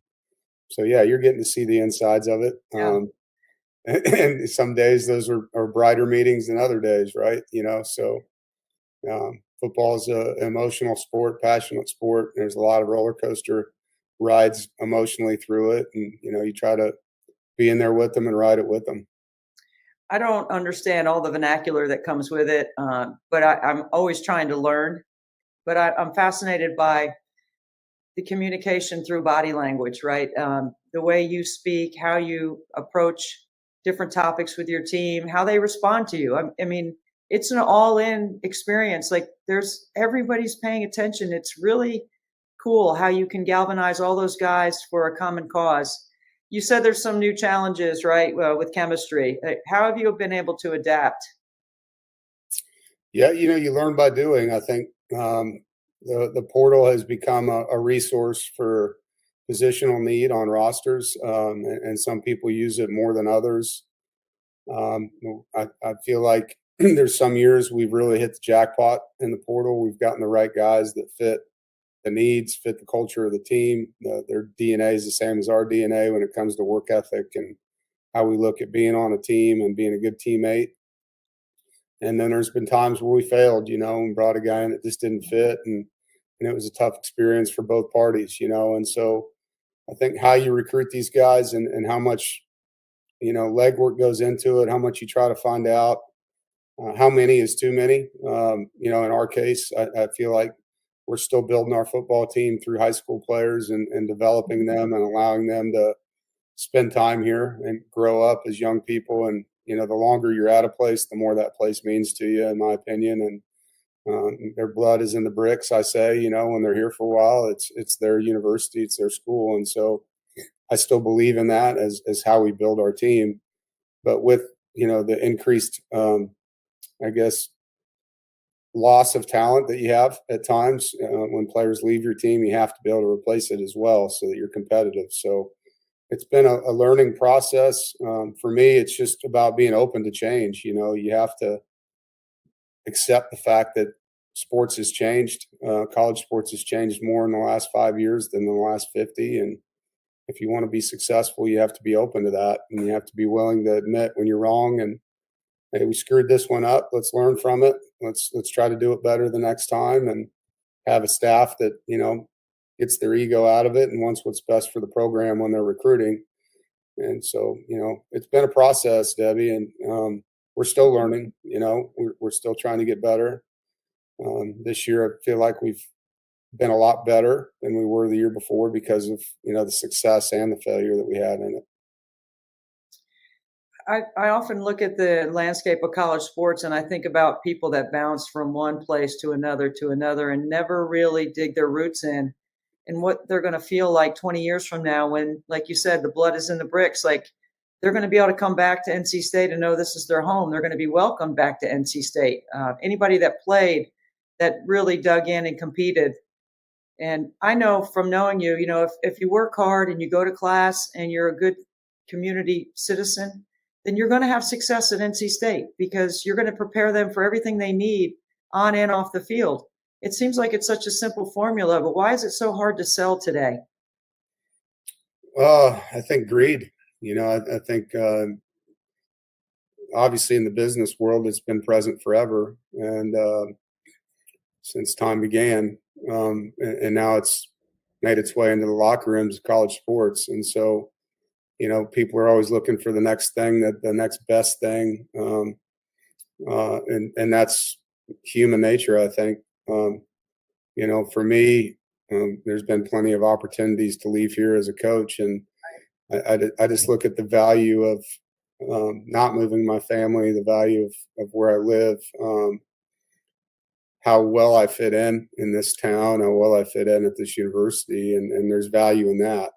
so, yeah, you're getting to see the insides of it. Yeah. And some days those are brighter meetings than other days, right? So football is an emotional sport, passionate sport. There's a lot of roller coaster rides emotionally through it. And, you try to be in there with them and ride it with them. I don't understand all the vernacular that comes with it, but I'm always trying to learn. But I'm fascinated by the communication through body language, right? The way you speak, how you approach different topics with your team, how they respond to you. I mean, it's an all-in experience. Like everybody's paying attention. It's really cool how you can galvanize all those guys for a common cause. You said there's some new challenges, right, with chemistry. How have you been able to adapt? Yeah, you learn by doing. I think the portal has become a resource for positional need on rosters, and some people use it more than others. I feel like there's some years we've really hit the jackpot in the portal. We've gotten the right guys that fit the needs, fit the culture of the team. Their DNA is the same as our DNA when it comes to work ethic and how we look at being on a team and being a good teammate. And then there's been times where we failed, and brought a guy in that just didn't fit. And it was a tough experience for both parties, And so I think how you recruit these guys and how much, legwork goes into it, how much you try to find out, how many is too many. In our case, I feel like we're still building our football team through high school players and developing them and allowing them to spend time here and grow up as young people. And, the longer you're at a place, the more that place means to you, in my opinion. And their blood is in the bricks, I say, when they're here for a while, it's their university, it's their school. And so I still believe in that as how we build our team. But with, the increased, loss of talent that you have at times, when players leave your team, you have to be able to replace it as well so that you're competitive. So it's been a learning process. For me, it's just about being open to change. You have to accept the fact that sports has changed. College sports has changed more in the last 5 years than the last 50. And if you want to be successful, you have to be open to that, and you have to be willing to admit when you're wrong and, hey, we screwed this one up. Let's learn from it. Let's try to do it better the next time, and have a staff that, gets their ego out of it and wants what's best for the program when they're recruiting. And so, it's been a process, Debbie, and we're still learning. We're still trying to get better. This year, I feel like we've been a lot better than we were the year before because of, the success and the failure that we had in it. I often look at the landscape of college sports and I think about people that bounce from one place to another and never really dig their roots in and what they're going to feel like 20 years from now when, like you said, the blood is in the bricks. Like they're going to be able to come back to NC State and know this is their home. They're going to be welcomed back to NC State. Anybody that played, that really dug in and competed. And I know from knowing you, if you work hard and you go to class and you're a good community citizen, then you're going to have success at NC State because you're going to prepare them for everything they need on and off the field. It seems like it's such a simple formula, but why is it so hard to sell today? I think greed. I think obviously in the business world, it's been present forever and since time began, and now it's made its way into the locker rooms of college sports. And so, people are always looking for the next thing, the next best thing. And that's human nature, I think. For me, there's been plenty of opportunities to leave here as a coach. And I just look at the value of not moving my family, the value of where I live, how well I fit in this town, how well I fit in at this university. And there's value in that.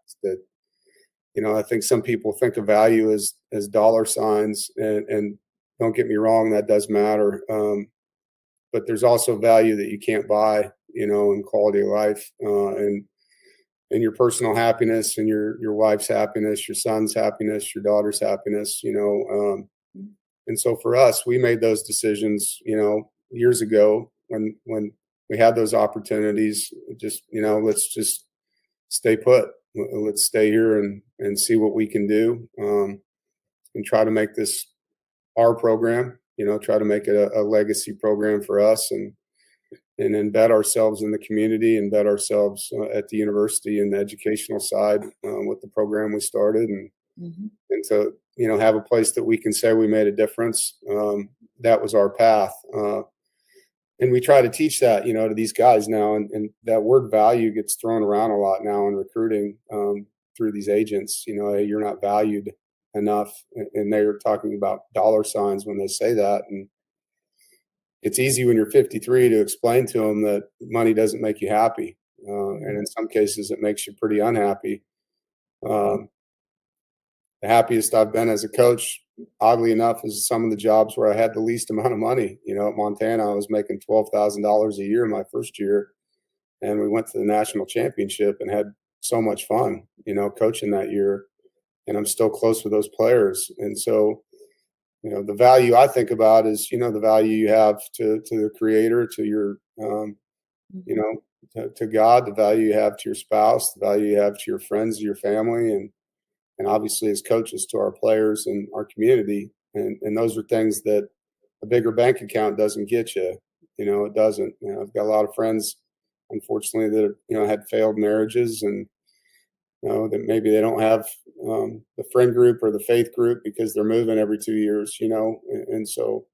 I think some people think of value as dollar signs, and don't get me wrong, that does matter. But there's also value that you can't buy, in quality of life, and your personal happiness and your wife's happiness, your son's happiness, your daughter's happiness, And so for us, we made those decisions, years ago when we had those opportunities, just, let's just stay put. Let's stay here and see what we can do, and try to make this our program, try to make it a legacy program for us and embed ourselves in the community, embed ourselves at the university and the educational side with the program we started. And so, have a place that we can say we made a difference. That was our path. And we try to teach that, to these guys now, and that word value gets thrown around a lot now in recruiting through these agents. Hey, you're not valued enough, and they're talking about dollar signs when they say that. And it's easy when you're 53 to explain to them that money doesn't make you happy, and in some cases it makes you pretty unhappy. The happiest I've been as a coach, oddly enough, is some of the jobs where I had the least amount of money. At Montana, I was making $12,000 a year my first year, and we went to the national championship and had so much fun, coaching that year. And I'm still close with those players. And so, the value I think about is, the value you have to the Creator, to your, to God, the value you have to your spouse, the value you have to your friends, your family, and obviously as coaches to our players and our community. And those are things that a bigger bank account doesn't get you. It doesn't. I've got a lot of friends, unfortunately, that had failed marriages, and that maybe they don't have the friend group or the faith group because they're moving every 2 years. And so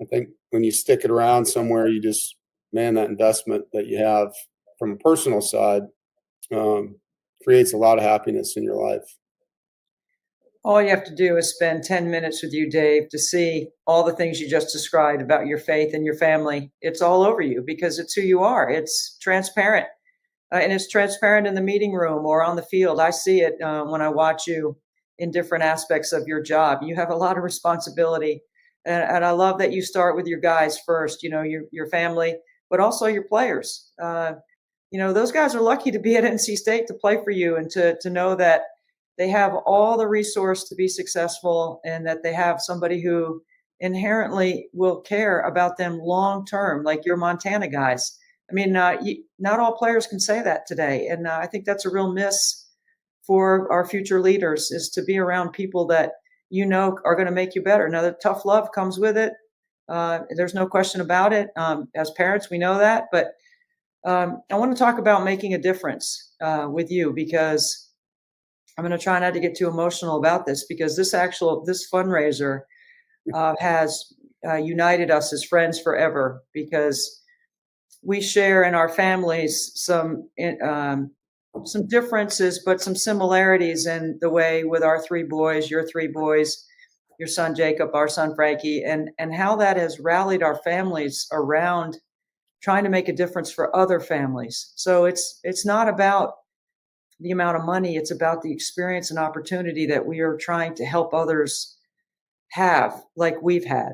I think when you stick it around somewhere, you just, that investment that you have from a personal side creates a lot of happiness in your life. All you have to do is spend 10 minutes with you, Dave, to see all the things you just described about your faith and your family. It's all over you because it's who you are. It's transparent. And it's transparent in the meeting room or on the field. I see it when I watch you in different aspects of your job. You have a lot of responsibility. And I love that you start with your guys first, your family, but also your players. Those guys are lucky to be at NC State to play for you and to know that they have all the resource to be successful and that they have somebody who inherently will care about them long term, like your Montana guys. I mean, not all players can say that today. And I think that's a real miss for our future leaders, is to be around people that you know are going to make you better. Now, the tough love comes with it. There's no question about it. As parents, we know that. But I want to talk about making a difference with you, because I'm going to try not to get too emotional about this, because this fundraiser has united us as friends forever, because we share in our families some differences, but some similarities in the way with our three boys, your three boys, your son Jacob, our son Frankie, and how that has rallied our families around trying to make a difference for other families. So it's not about the amount of money, it's about the experience and opportunity that we are trying to help others have, like we've had.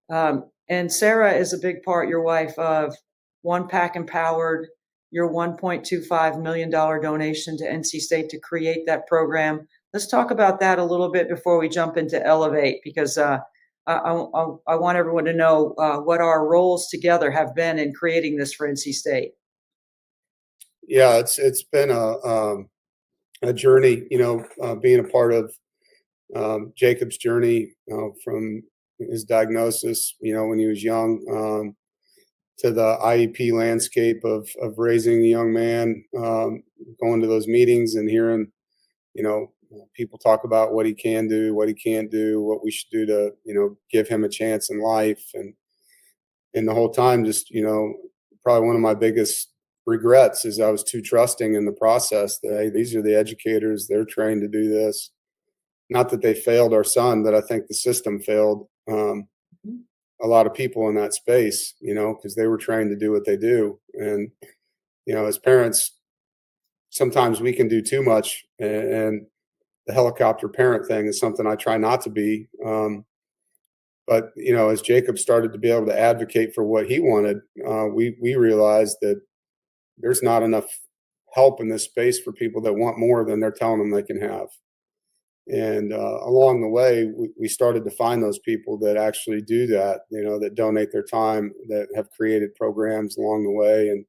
And Sarah is a big part, your wife, of One Pack Empowered, your $1.25 million donation to NC State to create that program. Let's talk about that a little bit before we jump into Elevate, because I want everyone to know what our roles together have been in creating this for NC State. Yeah, it's been a journey, being a part of Jacob's journey from his diagnosis, when he was young, to the IEP landscape of raising a young man, going to those meetings and hearing, people talk about what he can do, what he can't do, what we should do to, give him a chance in life. And the whole time, just, probably one of my biggest regrets is I was too trusting in the process that, hey, these are the educators, they're trained to do this. Not that they failed our son, but I think the system failed a lot of people in that space, because they were trained to do what they do. And, as parents, sometimes we can do too much, and the helicopter parent thing is something I try not to be. But, as Jacob started to be able to advocate for what he wanted, we realized that there's not enough help in this space for people that want more than they're telling them they can have. And along the way, we started to find those people that actually do that, that donate their time, that have created programs along the way.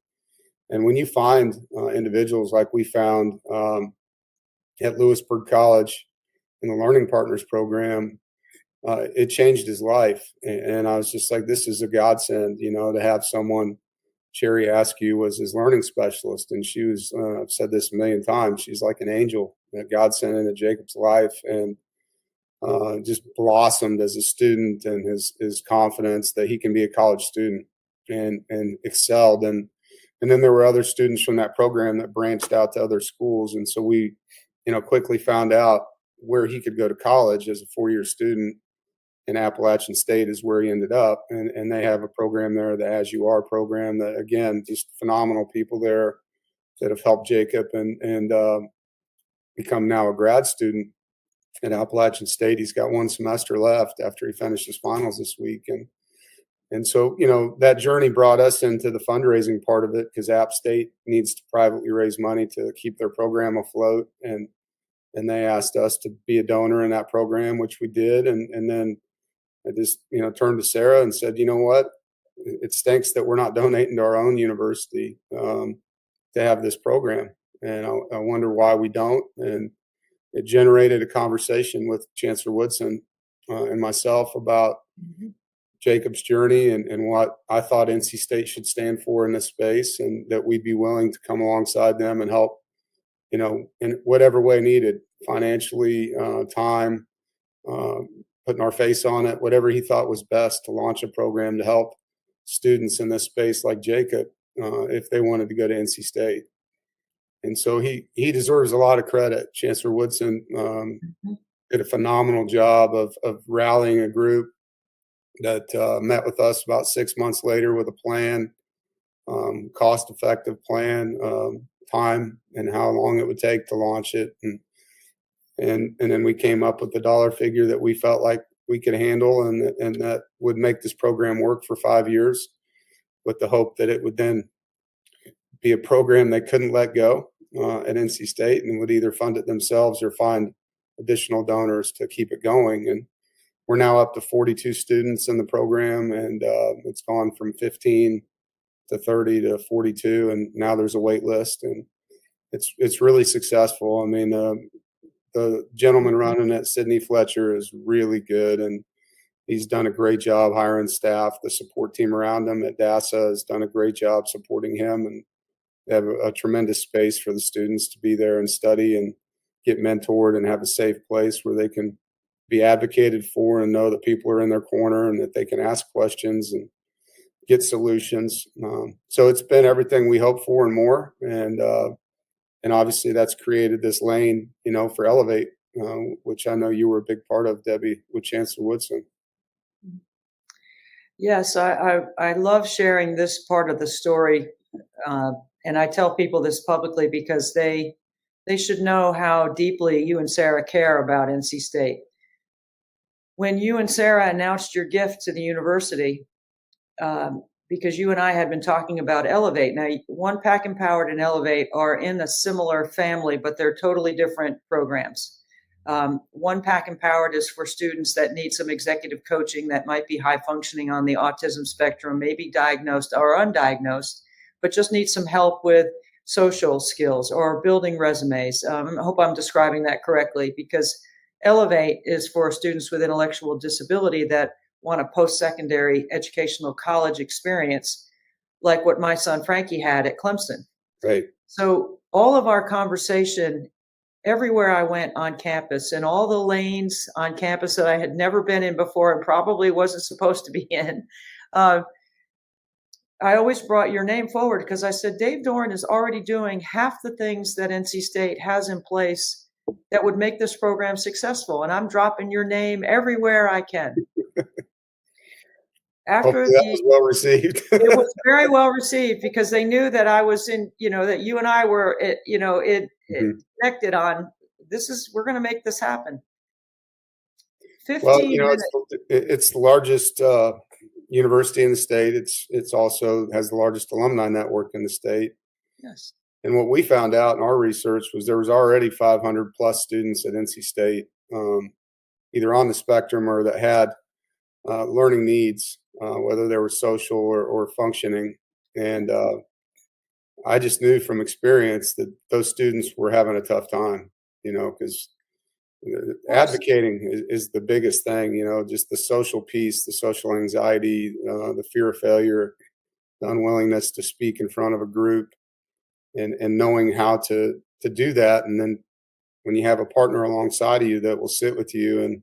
And when you find individuals like we found at Lewisburg College in the Learning Partners program, it changed his life. And I was just like, this is a godsend, to have someone. Sherry Askew was his learning specialist, and she was, I've said this a million times, she's like an angel that God sent into Jacob's life, and just blossomed as a student, and his confidence that he can be a college student, and excelled. And then there were other students from that program that branched out to other schools. And so we, quickly found out where he could go to college as a 4-year student. In Appalachian State is where he ended up. And they have a program there, the As You Are program, that, again, just phenomenal people there that have helped Jacob and become now a grad student at Appalachian State. He's got 1 semester left after he finished his finals this week. And so, that journey brought us into the fundraising part of it, because App State needs to privately raise money to keep their program afloat. And they asked us to be a donor in that program, which we did. And then I just, turned to Sarah and said, you know what, it stinks that we're not donating to our own university to have this program. And I wonder why we don't. And it generated a conversation with Chancellor Woodson and myself about Jacob's journey and what I thought NC State should stand for in this space, and that we'd be willing to come alongside them and help, in whatever way needed, financially, time, putting our face on it, whatever he thought was best to launch a program to help students in this space like Jacob, if they wanted to go to NC State. And so he deserves a lot of credit. Chancellor Woodson did a phenomenal job of rallying a group that met with us about 6 months later with a plan, cost-effective plan, time, and how long it would take to launch it. And then we came up with the dollar figure that we felt like we could handle, and that would make this program work for 5 years, with the hope that it would then be a program they couldn't let go at NC State, and would either fund it themselves or find additional donors to keep it going. And we're now up to 42 students in the program, and it's gone from 15 to 30 to 42, and now there's a wait list. And it's really successful. I mean, the gentleman running it, Sidney Fletcher, is really good, and he's done a great job hiring staff. The support team around him at DASA has done a great job supporting him, and they have a tremendous space for the students to be there and study and get mentored and have a safe place where they can be advocated for and know that people are in their corner and that they can ask questions and get solutions. So it's been everything we hoped for and more. And obviously that's created this lane, for Elevate, which I know you were a big part of, Debbie, with Chancellor Woodson. Yes, I love sharing this part of the story. And I tell people this publicly because they should know how deeply you and Sarah care about NC State. When you and Sarah announced your gift to the university, because you and I had been talking about Elevate. Now, One Pack Empowered and Elevate are in a similar family, but they're totally different programs. One Pack Empowered is for students that need some executive coaching that might be high functioning on the autism spectrum, maybe diagnosed or undiagnosed, but just need some help with social skills or building resumes. I hope I'm describing that correctly, because Elevate is for students with intellectual disability that want a post-secondary educational college experience like what my son Frankie had at Clemson. Right. So all of our conversation everywhere I went on campus, and all the lanes on campus that I had never been in before and probably wasn't supposed to be in, I always brought your name forward because I said, Dave Doran is already doing half the things that NC State has in place that would make this program successful. And I'm dropping your name everywhere I can. After that was well received. It was very well received because they knew that I was in, that you and I were, connected on we're going to make this happen. 15 minutes. It's the largest university in the state. It's also has the largest alumni network in the state. Yes. And what we found out in our research was there was already 500 plus students at NC State, either on the spectrum or that had learning needs, whether they were social or functioning. And I just knew from experience that those students were having a tough time, because advocating is the biggest thing, just the social piece, the social anxiety, the fear of failure, the unwillingness to speak in front of a group, and knowing how to do that. And then when you have a partner alongside of you that will sit with you and,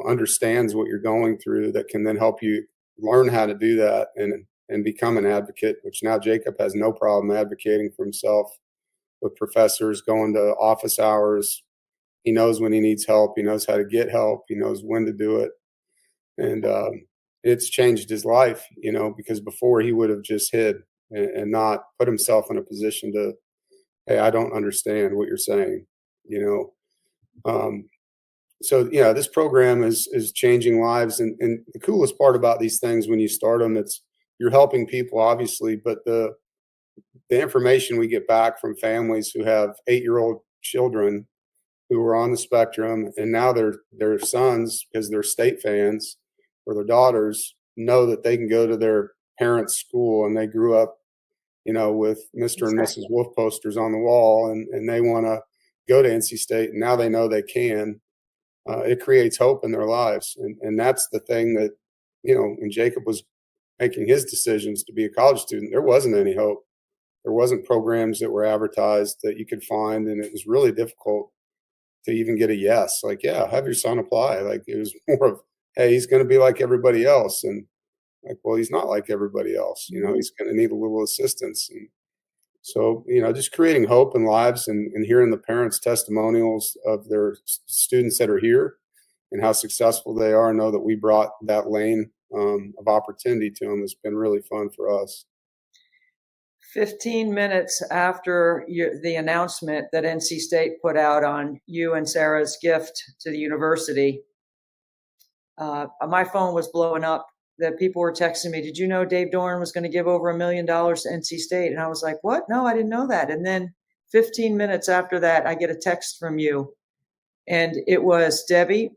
understands what you're going through, that can then help you learn how to do that and become an advocate, which now Jacob has no problem advocating for himself with professors, going to office hours. He knows when he needs help. He knows how to get help. He knows when to do it. And it's changed his life, because before he would have just hid and not put himself in a position to, hey, I don't understand what you're saying, So, this program is changing lives. And the coolest part about these things, when you start them, you're helping people, obviously, but the information we get back from families who have 8-year-old children who are on the spectrum, and now their sons, because they're state fans, or their daughters, know that they can go to their parents' school, and they grew up, with Mr. and Mrs. Wolf posters on the wall, and they want to go to NC State, and now they know they can. It creates hope in their lives. And that's the thing that, when Jacob was making his decisions to be a college student, there wasn't any hope. There wasn't programs that were advertised that you could find. And it was really difficult to even get a yes. Like, yeah, have your son apply. Like, it was more of, hey, he's going to be like everybody else. And like, well, he's not like everybody else. He's going to need a little assistance. And so, just creating hope in lives and hearing the parents' testimonials of their students that are here and how successful they are, and know that we brought that lane of opportunity to them has been really fun for us. 15 minutes after the announcement that NC State put out on you and Sarah's gift to the university, my phone was blowing up. That people were texting me, did you know Dave Doran was going to give over $1 million to NC State? And I was like, what? No, I didn't know that. And then 15 minutes after that, I get a text from you. And it was, Debbie,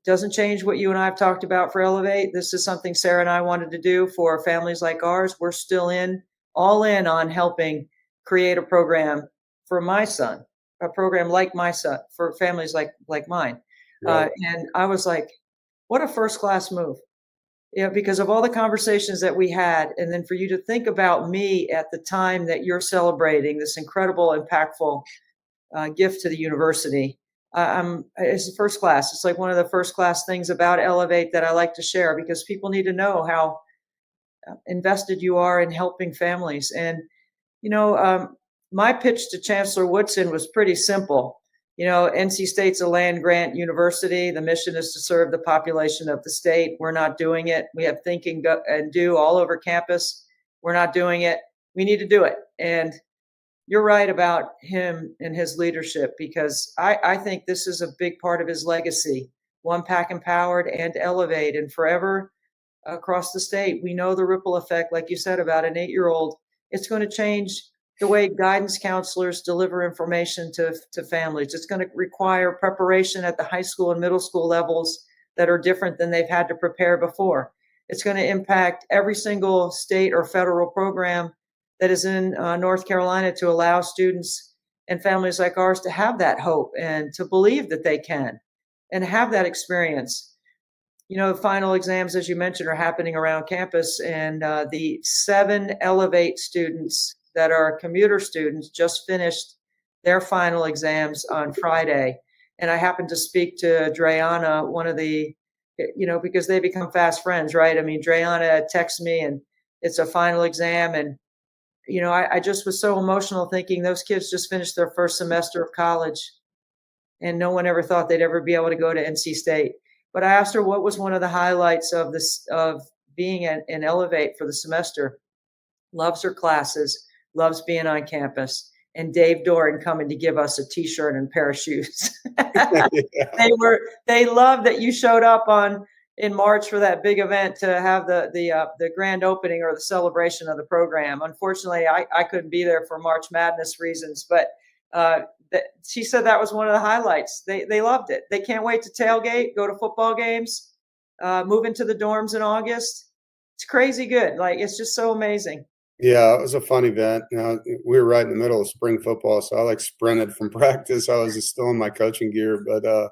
doesn't change what you and I have talked about for Elevate. This is something Sarah and I wanted to do for families like ours. We're still all in on helping create a program for my son, a program like my son, for families like mine. Right. And I was like, what a first class move. Yeah, because of all the conversations that we had, and then for you to think about me at the time that you're celebrating this incredible, impactful gift to the university. It's first class. It's like one of the first class things about Elevate that I like to share, because people need to know how invested you are in helping families. And, my pitch to Chancellor Woodson was pretty simple. NC State's a land grant university. The mission is to serve the population of the state. We're not doing it. We have think and do all over campus. We're not doing it. We need to do it. And you're right about him and his leadership, because I think this is a big part of his legacy. One Pack Empowered and Elevate, and forever across the state. We know the ripple effect, like you said, about an 8-year-old. It's going to change the way guidance counselors deliver information to families. It's going to require preparation at the high school and middle school levels that are different than they've had to prepare before. It's going to impact every single state or federal program that is in North Carolina to allow students and families like ours to have that hope and to believe that they can and have that experience. The final exams, as you mentioned, are happening around campus, and the 7 Elevate students that are commuter students just finished their final exams on Friday. And I happened to speak to Dreana, one of the, because they become fast friends, right? I mean, Dreana texts me and it's a final exam. And, I just was so emotional thinking those kids just finished their first semester of college, and no one ever thought they'd ever be able to go to NC State. But I asked her what was one of the highlights of being in Elevate for the semester. Loves her classes, loves being on campus, and Dave Doran coming to give us a T-shirt and pair of shoes. They loved that you showed up in March for that big event to have the grand opening or the celebration of the program. Unfortunately, I couldn't be there for March Madness reasons, but she said that was one of the highlights. They loved it. They can't wait to tailgate, go to football games, move into the dorms in August. It's crazy good. Like, it's just so amazing. Yeah, it was a fun event. We were right in the middle of spring football, so I sprinted from practice. I was still in my coaching gear, but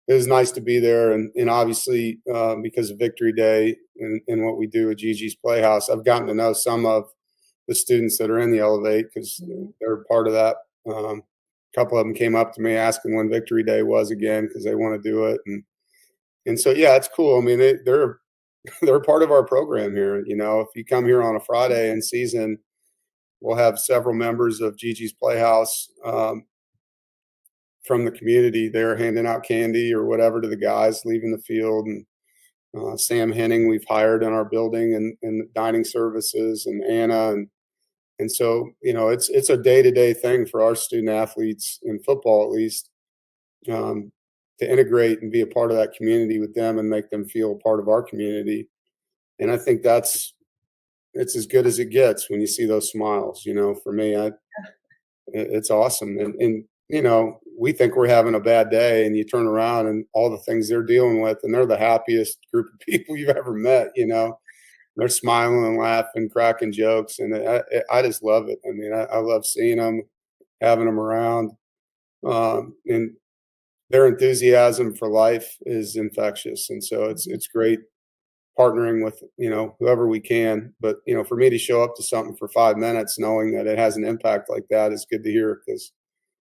it was nice to be there. And obviously, because of Victory Day and what we do at Gigi's Playhouse, I've gotten to know some of the students that are in the Elevate because they're part of that. A couple of them came up to me asking when Victory Day was again because they want to do it. And so, yeah, it's cool. I mean, they're part of our program here. If you come here on a Friday in season, we'll have several members of Gigi's Playhouse from the community there handing out candy or whatever to the guys leaving the field. And Sam Henning we've hired in our building and dining services, and Anna. And so, it's a day-to-day thing for our student athletes in football, at least, to integrate and be a part of that community with them and make them feel part of our community. And I think it's as good as it gets when you see those smiles. For me, it's awesome. And we think we're having a bad day, and you turn around and all the things they're dealing with, and they're the happiest group of people you've ever met. They're smiling and laughing, cracking jokes, and I just love it. I mean, I love seeing them, having them around, and their enthusiasm for life is infectious. And so it's great partnering with, whoever we can. But, for me to show up to something for 5 minutes, knowing that it has an impact like that is good to hear, because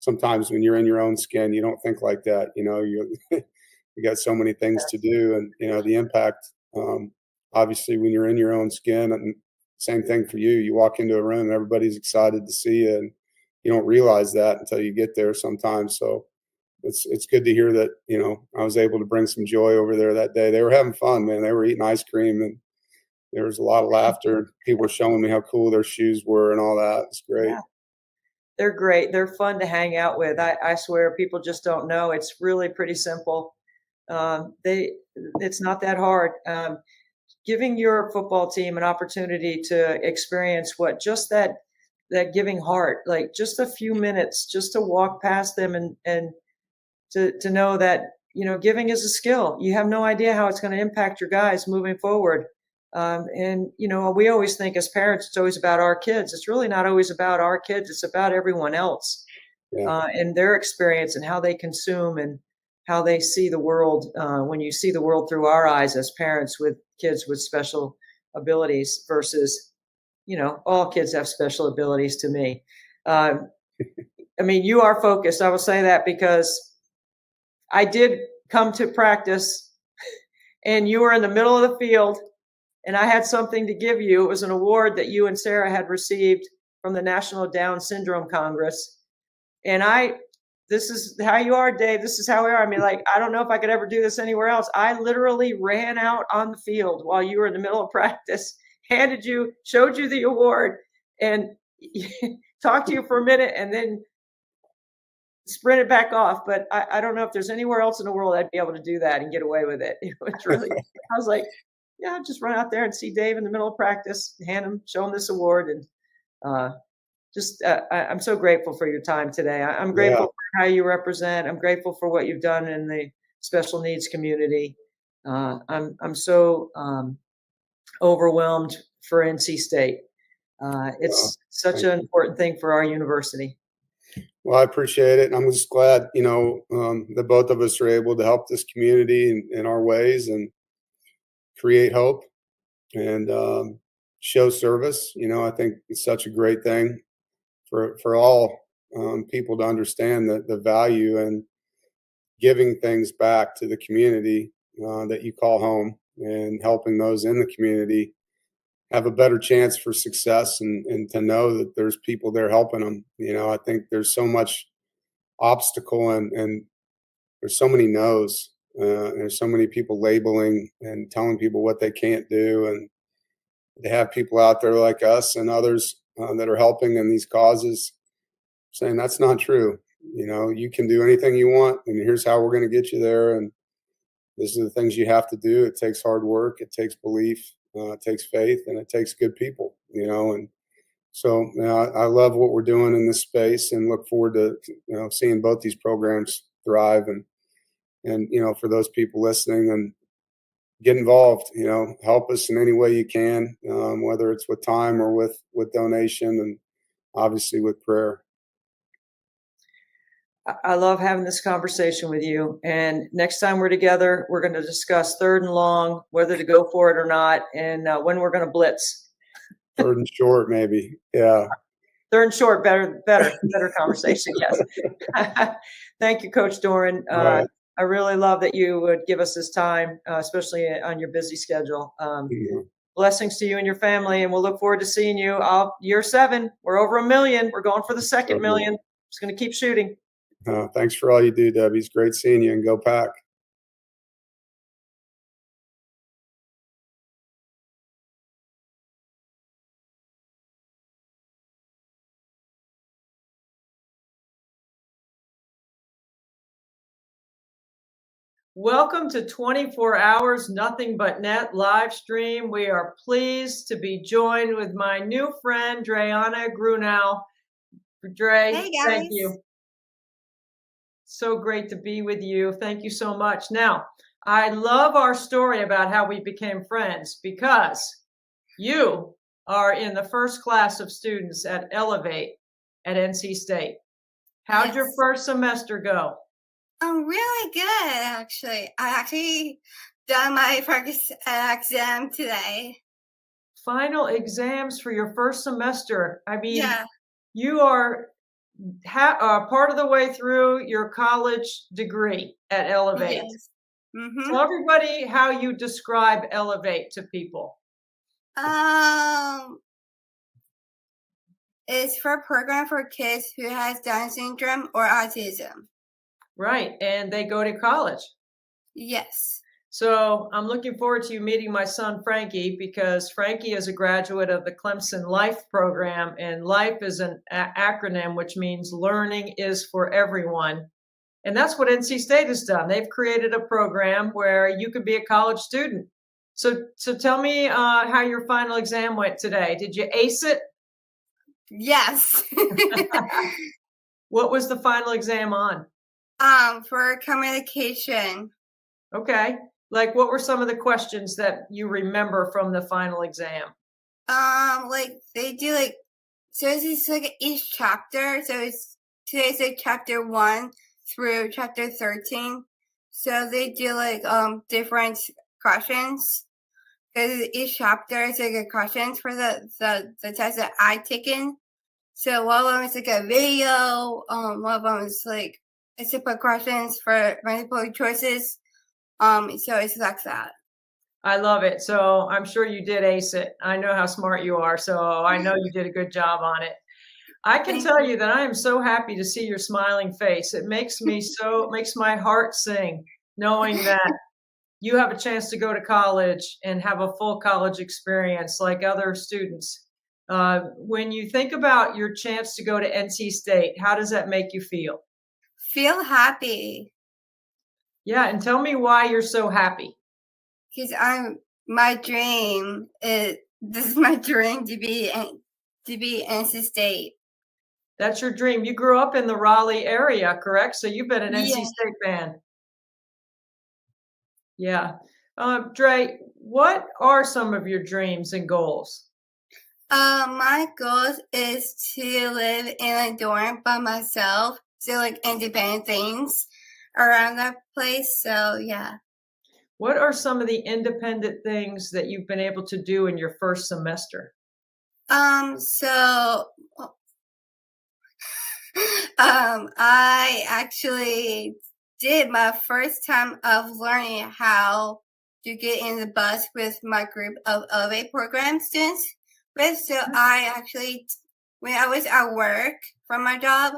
sometimes when you're in your own skin, you don't think like that. You got so many things to do, and, the impact, obviously when you're in your own skin, and same thing for you, you walk into a room, everybody's excited to see you, and you don't realize that until you get there sometimes. So it's good to hear that, I was able to bring some joy over there that day. They were having fun, man. They were eating ice cream, and there was a lot of laughter. People were showing me how cool their shoes were and all that. It's great. Yeah. They're great. They're fun to hang out with. I swear people just don't know. It's really pretty simple. It's not that hard. Giving your football team an opportunity to experience just that giving heart, like just a few minutes, just to walk past them and to know that, giving is a skill. You have no idea how it's going to impact your guys moving forward. And, you know, we always think as parents, it's always about our kids. It's really not always about our kids. It's about everyone else and their experience and how they consume and how they see the world. When you see the world through our eyes as parents with kids with special abilities versus, you know, all kids have special abilities to me. I mean, you are focused. I will say that because I did come to practice and you were in the middle of the field and I had something to give you. It was an award that you and Sarah had received from the National Down Syndrome Congress. And this is how you are, Dave. This is how we are. I mean, like, I don't know if I could ever do this anywhere else. I literally ran out on the field while you were in the middle of practice, showed you the award and talked to you for a minute and then sprinted back off. But I don't know if there's anywhere else in the world I'd be able to do that and get away with it. It was really, I was like, yeah, just run out there and see Dave in the middle of practice, show him this award. And I'm so grateful for your time today. I'm grateful for how you represent. I'm grateful for what you've done in the special needs community. I'm so overwhelmed for NC State. It's such an important thing for our university. Well, I appreciate it. I'm just glad, you know, that both of us are able to help this community in our ways and create hope and show service. You know, I think it's such a great thing for all people to understand the value and giving things back to the community that you call home and helping those in the community have a better chance for success and to know that there's people there helping them. You know, I think there's so much obstacle and there's so many no's. There's so many people labeling and telling people what they can't do. And they have people out there like us and others that are helping in these causes saying that's not true. You know, you can do anything you want and here's how we're going to get you there. And these are the things you have to do. It takes hard work. It takes belief. It takes faith and it takes good people, you know. And so I love what we're doing in this space and look forward to, you know, seeing both these programs thrive and, you know, for those people listening and get involved, you know, help us in any way you can, whether it's with time or with donation and obviously with prayer. I love having this conversation with you. And next time we're together, we're going to discuss third and long, whether to go for it or not, and when we're going to blitz. Third and short, maybe. Yeah. Third and short, better conversation. Yes. Thank you, Coach Doran. Right. I really love that you would give us this time, especially on your busy schedule. Blessings to you and your family, and we'll look forward to seeing you. Year 7, we're over 1 million. We're going for the second million. Just going to keep shooting. Thanks for all you do, Debbie. It's great seeing you, and go Pack. Welcome to 24 Hours Nothing But Net live stream. We are pleased to be joined with my new friend, Dreana Grunau. Dre, Hey, guys. thank you. So great to be with you. Thank you so much. Now, I love our story about how we became friends because you are in the first class of students at Elevate at NC State. How'd your first semester go? Really good, actually. I actually done my first exam today. Final exams for your first semester. I mean, you are part of the way through your college degree at Elevate. Yes. Mm-hmm. Tell everybody how you describe Elevate to people. It's for a program for kids who has Down syndrome or autism. Right, and they go to college. Yes. So I'm looking forward to you meeting my son, Frankie, because Frankie is a graduate of the Clemson Life program, and LIFE is an acronym, which means learning is for everyone. And that's what NC State has done. They've created a program where you could be a college student. So tell me how your final exam went today. Did you ace it? Yes. What was the final exam on? For communication. Okay. Like, what were some of the questions that you remember from the final exam? Like they do like, so it's like each chapter. So today's like chapter 1 through chapter 13. So they do like different questions. Because each chapter is like a questions for the test that I taken. So one of them is like a video. One of them is like a simple questions for multiple choices. So it's like that. I love it. So I'm sure you did ace it. I know how smart you are. So I know you did a good job on it. I can tell you that I am so happy to see your smiling face. It makes my heart sing knowing that you have a chance to go to college and have a full college experience like other students. When you think about your chance to go to NC State, how does that make you feel? Feel happy. Yeah, and tell me why you're so happy. Because this is my dream to be NC State. That's your dream. You grew up in the Raleigh area, correct? So you've been an NC Yeah. State fan. Yeah. Dre, what are some of your dreams and goals? My goal is to live in a dorm by myself, so like independent things around that place. So yeah. What are some of the independent things that you've been able to do in your first semester? So I actually did my first time of learning how to get in the bus with my group of OVA program students. So I actually, when I was at work from my job,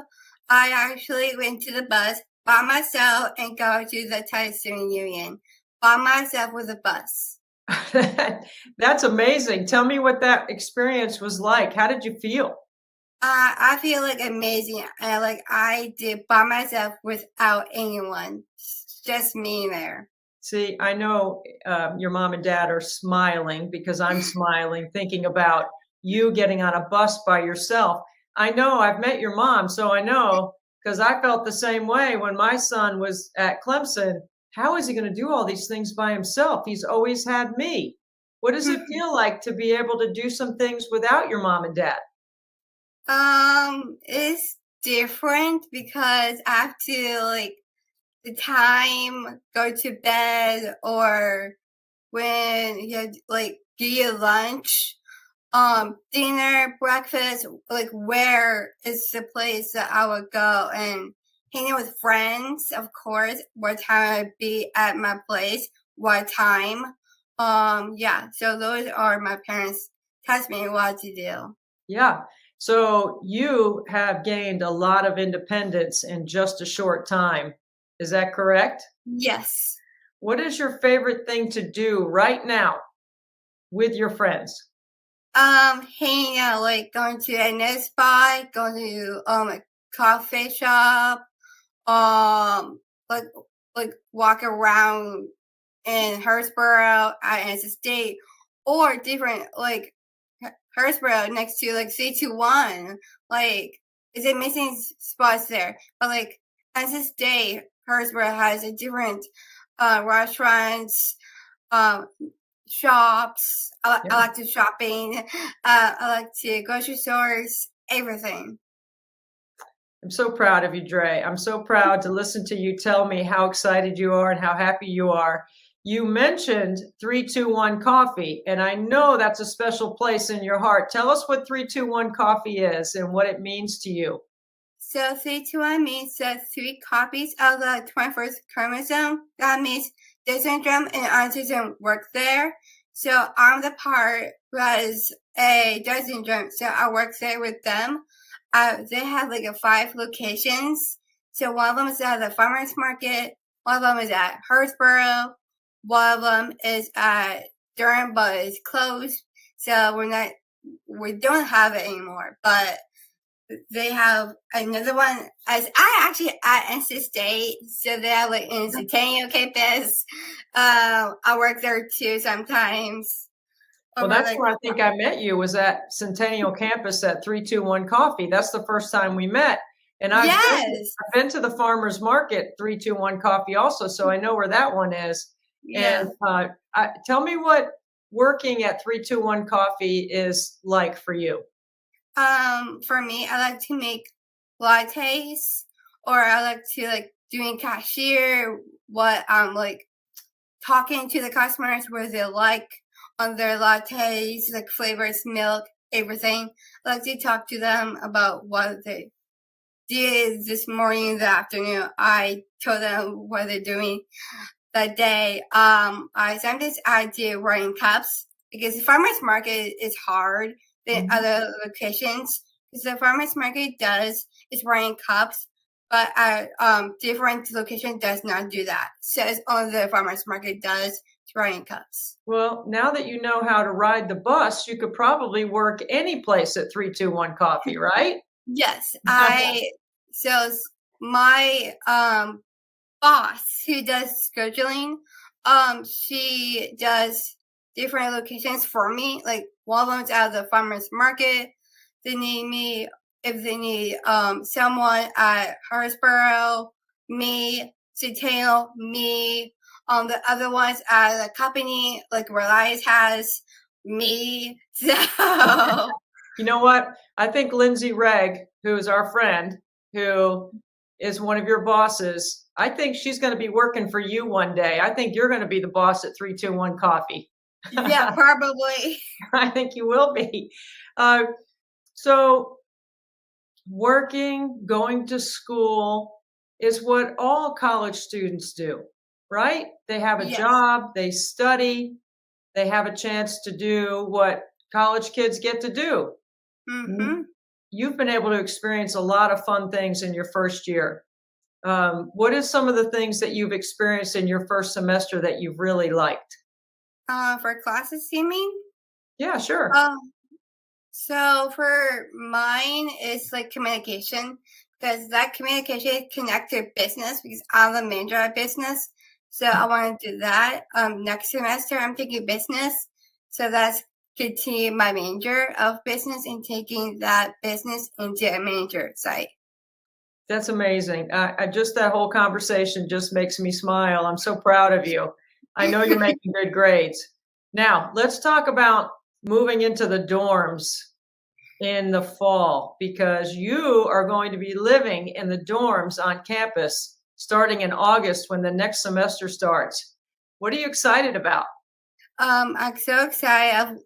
I actually went to the bus by myself and go to the Title Student Union by myself with a bus. That's amazing. Tell me what that experience was like. How did you feel? I feel like amazing. Like I did by myself without anyone, just me there. See, I know your mom and dad are smiling because I'm smiling thinking about you getting on a bus by yourself. I know I've met your mom, so I know because I felt the same way when my son was at Clemson. How is he going to do all these things by himself? He's always had me. What does it feel like to be able to do some things without your mom and dad? It's different because I have to like the time go to bed or when you like do your lunch, dinner, breakfast, like where is the place that I would go and hang out with friends, of course, what time I'd be at my place, what time. Yeah, so those are my parents test me what to do. Yeah. So you have gained a lot of independence in just a short time. Is that correct? Yes. What is your favorite thing to do right now with your friends? Hanging out, like going to a nice spot, going to a coffee shop, like walk around in Hillsborough at NC State, or different like Hillsborough next to like C21. Like it's amazing spots there. But like NC State, Hillsborough has a different restaurants, shops. I like to shopping. I like to grocery stores, everything. I'm so proud of you, Dre. I'm so proud to listen to you tell me how excited you are and how happy you are. You mentioned 321 Coffee, and I know that's a special place in your heart. Tell us what 321 Coffee is and what it means to you. So 321 means that 3 copies of the 21st chromosome. That means Down syndrome and autism work there. So I'm the part who has a Down syndrome, so I work there with them. They have like 5 locations. So one of them is at the farmers market. One of them is at Hillsborough. One of them is at Durham, but it's closed. So we don't have it anymore. But they have another one. I actually at NC State, so they have like in Centennial campus. I work there too sometimes. Well, that's where I think I met you, was at Centennial campus at 321 Coffee. That's the first time we met. And I've been to the farmers market 321 Coffee also, so I know where that one is. Yeah. And tell me what working at 321 Coffee is like for you. For me, I like to make lattes, or I like to like doing cashier, what like talking to the customers what they like on their lattes, like flavors, milk, everything. I like to talk to them about what they did this morning, the afternoon. I told them what they're doing that day. Sometimes I do writing cups because the farmers market is hard than other locations. Because the farmers market is writing cups, but different location does not do that. So it's only the farmers market does writing cups. Well, now that you know how to ride the bus, you could probably work any place at 321 Coffee, right? Yes, so my boss who does scheduling, she does different locations for me. Like one of them's at the farmers market. They need me if they need someone at Harrisboro, me, Centennial, me. The other ones at the company, like Reliance has me. So You know what? I think Lindsay Regg, who is our friend, who is one of your bosses, I think she's going to be working for you one day. I think you're going to be the boss at 321 Coffee. yeah, probably. I think you will be. So working, going to school is what all college students do, right? They have a Yes. job, they study, they have a chance to do what college kids get to do. Mm-hmm. You've been able to experience a lot of fun things in your first year. What is some of the things that you've experienced in your first semester that you've really liked? For classes, you mean? Yeah, sure. So for mine, it's like communication, because that communication connects to business, because I'm the manager of business. So I want to do that. Next semester, I'm taking business. So that's continue my major of business and taking that business into a manager site. That's amazing. Just that whole conversation just makes me smile. I'm so proud of you. I know you're making good grades. Now, let's talk about moving into the dorms in the fall, because you are going to be living in the dorms on campus starting in August when the next semester starts. What are you excited about? I'm so excited of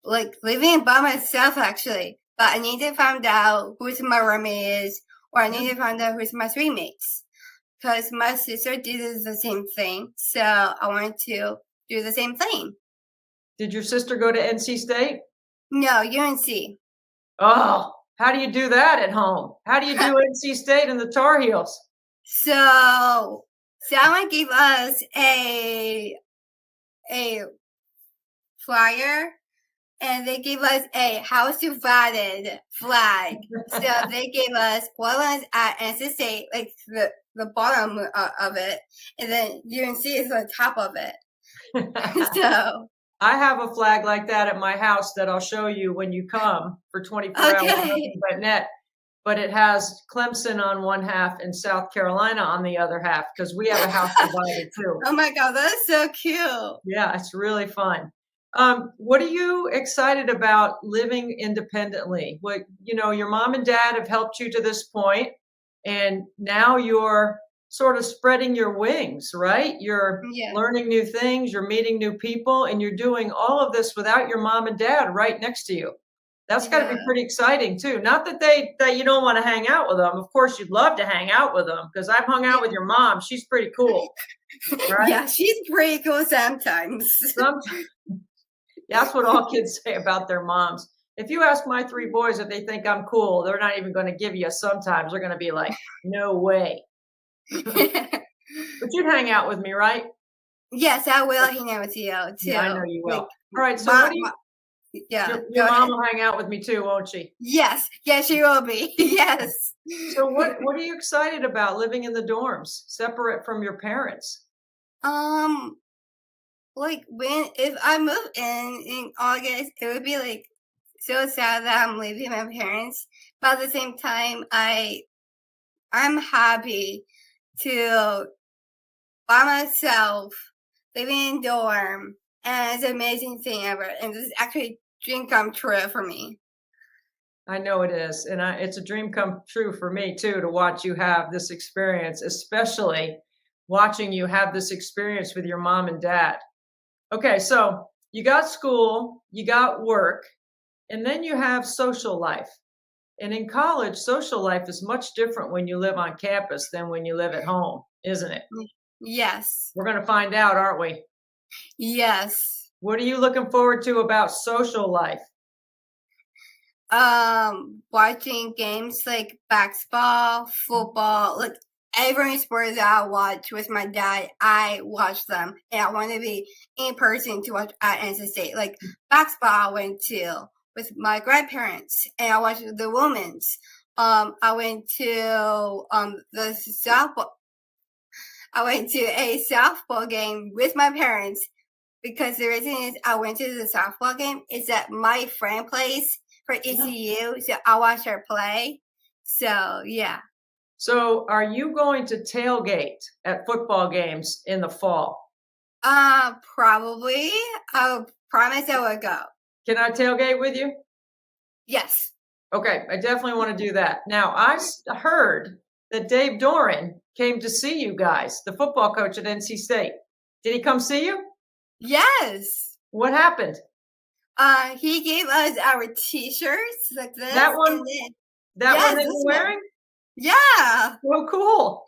like living by myself actually, but I need to find out who my roommate is, or I need to find out who's my roommates, because my sister did the same thing. So I want to do the same thing. Did your sister go to NC State? No, UNC. Oh, how do you do that at home? How do you do NC State and the Tar Heels? So someone gave us a flyer, and they gave us a house divided flag. So they gave us one was at NC State, like the bottom of it, and then UNC is the top of it. So I have a flag like that at my house that I'll show you when you come for 24 hours at net. But it has Clemson on one half and South Carolina on the other half, because we have a house divided too. Oh my God, that's so cute. Yeah, it's really fun. What are you excited about living independently? What, your mom and dad have helped you to this point, and now you're sort of spreading your wings, right? You're learning new things, you're meeting new people, and you're doing all of this without your mom and dad right next to you. That's got to be pretty exciting too. Not that you don't want to hang out with them. Of course, you'd love to hang out with them, because I've hung out with your mom. She's pretty cool, right? Yeah, she's pretty cool sometimes. That's what all kids say about their moms. If you ask my three boys if they think I'm cool, they're not even going to give you a sometimes. They're going to be like, no way. But you'd hang out with me, right? Yes, I will hang out with you too. Yeah, I know you will. Like, all right, so your go mom ahead. will hang out with me too, won't she? Yes, she will be. Yes. So what are you excited about living in the dorms, separate from your parents? Like if I move in August, it would be like so sad that I'm leaving my parents. But at the same time, I'm happy to by myself living in dorm, and it's an amazing thing ever. And this is actually a dream come true for me. I know it is. And it's a dream come true for me too, to watch you have this experience, especially watching you have this experience with your mom and dad. Okay, so you got school, you got work, and then you have social life. And in college, social life is much different when you live on campus than when you live at home, isn't it? Yes. We're going to find out, aren't we? Yes. What are you looking forward to about social life? Watching games like basketball, football, like every sport that I watch with my dad, I watch them. And I want to be in person to watch at NC State. Like basketball, I went to with my grandparents, and I watched the women's. I went to the softball. I went to a softball game with my parents because the reason is I went to the softball game is that my friend plays for ECU, so I watched her play. So yeah. So are you going to tailgate at football games in the fall? Probably. I promise I will go. Can I tailgate with you? Yes. Okay, I definitely want to do that. Now, I heard that Dave Doran came to see you guys, the football coach at NC State. Did he come see you? Yes. What happened? He gave us our T-shirts like this. That one? And then, That yes, one that this you're wearing? Yeah. Oh, cool.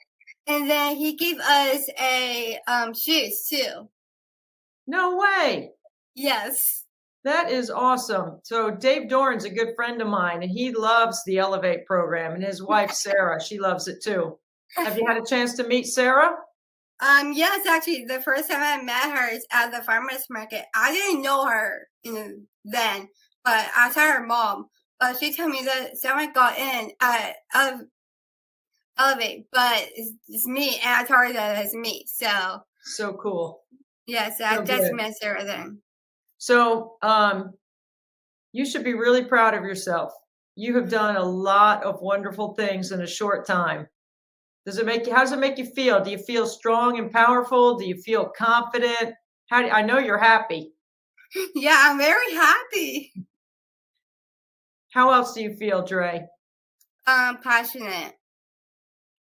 And then he gave us a shoes too. No way. Yes. That is awesome. So Dave Doran's a good friend of mine, and he loves the Elevate program, and his wife, Sarah, she loves it too. Have you had a chance to meet Sarah? Yes, actually, the first time I met her is at the farmer's market. I didn't know her then, but I saw her mom. But she told me that someone got in at Elevate, but it's me, and I told her that it's me. So cool. Yes, I So just good. met Sarah then. So you should be really proud of yourself. You have done a lot of wonderful things in a short time. How does it make you feel? Do you feel strong and powerful? Do you feel confident? I know you're happy. Yeah, I'm very happy. How else do you feel, Dre? Passionate.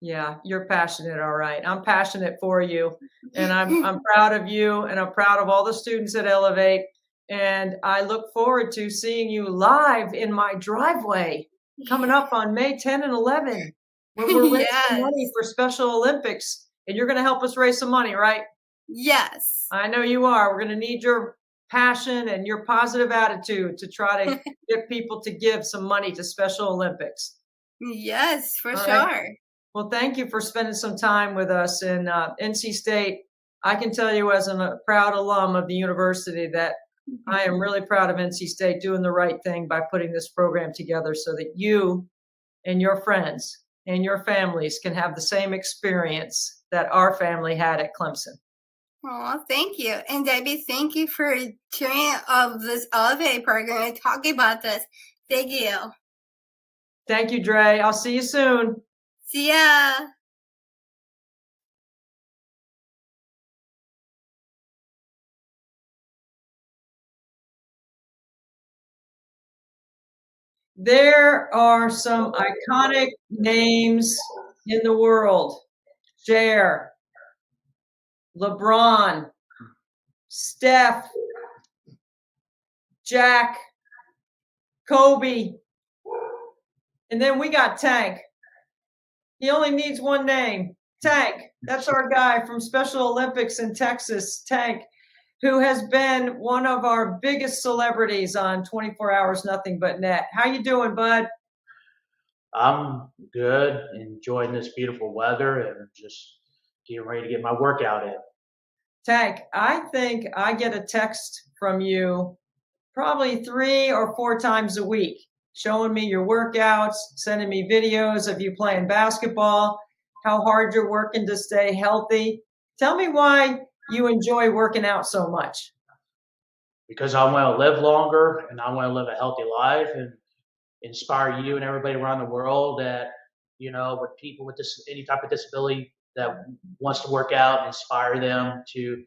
Yeah, you're passionate. All right. I'm passionate for you, and I'm proud of you, and I'm proud of all the students at Elevate. And I look forward to seeing you live in my driveway coming up on May 10 and 11, when we're raising Yes. money for Special Olympics. And you're going to help us raise some money, right? Yes. I know you are. We're going to need your passion and your positive attitude to try to get people to give some money to Special Olympics. Yes, for All sure. right. Well, thank you for spending some time with us in NC State. I can tell you as a proud alum of the university that I am really proud of NC State doing the right thing by putting this program together so that you and your friends and your families can have the same experience that our family had at Clemson. Oh, thank you. And Debbie, thank you for sharing of this Elevate program and talking about this. Thank you. Thank you, Dre. I'll see you soon. See ya. There are some iconic names in the world. Cher, LeBron, Steph, Jack, Kobe, and then we got Tank. He only needs one name, Tank. That's our guy from Special Olympics in Texas, Tank, who has been one of our biggest celebrities on 24 Hours Nothing But Net. How you doing, bud? I'm good, enjoying this beautiful weather and just getting ready to get my workout in. Tank, I think I get a text from you probably 3 or 4 times a week, showing me your workouts, sending me videos of you playing basketball, how hard you're working to stay healthy. Tell me why you enjoy working out so much. Because I want to live longer and I want to live a healthy life and inspire you and everybody around the world that, you know, with people with any type of disability that wants to work out and inspire them to,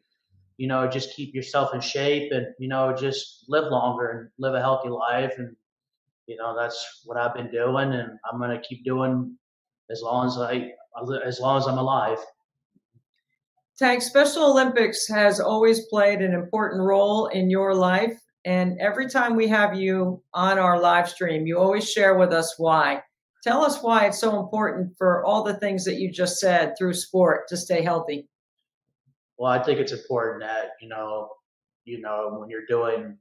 you know, just keep yourself in shape and, you know, just live longer and live a healthy life. And, you know, that's what I've been doing, and I'm going to keep doing as long as I'm alive. Tank, Special Olympics has always played an important role in your life. And every time we have you on our live stream, you always share with us why. Tell us why it's so important for all the things that you just said through sport to stay healthy. Well, I think it's important that, you know, when you're doing,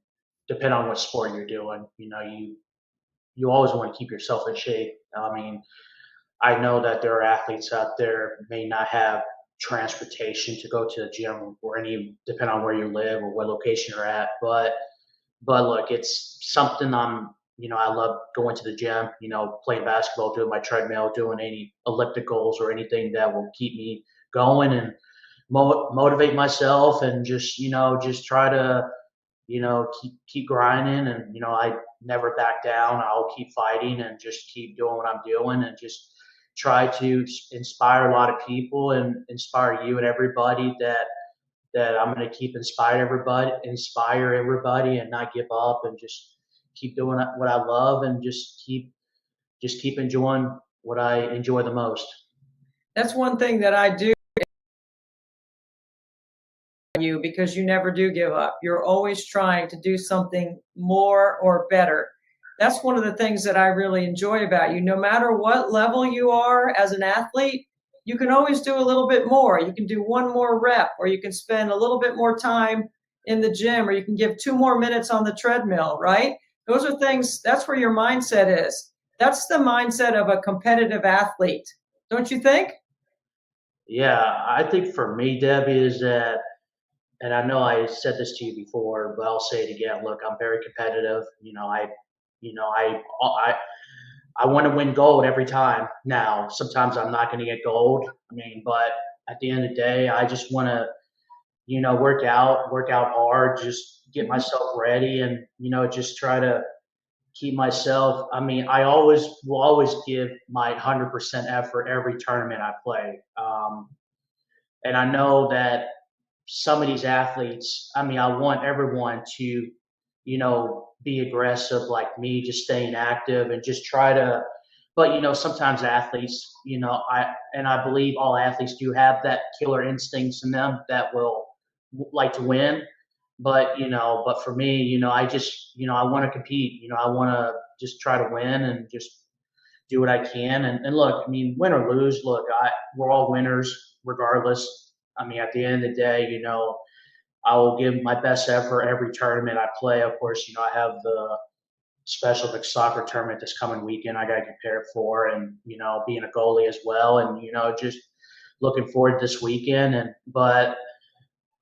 depending on what sport you're doing, you know, you always want to keep yourself in shape. I mean, I know that there are athletes out there may not have transportation to go to the gym or depending on where you live or what location you're at. But look, it's something I love going to the gym, you know, playing basketball, doing my treadmill, doing any ellipticals or anything that will keep me going and motivate myself and just try to, you know, keep grinding. And, you know, I never back down. I'll keep fighting and just keep doing what I'm doing and just try to inspire a lot of people and inspire you and everybody that I'm going to keep inspire everybody and not give up and just keep doing what I love and just keep enjoying what I enjoy the most. That's one thing that I do you, because you never do give up. You're always trying to do something more or better. That's one of the things that I really enjoy about you. No matter what level you are as an athlete, you can always do a little bit more. You can do one more rep, or you can spend a little bit more time in the gym, or you can give 2 more minutes on the treadmill, right? Those are things, that's where your mindset is. That's the mindset of a competitive athlete. Don't you think? Yeah, I think for me, Debbie, is that, and I know I said this to you before, but I'll say it again. Look, I'm very competitive. I want to win gold every time. Now, sometimes I'm not going to get gold. I mean, but at the end of the day, I just want to, you know, work out hard, just get myself ready and, you know, just try to keep myself. I mean, I will always give my 100% effort every tournament I play. And I know that some of these athletes, I mean, I want everyone to, you know, be aggressive like me, just staying active and just try to, but, you know, sometimes athletes, you know, I believe all athletes do have that killer instincts in them that will like to win. But, you know, but for me, you know, I just, you know, I want to compete, you know, I want to just try to win and just do what I can. And look, I mean, win or lose, look, we're all winners regardless. I mean, at the end of the day, you know, I will give my best effort every tournament I play. Of course, you know, I have the Special Olympics soccer tournament this coming weekend I got to prepare for, and, you know, being a goalie as well. And, you know, just looking forward to this weekend. But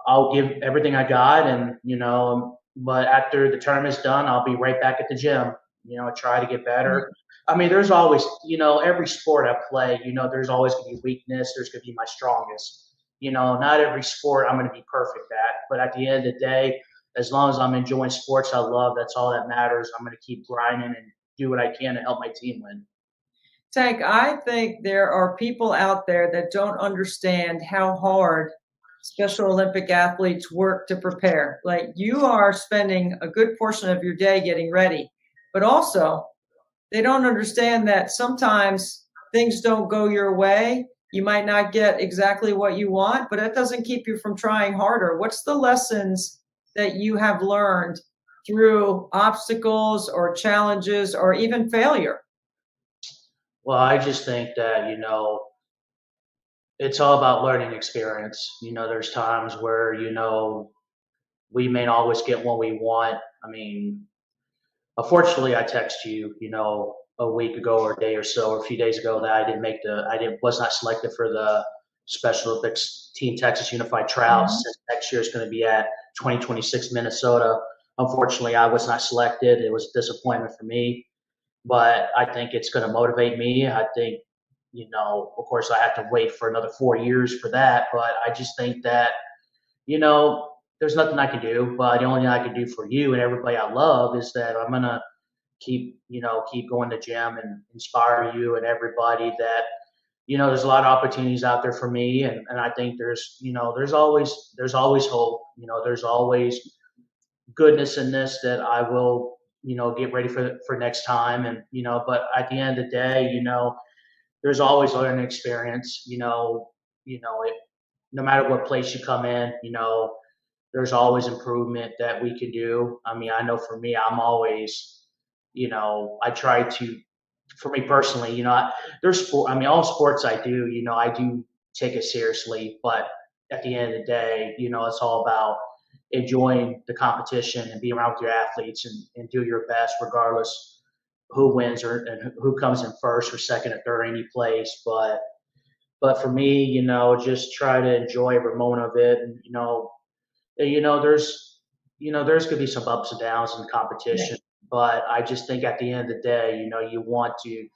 I'll give everything I got, and, you know, but after the tournament's done, I'll be right back at the gym, you know, try to get better. I mean, there's always, you know, every sport I play, you know, there's always going to be weakness. There's going to be my strongest. You know, not every sport I'm going to be perfect at, but at the end of the day, as long as I'm enjoying sports I love, that's all that matters. I'm going to keep grinding and do what I can to help my team win. Tank, I think there are people out there that don't understand how hard Special Olympic athletes work to prepare. Like, you are spending a good portion of your day getting ready, but also they don't understand that sometimes things don't go your way. You might not get exactly what you want, but it doesn't keep you from trying harder. What's the lessons that you have learned through obstacles or challenges or even failure? Well, I just think that, you know, it's all about learning experience. You know, there's times where, you know, we may not always get what we want. I mean, unfortunately, I text you, you know, a week ago or a day or so, or a few days ago, that I was not selected for the Special Olympics Team Texas Unified Tryouts. Since next year is going to be at 2026 Minnesota. Unfortunately, I was not selected. It was a disappointment for me, but I think it's going to motivate me. I think, you know, of course, I have to wait for another 4 years for that, but I just think that, you know, there's nothing I can do. But the only thing I can do for you and everybody I love is that I'm going to keep going to gym and inspire you and everybody that, you know, there's a lot of opportunities out there for me. And I think there's always hope. there's always goodness in this that I will, get ready for next time. And, but at the end of the day, there's always learning experience, no matter what place you come in, there's always improvement that we can do. I mean, I know for me, I'm always, I try to, for me personally, there's sport. I mean, all sports I do, I do take it seriously, but at the end of the day, it's all about enjoying the competition and being around with your athletes and do your best regardless who wins and who comes in first or second or third any place. But for me, just try to enjoy every moment of it. And, there's going to be some ups and downs in competition, but I just think at the end of the day, you want to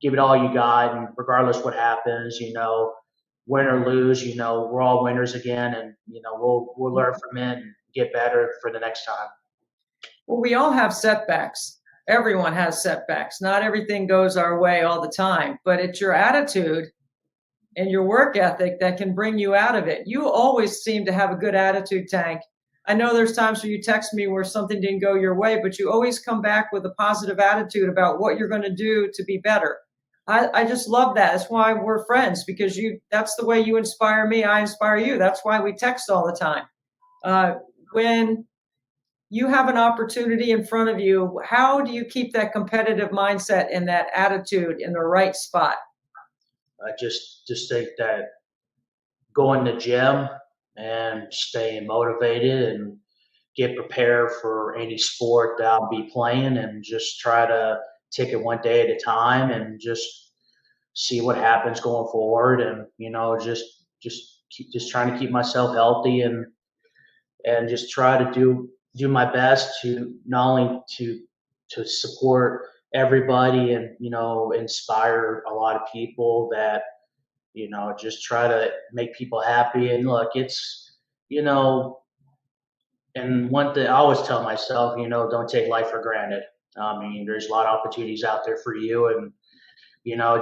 give it all you got, and regardless what happens, win or lose, we're all winners again, and we'll learn from it and get better for the next time. Well, we all have setbacks. Everyone has setbacks. Not everything goes our way all the time, but it's your attitude and your work ethic that can bring you out of it. You always seem to have a good attitude, Tank. I know there's times where you text me where something didn't go your way, but you always come back with a positive attitude about what you're going to do to be better. I just love that. That's why we're friends, because that's the way you inspire me. I inspire you. That's why we text all the time. When you have an opportunity in front of you, how do you keep that competitive mindset and that attitude in the right spot? I just think that going to the gym and staying motivated and get prepared for any sport that I'll be playing, and just try to take it one day at a time and just see what happens going forward. And, just trying to keep myself healthy and just try to do my best to not only to support everybody and, inspire a lot of people that, just try to make people happy. And look, it's, and one thing I always tell myself, don't take life for granted. I mean, there's a lot of opportunities out there for you, and,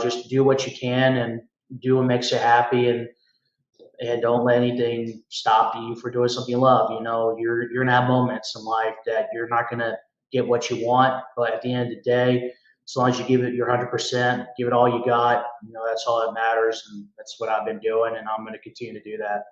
just do what you can and do what makes you happy, and don't let anything stop you for doing something you love. You're going to have moments in life that you're not going to get what you want, but at the end of the day, as long as you give it your 100%, give it all you got, that's all that matters. And that's what I've been doing, and I'm going to continue to do that.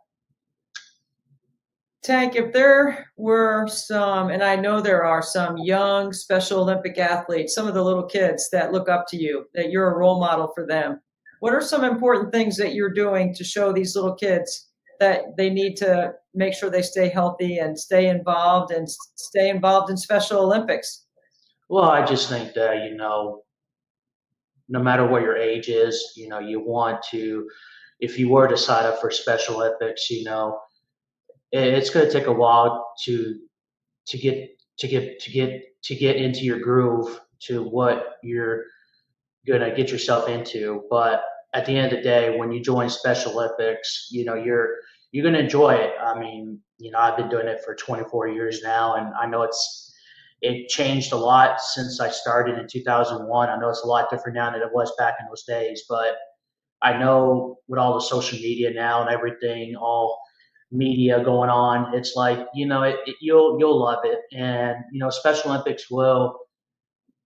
Tank, if there were some, and I know there are some young Special Olympic athletes, some of the little kids that look up to you, that you're a role model for them, what are some important things that you're doing to show these little kids that they need to make sure they stay healthy and stay involved in Special Olympics? Well, I just think that, no matter what your age is, you want to, if you were to sign up for Special Olympics, it's going to take a while to get into your groove to what you're going to get yourself into. But at the end of the day, when you join Special Olympics, you're going to enjoy it. I mean, I've been doing it for 24 years now, and I know it changed a lot since I started in 2001. I know it's a lot different now than it was back in those days, but I know with all the social media now and everything, all media going on, it's like, you'll love it. And, Special Olympics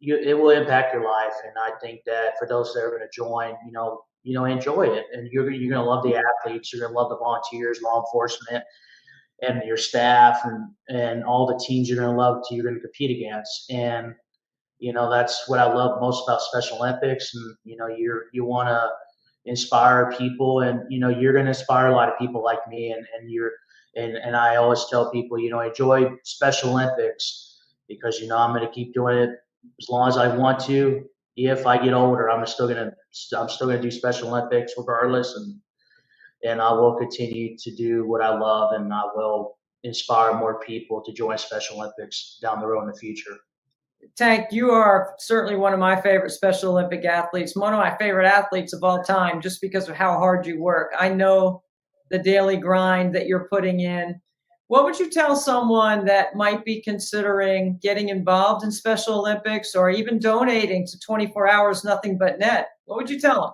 it will impact your life. And I think that for those that are going to join, enjoy it. And you're going to love the athletes. You're going to love the volunteers, law enforcement, and your staff, and all the teams you're going to love you're going to compete against. And, that's what I love most about Special Olympics. And, you want to inspire people, and, you're going to inspire a lot of people like me. And I always tell people, enjoy Special Olympics, because, I'm going to keep doing it as long as I want to. If I get older, I'm still going to do Special Olympics regardless. And I will continue to do what I love, and I will inspire more people to join Special Olympics down the road in the future. Tank, you are certainly one of my favorite Special Olympic athletes, one of my favorite athletes of all time, just because of how hard you work. I know the daily grind that you're putting in. What would you tell someone that might be considering getting involved in Special Olympics, or even donating to 24 Hours Nothing But Net? What would you tell them?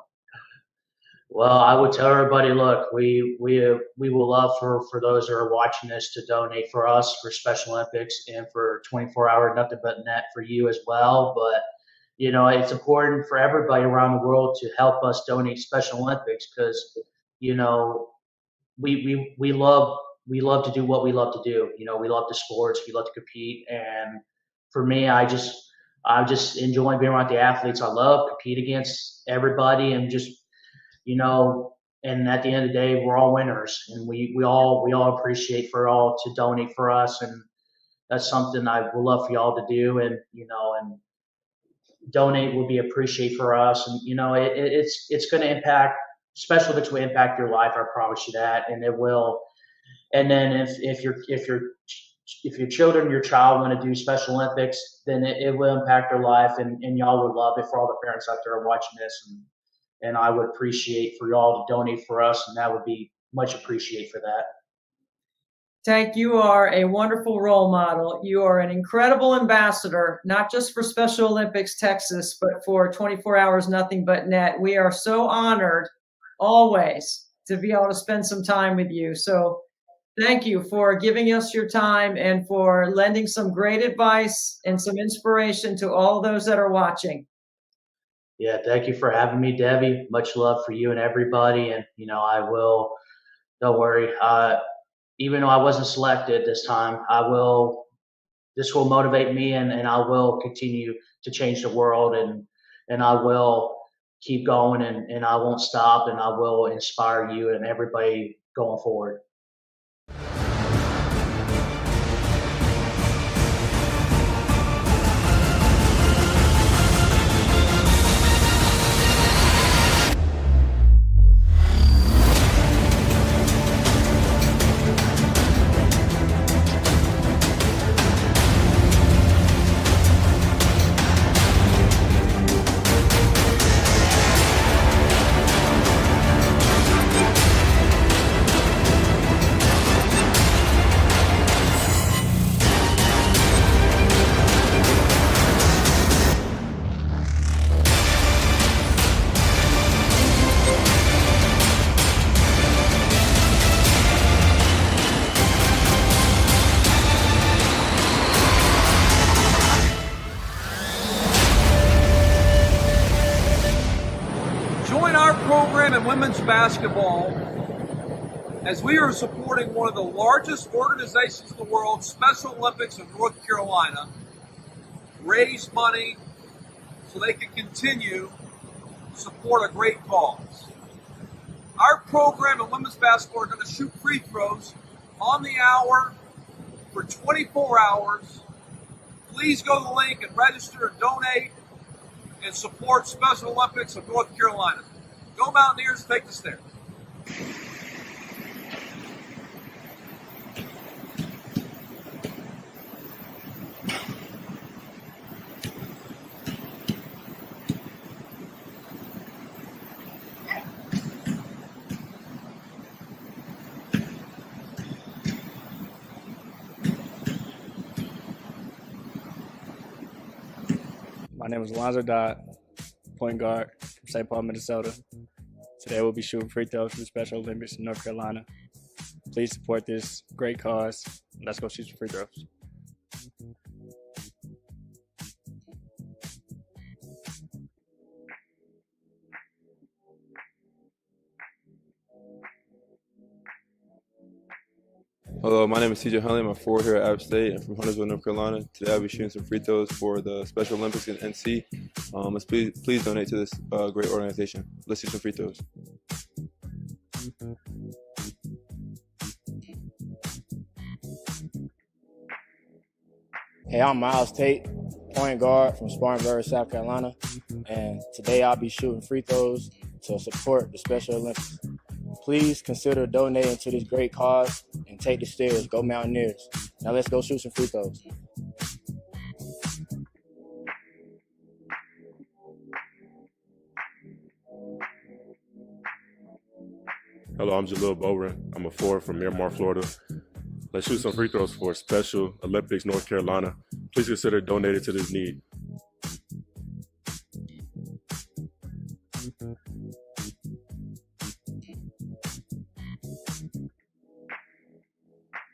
Well, I would tell everybody, look, we will love for those that are watching this to donate for us for Special Olympics and for 24-hour Nothing But Net for you as well. But you know, it's important for everybody around the world to help us donate Special Olympics because you know we love to do what we love to do. You know, we love the sports, we love to compete, and for me, I just enjoy being around the athletes I love, compete against everybody, and just you know, and at the end of the day, we're all winners, and we all appreciate for all to donate for us, and that's something I would love for y'all to do, and you know, and donate will be appreciated for us, and you know, it's going to impact Special Olympics will impact your life. I promise you that, and it will. And then if your children, your child want to do Special Olympics, then it will impact their life, and y'all would love it for all the parents out there watching this, and I would appreciate for y'all to donate for us, and that would be much appreciated for that. Tank, you are a wonderful role model. You are an incredible ambassador, not just for Special Olympics Texas, but for 24 Hours Nothing But Net. We are so honored always to be able to spend some time with you. So thank you for giving us your time and for lending some great advice and some inspiration to all those that are watching. Yeah, thank you for having me, Debbie. Much love for you and everybody. And, you know, don't worry. Even though I wasn't selected this time, this will motivate me and I will continue to change the world and I will keep going and I won't stop and I will inspire you and everybody going forward. Join our program in women's basketball as we are supporting one of the largest organizations in the world, Special Olympics of North Carolina, raise money so they can continue to support a great cause. Our program in women's basketball are going to shoot free throws on the hour for 24 hours. Please go to the link and register and donate and support Special Olympics of North Carolina. Go Mountaineers, take the stairs. My name is Alonzo Dodd, point guard from St. Paul, Minnesota. Today we'll be shooting free throws for the Special Olympics in North Carolina. Please support this great cause. Let's go shoot some free throws. Hello, my name is TJ Huntley. I'm a forward here at App State. I'm from Huntersville, North Carolina. Today I'll be shooting some free throws for the Special Olympics in NC. Please donate to this great organization. Let's shoot some free throws. Hey, I'm Miles Tate, point guard from Spartanburg, South Carolina. And today I'll be shooting free throws to support the Special Olympics. Please consider donating to this great cause and take the stairs. Go Mountaineers. Now let's go shoot some free throws. Hello, I'm Jalil Bowren. I'm a forward from Miramar, Florida. Let's shoot some free throws for Special Olympics North Carolina. Please consider donating to this need.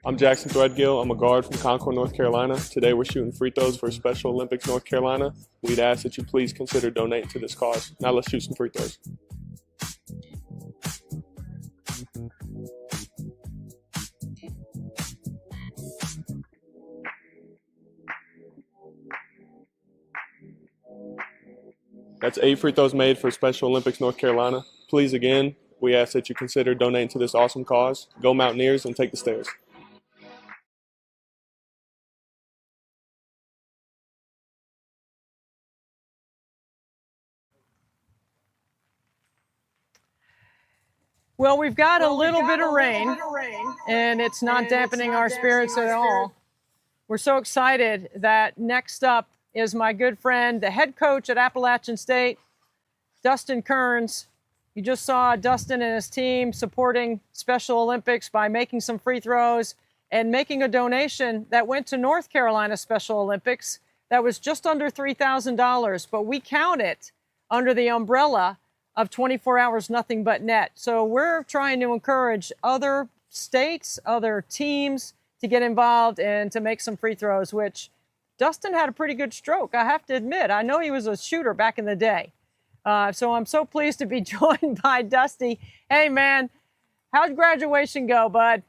I'm Jackson Threadgill. I'm a guard from Concord, North Carolina. Today we're shooting free throws for Special Olympics North Carolina. We'd ask that you please consider donating to this cause. Now let's shoot some free throws. That's 8 free throws made for Special Olympics North Carolina. Please, again, we ask that you consider donating to this awesome cause. Go Mountaineers and take the stairs. Well, we've got a little bit of rain, and it's not dampening our spirits at all. We're so excited that next up is my good friend, the head coach at Appalachian State, Dustin Kearns. You just saw Dustin and his team supporting Special Olympics by making some free throws and making a donation that went to North Carolina Special Olympics that was just under $3,000, but we count it under the umbrella of 24 Hours Nothing But Net. So we're trying to encourage other states, other teams to get involved and to make some free throws, which Dustin had a pretty good stroke, I have to admit. I know he was a shooter back in the day. So I'm so pleased to be joined by Dusty. Hey, man, how'd graduation go, bud?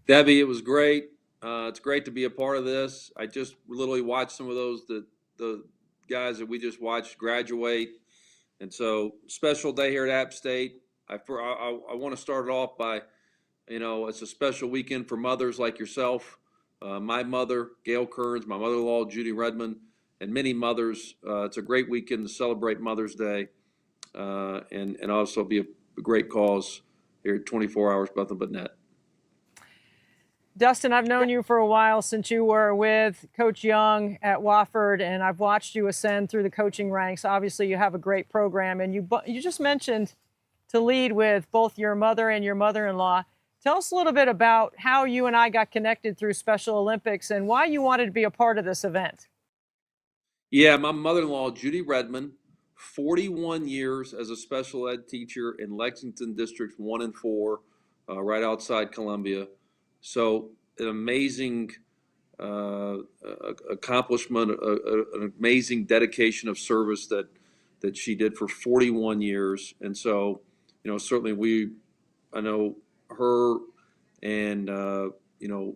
Debbie, it was great. It's great to be a part of this. I just literally watched some of those, the guys that we just watched graduate. And so special day here at App State. I want to start it off by, it's a special weekend for mothers like yourself. My mother, Gail Kearns, my mother-in-law, Judy Redmond, and many mothers. It's a great weekend to celebrate Mother's Day and also be a great cause here at 24 Hours Nothing But Net. Dustin, I've known you for a while, since you were with Coach Young at Wofford, and I've watched you ascend through the coaching ranks. Obviously, you have a great program, and you just mentioned to lead with both your mother and your mother-in-law. Tell us a little bit about how you and I got connected through Special Olympics and why you wanted to be a part of this event. Yeah, my mother-in-law, Judy Redmond, 41 years as a special ed teacher in Lexington Districts 1 and 4, right outside Columbia. So an amazing accomplishment, an amazing dedication of service that she did for 41 years. And so, certainly I know her and,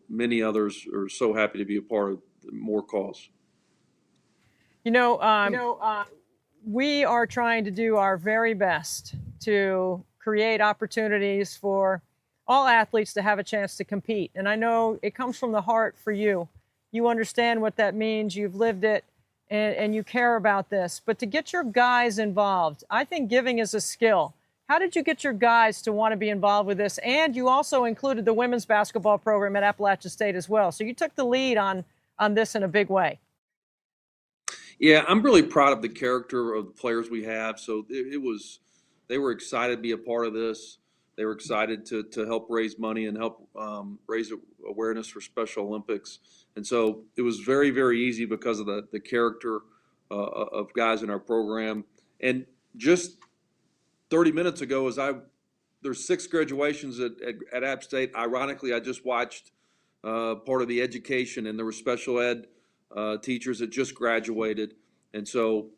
many others are so happy to be a part of more calls. We are trying to do our very best to create opportunities for all athletes to have a chance to compete. And I know it comes from the heart for you. You understand what that means. You've lived it and you care about this. But to get your guys involved, I think giving is a skill. How did you get your guys to want to be involved with this? And you also included the women's basketball program at Appalachian State as well. So you took the lead on this in a big way. Yeah, I'm really proud of the character of the players we have. So they were excited to be a part of this. They were excited to help raise money and help raise awareness for Special Olympics. And so it was very, very easy because of the character of guys in our program. And just 30 minutes ago, there's 6 graduations at App State. Ironically, I just watched part of the education, and there were special ed teachers that just graduated. And so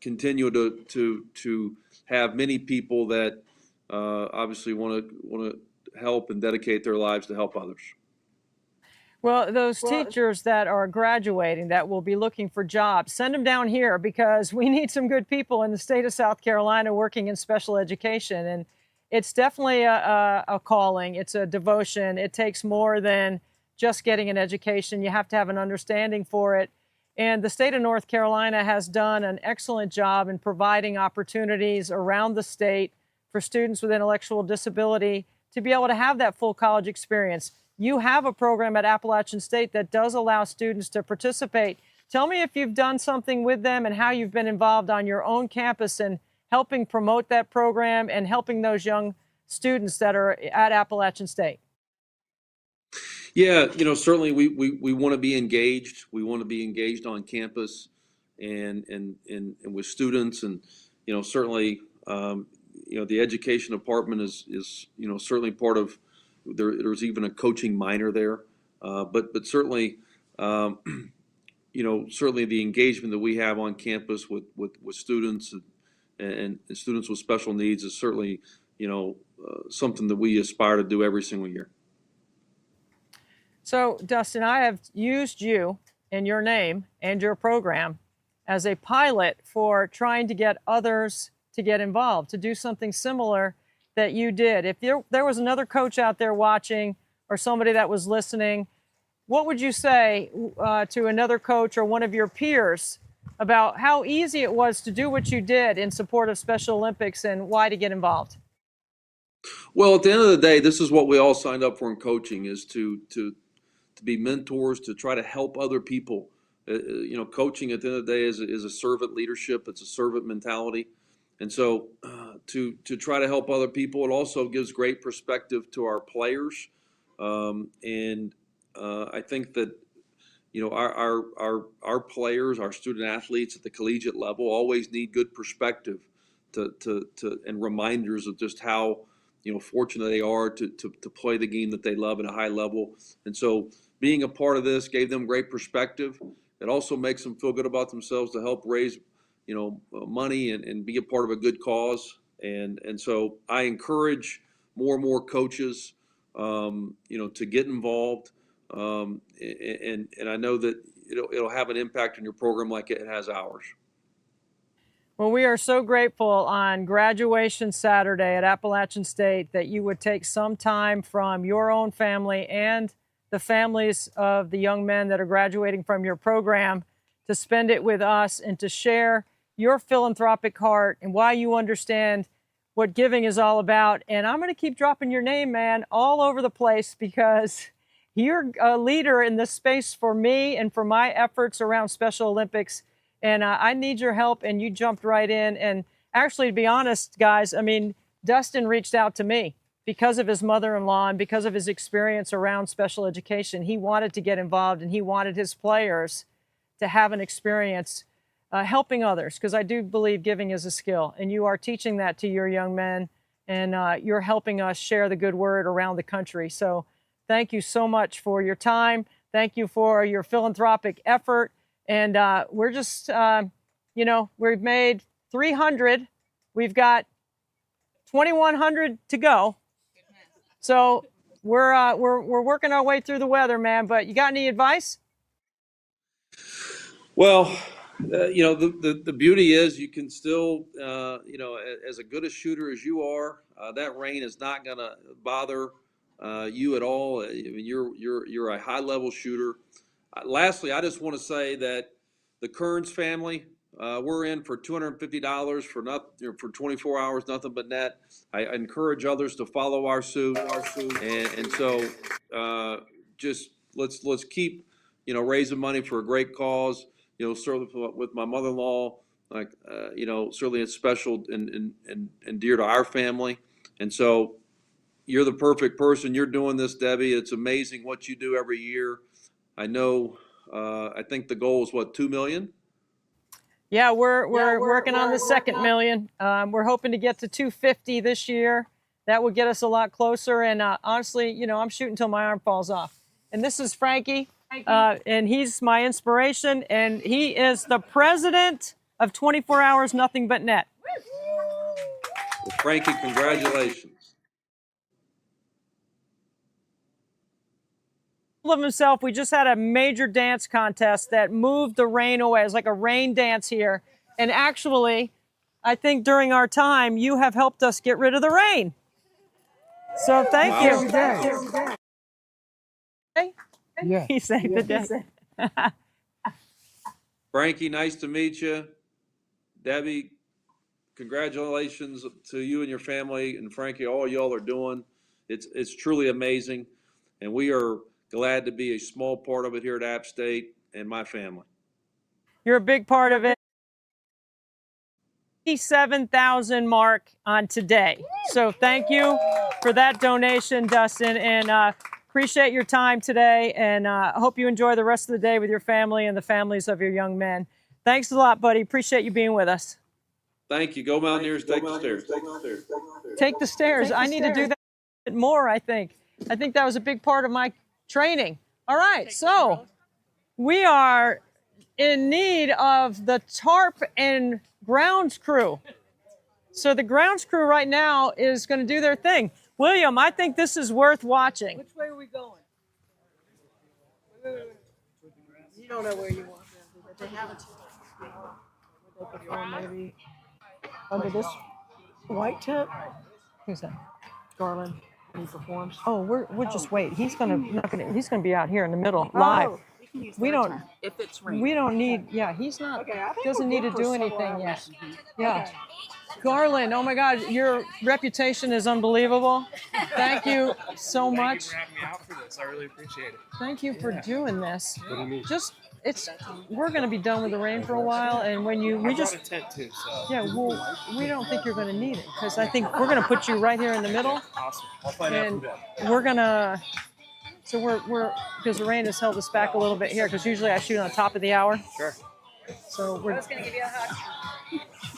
continue to have many people that obviously want to help and dedicate their lives to help others. Well, those teachers that are graduating that will be looking for jobs, send them down here, because we need some good people in the state of South Carolina working in special education. And it's definitely a calling. It's a devotion. It takes more than just getting an education. You have to have an understanding for it. And the state of North Carolina has done an excellent job in providing opportunities around the state for students with intellectual disability to be able to have that full college experience. You have a program at Appalachian State that does allow students to participate. Tell me if you've done something with them and how you've been involved on your own campus in helping promote that program and helping those young students that are at Appalachian State. Yeah, certainly we want to be engaged. We want to be engaged on campus and with students, and certainly the education department is certainly part of there's even a coaching minor there. But certainly, certainly the engagement that we have on campus with students and students with special needs is certainly, something that we aspire to do every single year. So, Dustin, I have used you and your name and your program as a pilot for trying to get others to get involved, to do something similar that you did. If there was another coach out there watching or somebody that was listening, what would you say to another coach or one of your peers about how easy it was to do what you did in support of Special Olympics and why to get involved? Well, at the end of the day, this is what we all signed up for in coaching, is to be mentors, to try to help other people. Coaching at the end of the day is a servant leadership. It's a servant mentality. And so to try to help other people, it also gives great perspective to our players. I think that, our players, our student athletes at the collegiate level always need good perspective and reminders of just how, fortunate they are to play the game that they love at a high level. And so being a part of this gave them great perspective. It also makes them feel good about themselves to help raise, money and be a part of a good cause. And so I encourage more and more coaches, to get involved. And I know that it'll have an impact on your program like it has ours. Well, we are so grateful on graduation Saturday at Appalachian State that you would take some time from your own family and the families of the young men that are graduating from your program to spend it with us and to share your philanthropic heart and why you understand what giving is all about. And I'm going to keep dropping your name, man, all over the place because you're a leader in this space for me and for my efforts around Special Olympics. And I need your help, and you jumped right in. And actually, to be honest, guys, I mean, Dustin reached out to me because of his mother-in-law and because of his experience around special education. He wanted to get involved, and he wanted his players to have an experience helping others, because I do believe giving is a skill, and you are teaching that to your young men, and you're helping us share the good word around the country. So thank you so much for your time. Thank you for your philanthropic effort. And we're just, we've made 300. We've got 2,100 to go. So we're working our way through the weather, man. But you got any advice? Well, the beauty is you can still, as a good a shooter as you are, that rain is not going to bother you at all. I mean, you're a high level shooter. Lastly, I just want to say that the Kearns family, we're in for $250 for 24 hours, nothing but net. I encourage others to follow our suit, and so just let's keep raising money for a great cause. Certainly with my mother-in-law, certainly it's special and dear to our family, and so you're the perfect person. You're doing this, Debbie. It's amazing what you do every year. I know. I think the goal is what, 2 million? Yeah, we're working on the second million. We're hoping to get to 250 this year. That would get us a lot closer. And honestly, I'm shooting till my arm falls off. And this is Frankie, and he's my inspiration. And he is the president of 24 Hours Nothing But Net. Well, Frankie, congratulations. Of himself, we just had a major dance contest that moved the rain away. It's like a rain dance here. And actually, I think during our time, you have helped us get rid of the rain. So thank you. Yeah. He saved the day. Frankie, nice to meet you. Debbie, congratulations to you and your family. And Frankie, all y'all are doing. It's truly amazing. And we are glad to be a small part of it here at App State and my family. You're a big part of it. 87,000 mark on today. So thank you for that donation, Dustin, and appreciate your time today. And I hope you enjoy the rest of the day with your family and the families of your young men. Thanks a lot, buddy. Appreciate you being with us. Thank you. Go Mountaineers. Take the stairs. Take the stairs. I need to do that more, I think. I think that was a big part of my training. All right, so we are in need of the tarp and grounds crew. So the grounds crew right now is going to do their thing. William, I think this is worth watching. Which way are we going? You don't know where you want them, but they haven't. They perform maybe under this white tent. Who's that? Garland, when he performs. Oh, we're just wait. He's gonna be out here in the middle live. Oh, we can use We their don't. time if it's raining. We don't need. Yeah, he's not. Okay, I think Doesn't we're need to good for do several anything yet. hours. Yeah. Okay. Garland, oh my God, your reputation is unbelievable. Thank you so much. Thank you for having me out for this. I really appreciate it. Thank you for doing this. What do you mean? Just we're going to be done with the rain for a while, and when we I just brought a tent too, so. yeah, well, we don't think you're going to need it because I think we're going to put you right here in the middle, Awesome. I'll find out and from that. we're gonna. So we're because the rain has held us back a little bit here because usually I shoot on the top of the hour. Sure. So we're. I was going to give you a hug.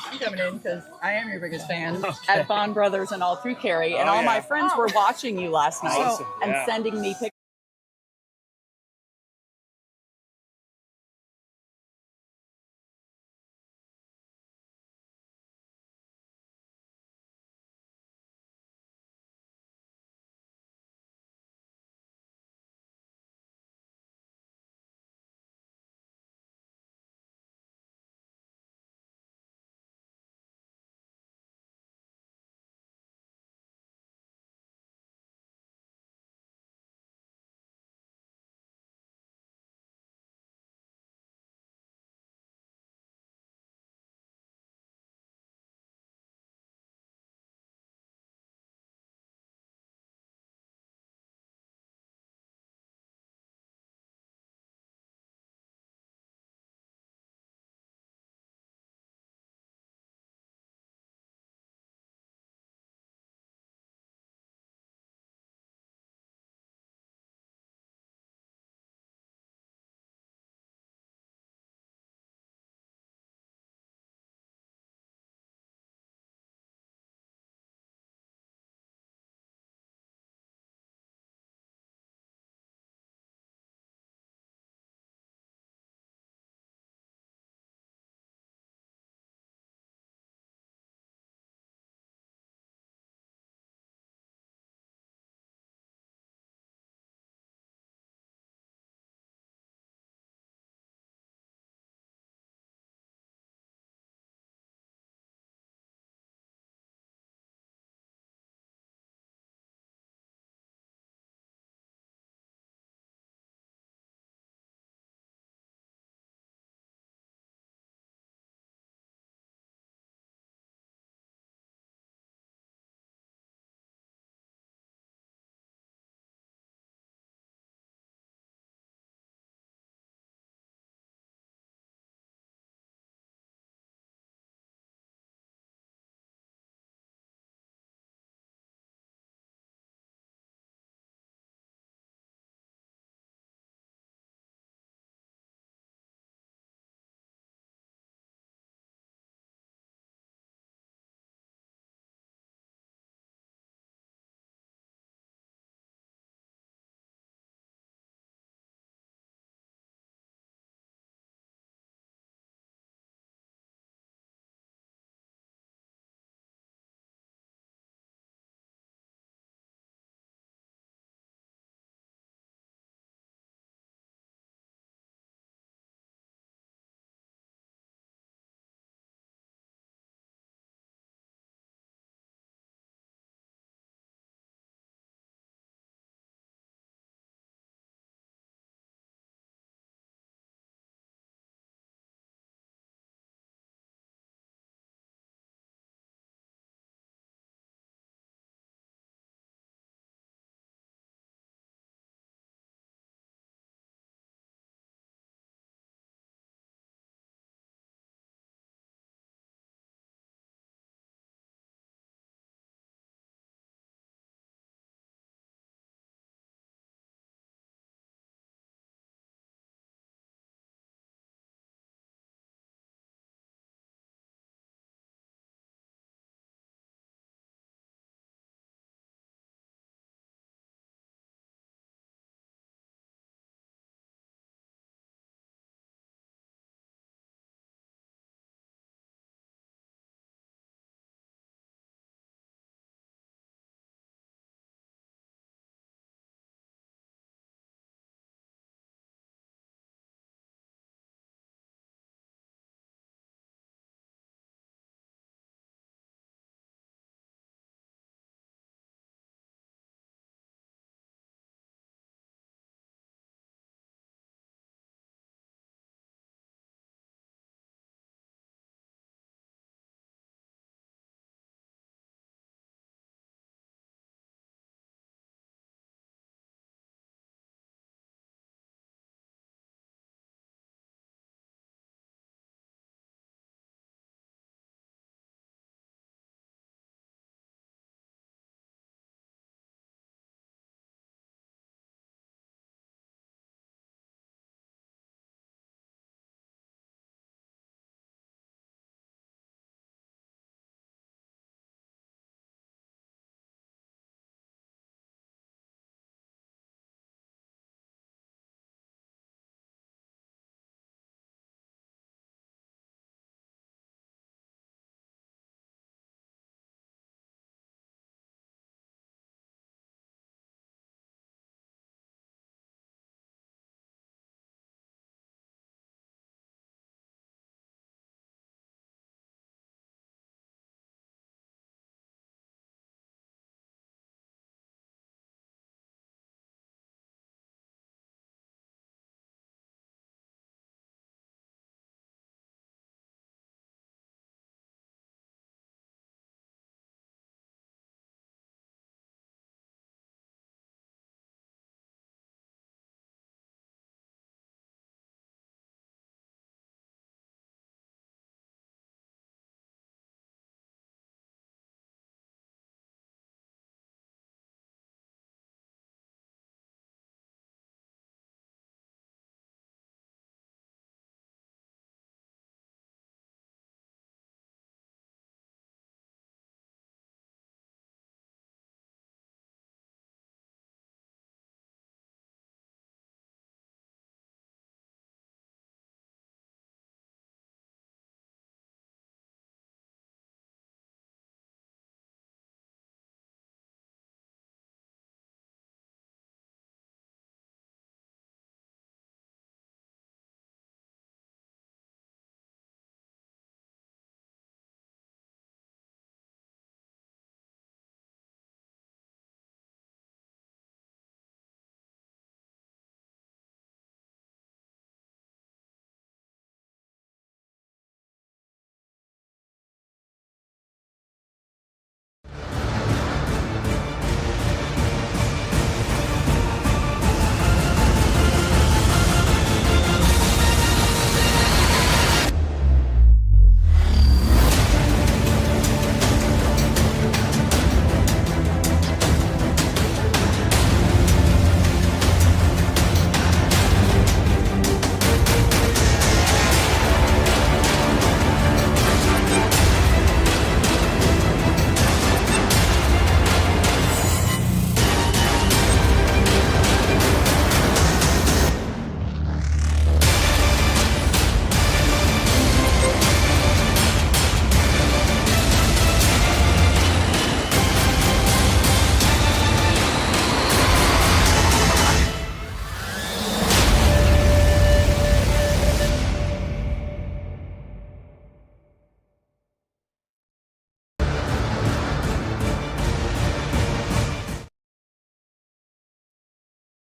I'm coming in because I am your biggest fan at Bond Brothers and all through Carrie, and Oh, all yeah. my friends were watching you last night Awesome, and yeah. sending me pictures.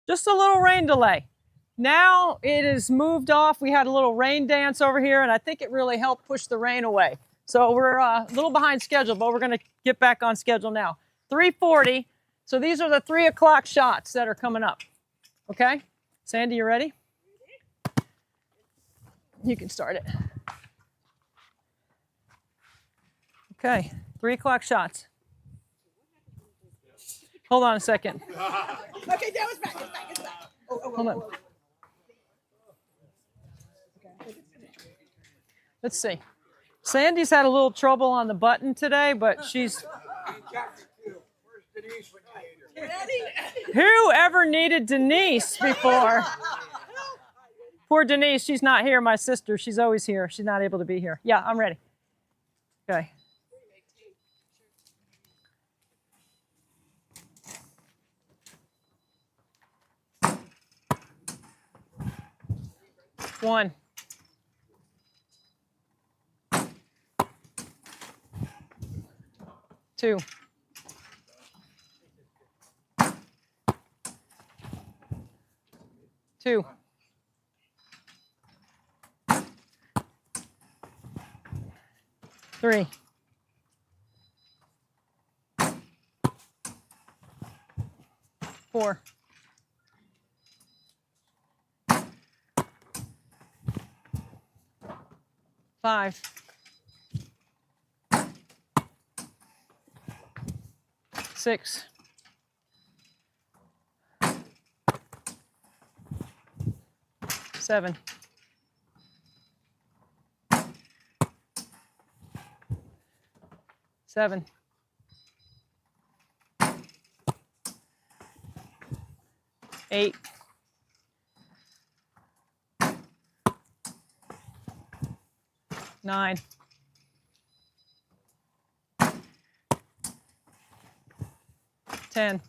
Just a little rain delay. Now it is moved off. We had a little rain dance over here, and I think it really helped push the rain away. So we're a little behind schedule, but we're going to get back on schedule now. 3:40. So these are the 3 o'clock shots that are coming up. Okay? Sandy, you ready? You can start it. Okay, 3 o'clock shots. Hold on a second. Okay, that was back. It's back. Hold on. Let's see. Sandy's had a little trouble on the button today, but she's... Who ever needed Denise before? Poor Denise, she's not here, my sister. She's always here. She's not able to be here. Yeah, I'm ready. Okay. One. Two. Two. Three. Four. Five. Six. Seven. Seven. Eight. Nine. 10.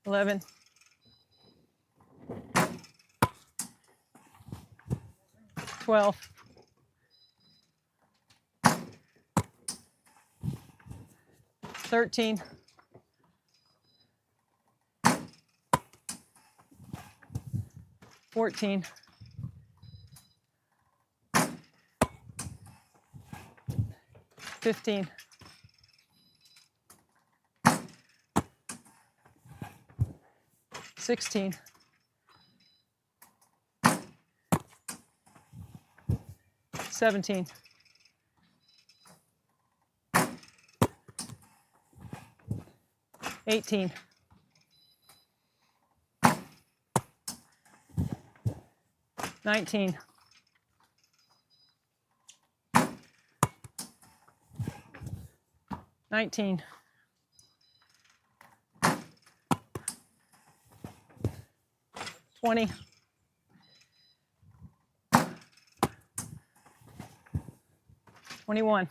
11. 12. 13. 14. 15. 16. 17. 18. 19. 19. 20. 21.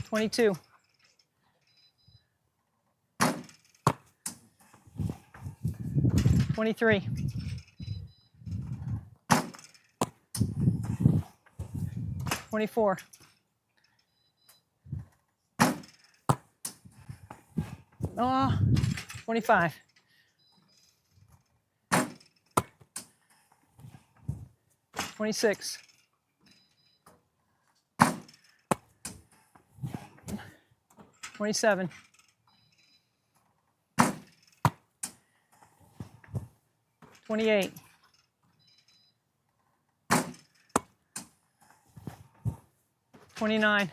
22. 23. 24. 25. 26. 27. 28. 29.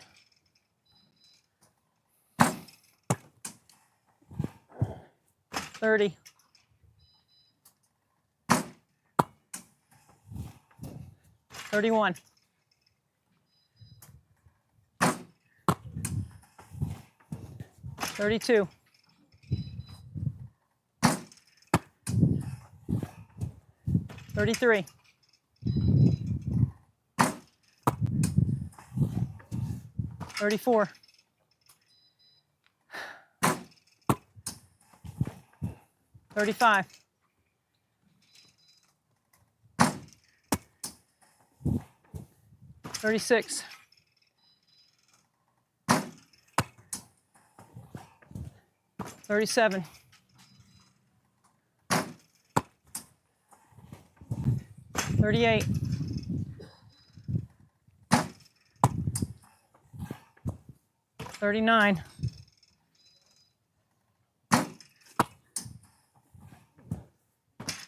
30. 31. 32. 33. 34. 35. 36. 36. 37. 38. 39.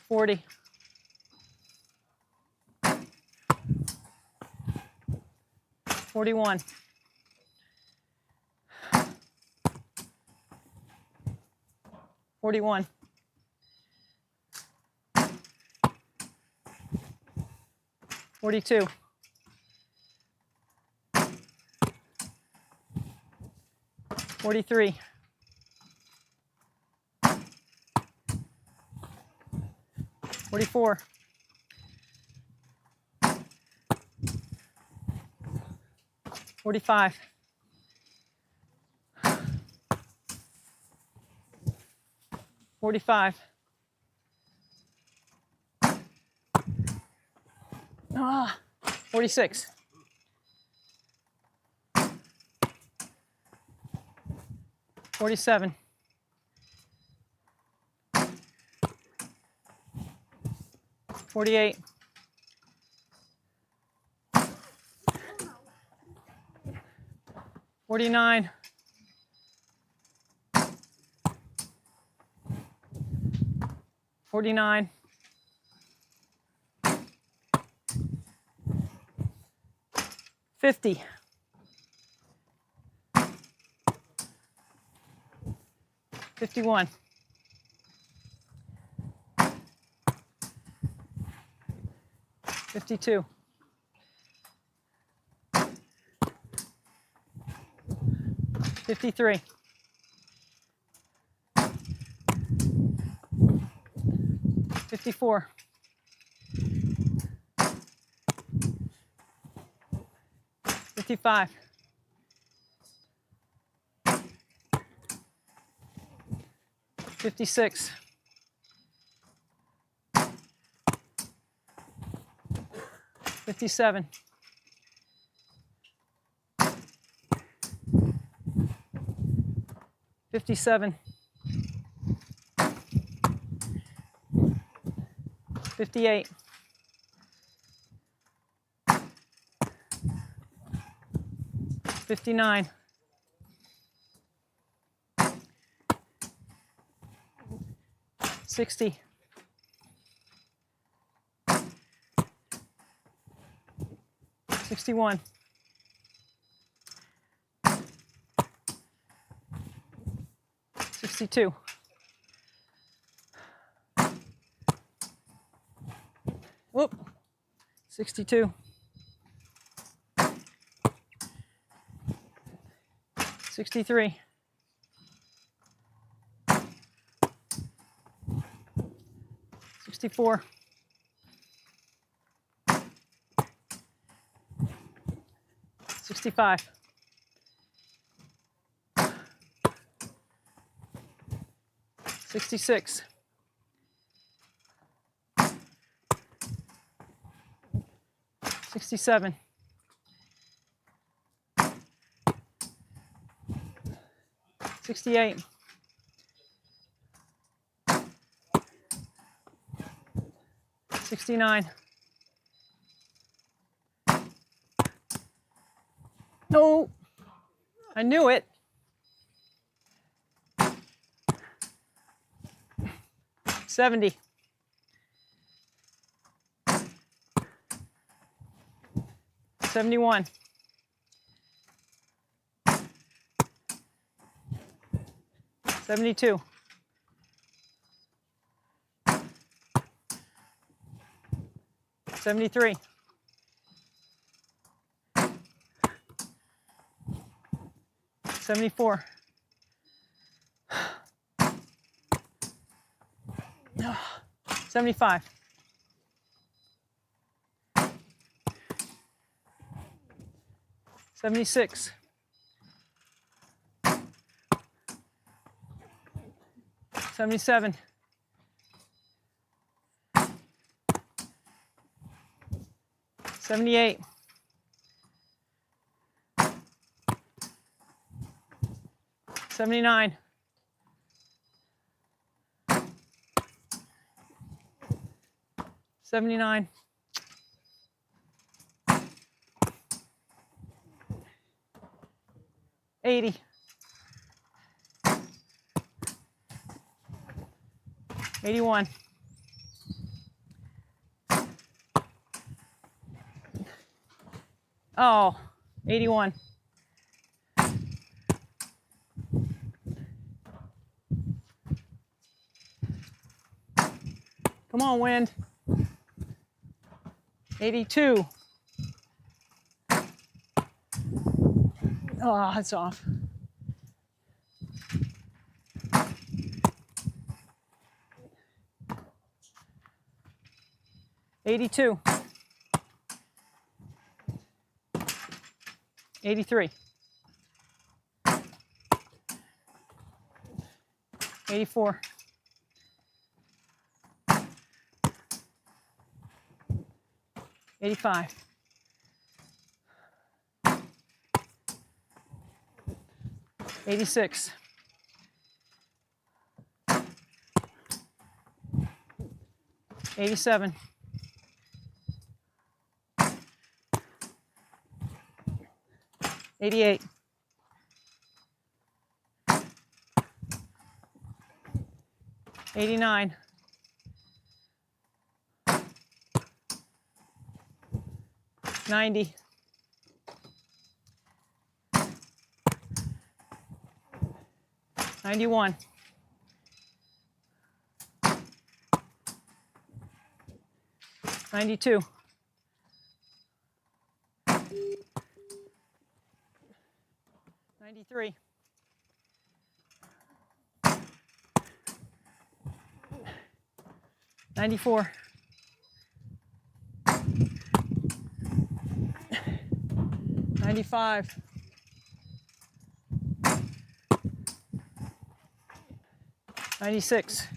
40. 41. 41. 42. 43. 44. 45. 45. 46. 47. 48. 49. 49. 50. 51. 52. 53. 54. 55. 56. 57. 57. 58. 59. 60. 61. 62. 62. 63. 64. 65. 66. 67. 68. 69. No, I knew it. 70. 71. 72. 73. 74. 75. 76. 77. 78. 79. 79. 80. 81. 81. Come on, wind. 82. Oh, it's off. 82. 83. 84. 85. 86. 87. 88. 89. 90. 91. 92. 93. 94. 95. 96.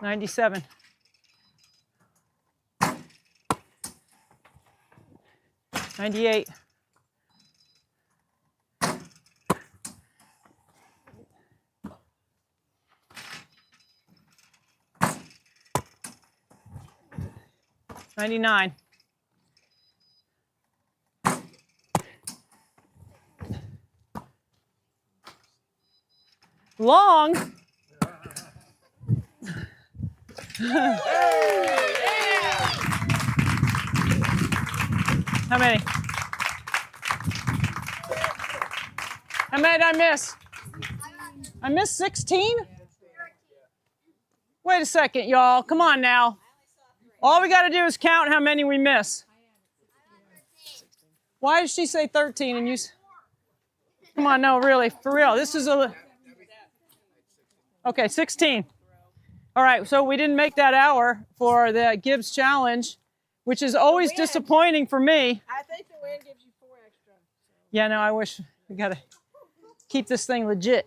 97. 98. 99. 'Long. How many? How many did I miss? I missed 16? Wait a second, y'all. Come on now. All we got to do is count how many we miss. Why did she say 13 and you... Come on, no, really, for real. This is a... Okay, 16. All right, so we didn't make that hour for the Gibbs Challenge, which is always disappointing for me. I think the wind gives you 4 extra. Yeah, no, I wish we got to keep this thing legit.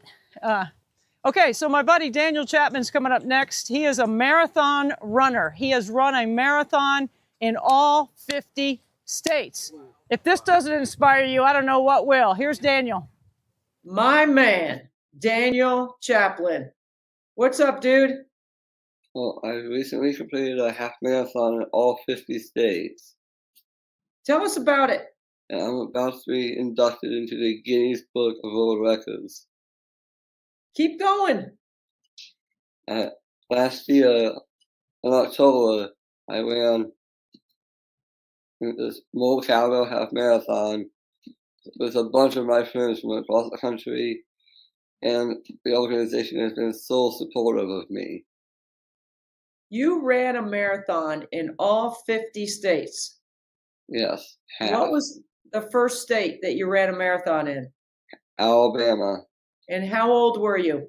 Okay, so my buddy Daniel Chapman's coming up next. He is a marathon runner. He has run a marathon in all 50 states. If this doesn't inspire you, I don't know what will. Here's Daniel. My man, Daniel Chaplin. What's up, dude? Well, I recently completed a half marathon in all 50 states. Tell us about it. And I'm about to be inducted into the Guinness Book of World Records. Keep going. Last year, in October, I ran this Moldcalvo half marathon with a bunch of my friends from across the country, and the organization has been so supportive of me. You ran a marathon in all 50 states. Yes. What was the first state that you ran a marathon in? Alabama. And how old were you?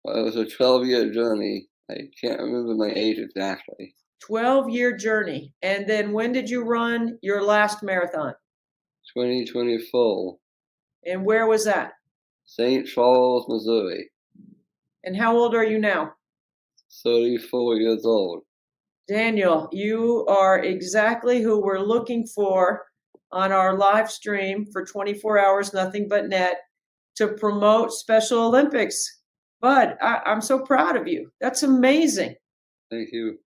Well, it was a 12-year journey. I can't remember my age exactly. 12-year journey. And then when did you run your last marathon? 2024. And where was that? St. Charles, Missouri. And how old are you now? 34 years old. Daniel, you are exactly who we're looking for on our live stream for 24 hours, nothing but net, to promote Special Olympics. Bud, I'm so proud of you. That's amazing. Thank you.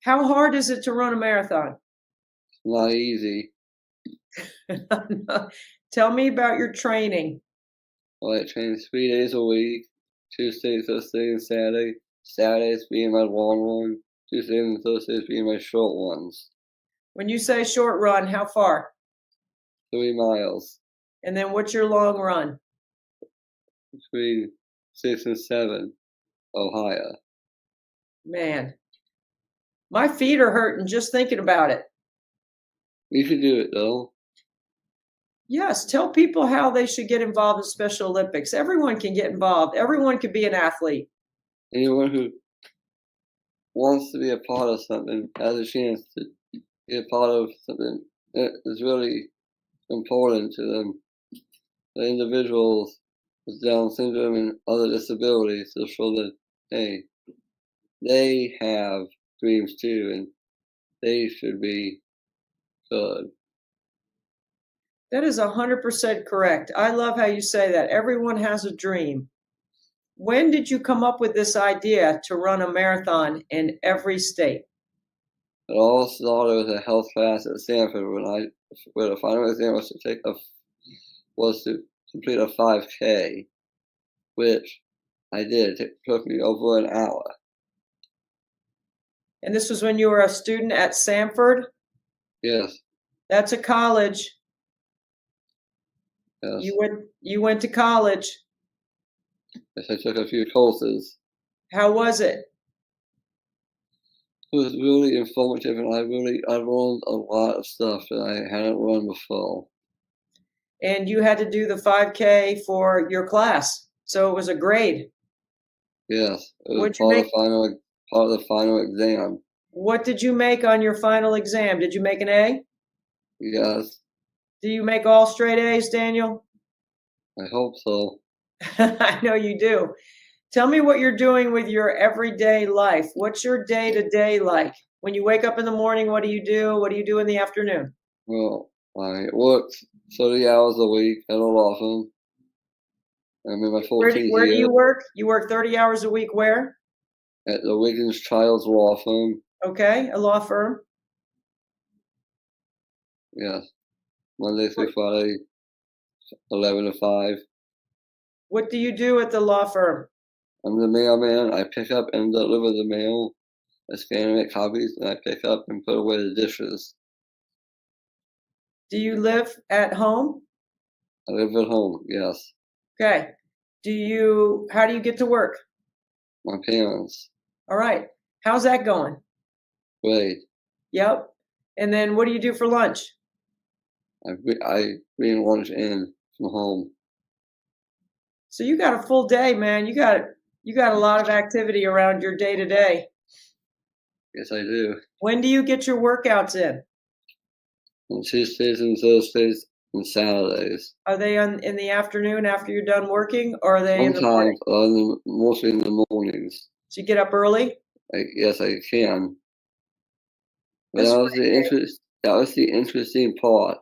How hard is it to run a marathon? Not easy. Tell me about your training. Well, I train 3 days a week, Tuesday, Thursday, and Saturday. Saturdays being my long one, Tuesdays and Thursdays being my short ones. When you say short run, how far? 3 miles. And then what's your long run? Between 6 and 7 or higher. Man, my feet are hurting just thinking about it. You should do it though. Yes, tell people how they should get involved in Special Olympics. Everyone can get involved. Everyone can be an athlete. Anyone who wants to be a part of something has a chance to be a part of something that is really important to them. The individuals with Down syndrome and other disabilities to show that, hey, they have dreams too and they should be good. That is 100% correct. I love how you say that. Everyone has a dream. When did you come up with this idea to run a marathon in every state? It all started with a health class at Stanford where the final exam was to complete a 5K, which I did. It took me over an hour. And this was when you were a student at Stanford? Yes. That's a college. Yes. You went to college. Yes, I took a few courses. How was it? It was really informative, and I learned a lot of stuff that I hadn't learned before. And you had to do the 5K for your class, so it was a grade. Yes, it was What'd you part of the final exam. What did you make on your final exam? Did you make an A? Yes, Do you make all straight A's, Daniel? I hope so. I know you do. Tell me what you're doing with your everyday life. What's your day-to-day like? When you wake up in the morning, what do you do? What do you do in the afternoon? Well, I worked 30 hours a week at a law firm. I'm in my 14th Where do year you work? You work 30 hours a week where? at the Wiggins Childs Law Firm. Okay, a law firm. Yes, Monday through Friday, 11 to 5. What do you do at the law firm? I'm the mailman. I pick up and deliver the mail. I scan and make copies, and I pick up and put away the dishes. Do you live at home? I live at home, yes. Okay. How do you get to work? My parents, All right. How's that going? great. Yep. And then what do you do for lunch? I bring lunch in from home. So you got a full day, man. You got a lot of activity around your day to day. Yes, I do. When do you get your workouts in? On Tuesdays and Thursdays and Saturdays. Are they in the afternoon after you're done working, or are they in the morning? Sometimes, mostly in the mornings. So you get up early? Yes, I can. But That's that was the interesting part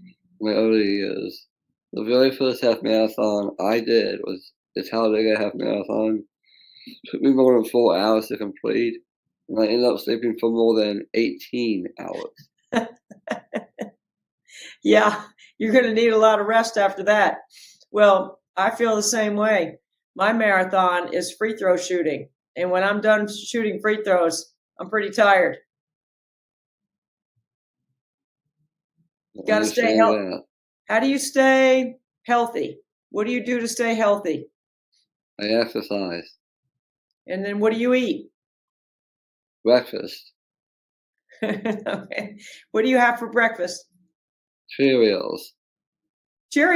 in my early years. The very first half marathon I did was the Talladega half marathon. It took me more than 4 hours to complete, and I ended up sleeping for more than 18 hours. Yeah, you're going to need a lot of rest after that. Well, I feel the same way. My marathon is free throw shooting. And when I'm done shooting free throws, I'm pretty tired. You got to stay healthy. How do you stay healthy? What do you do to stay healthy? I exercise. And then what do you eat? Breakfast. Okay. What do you have for breakfast? Cheerios. Cheerios.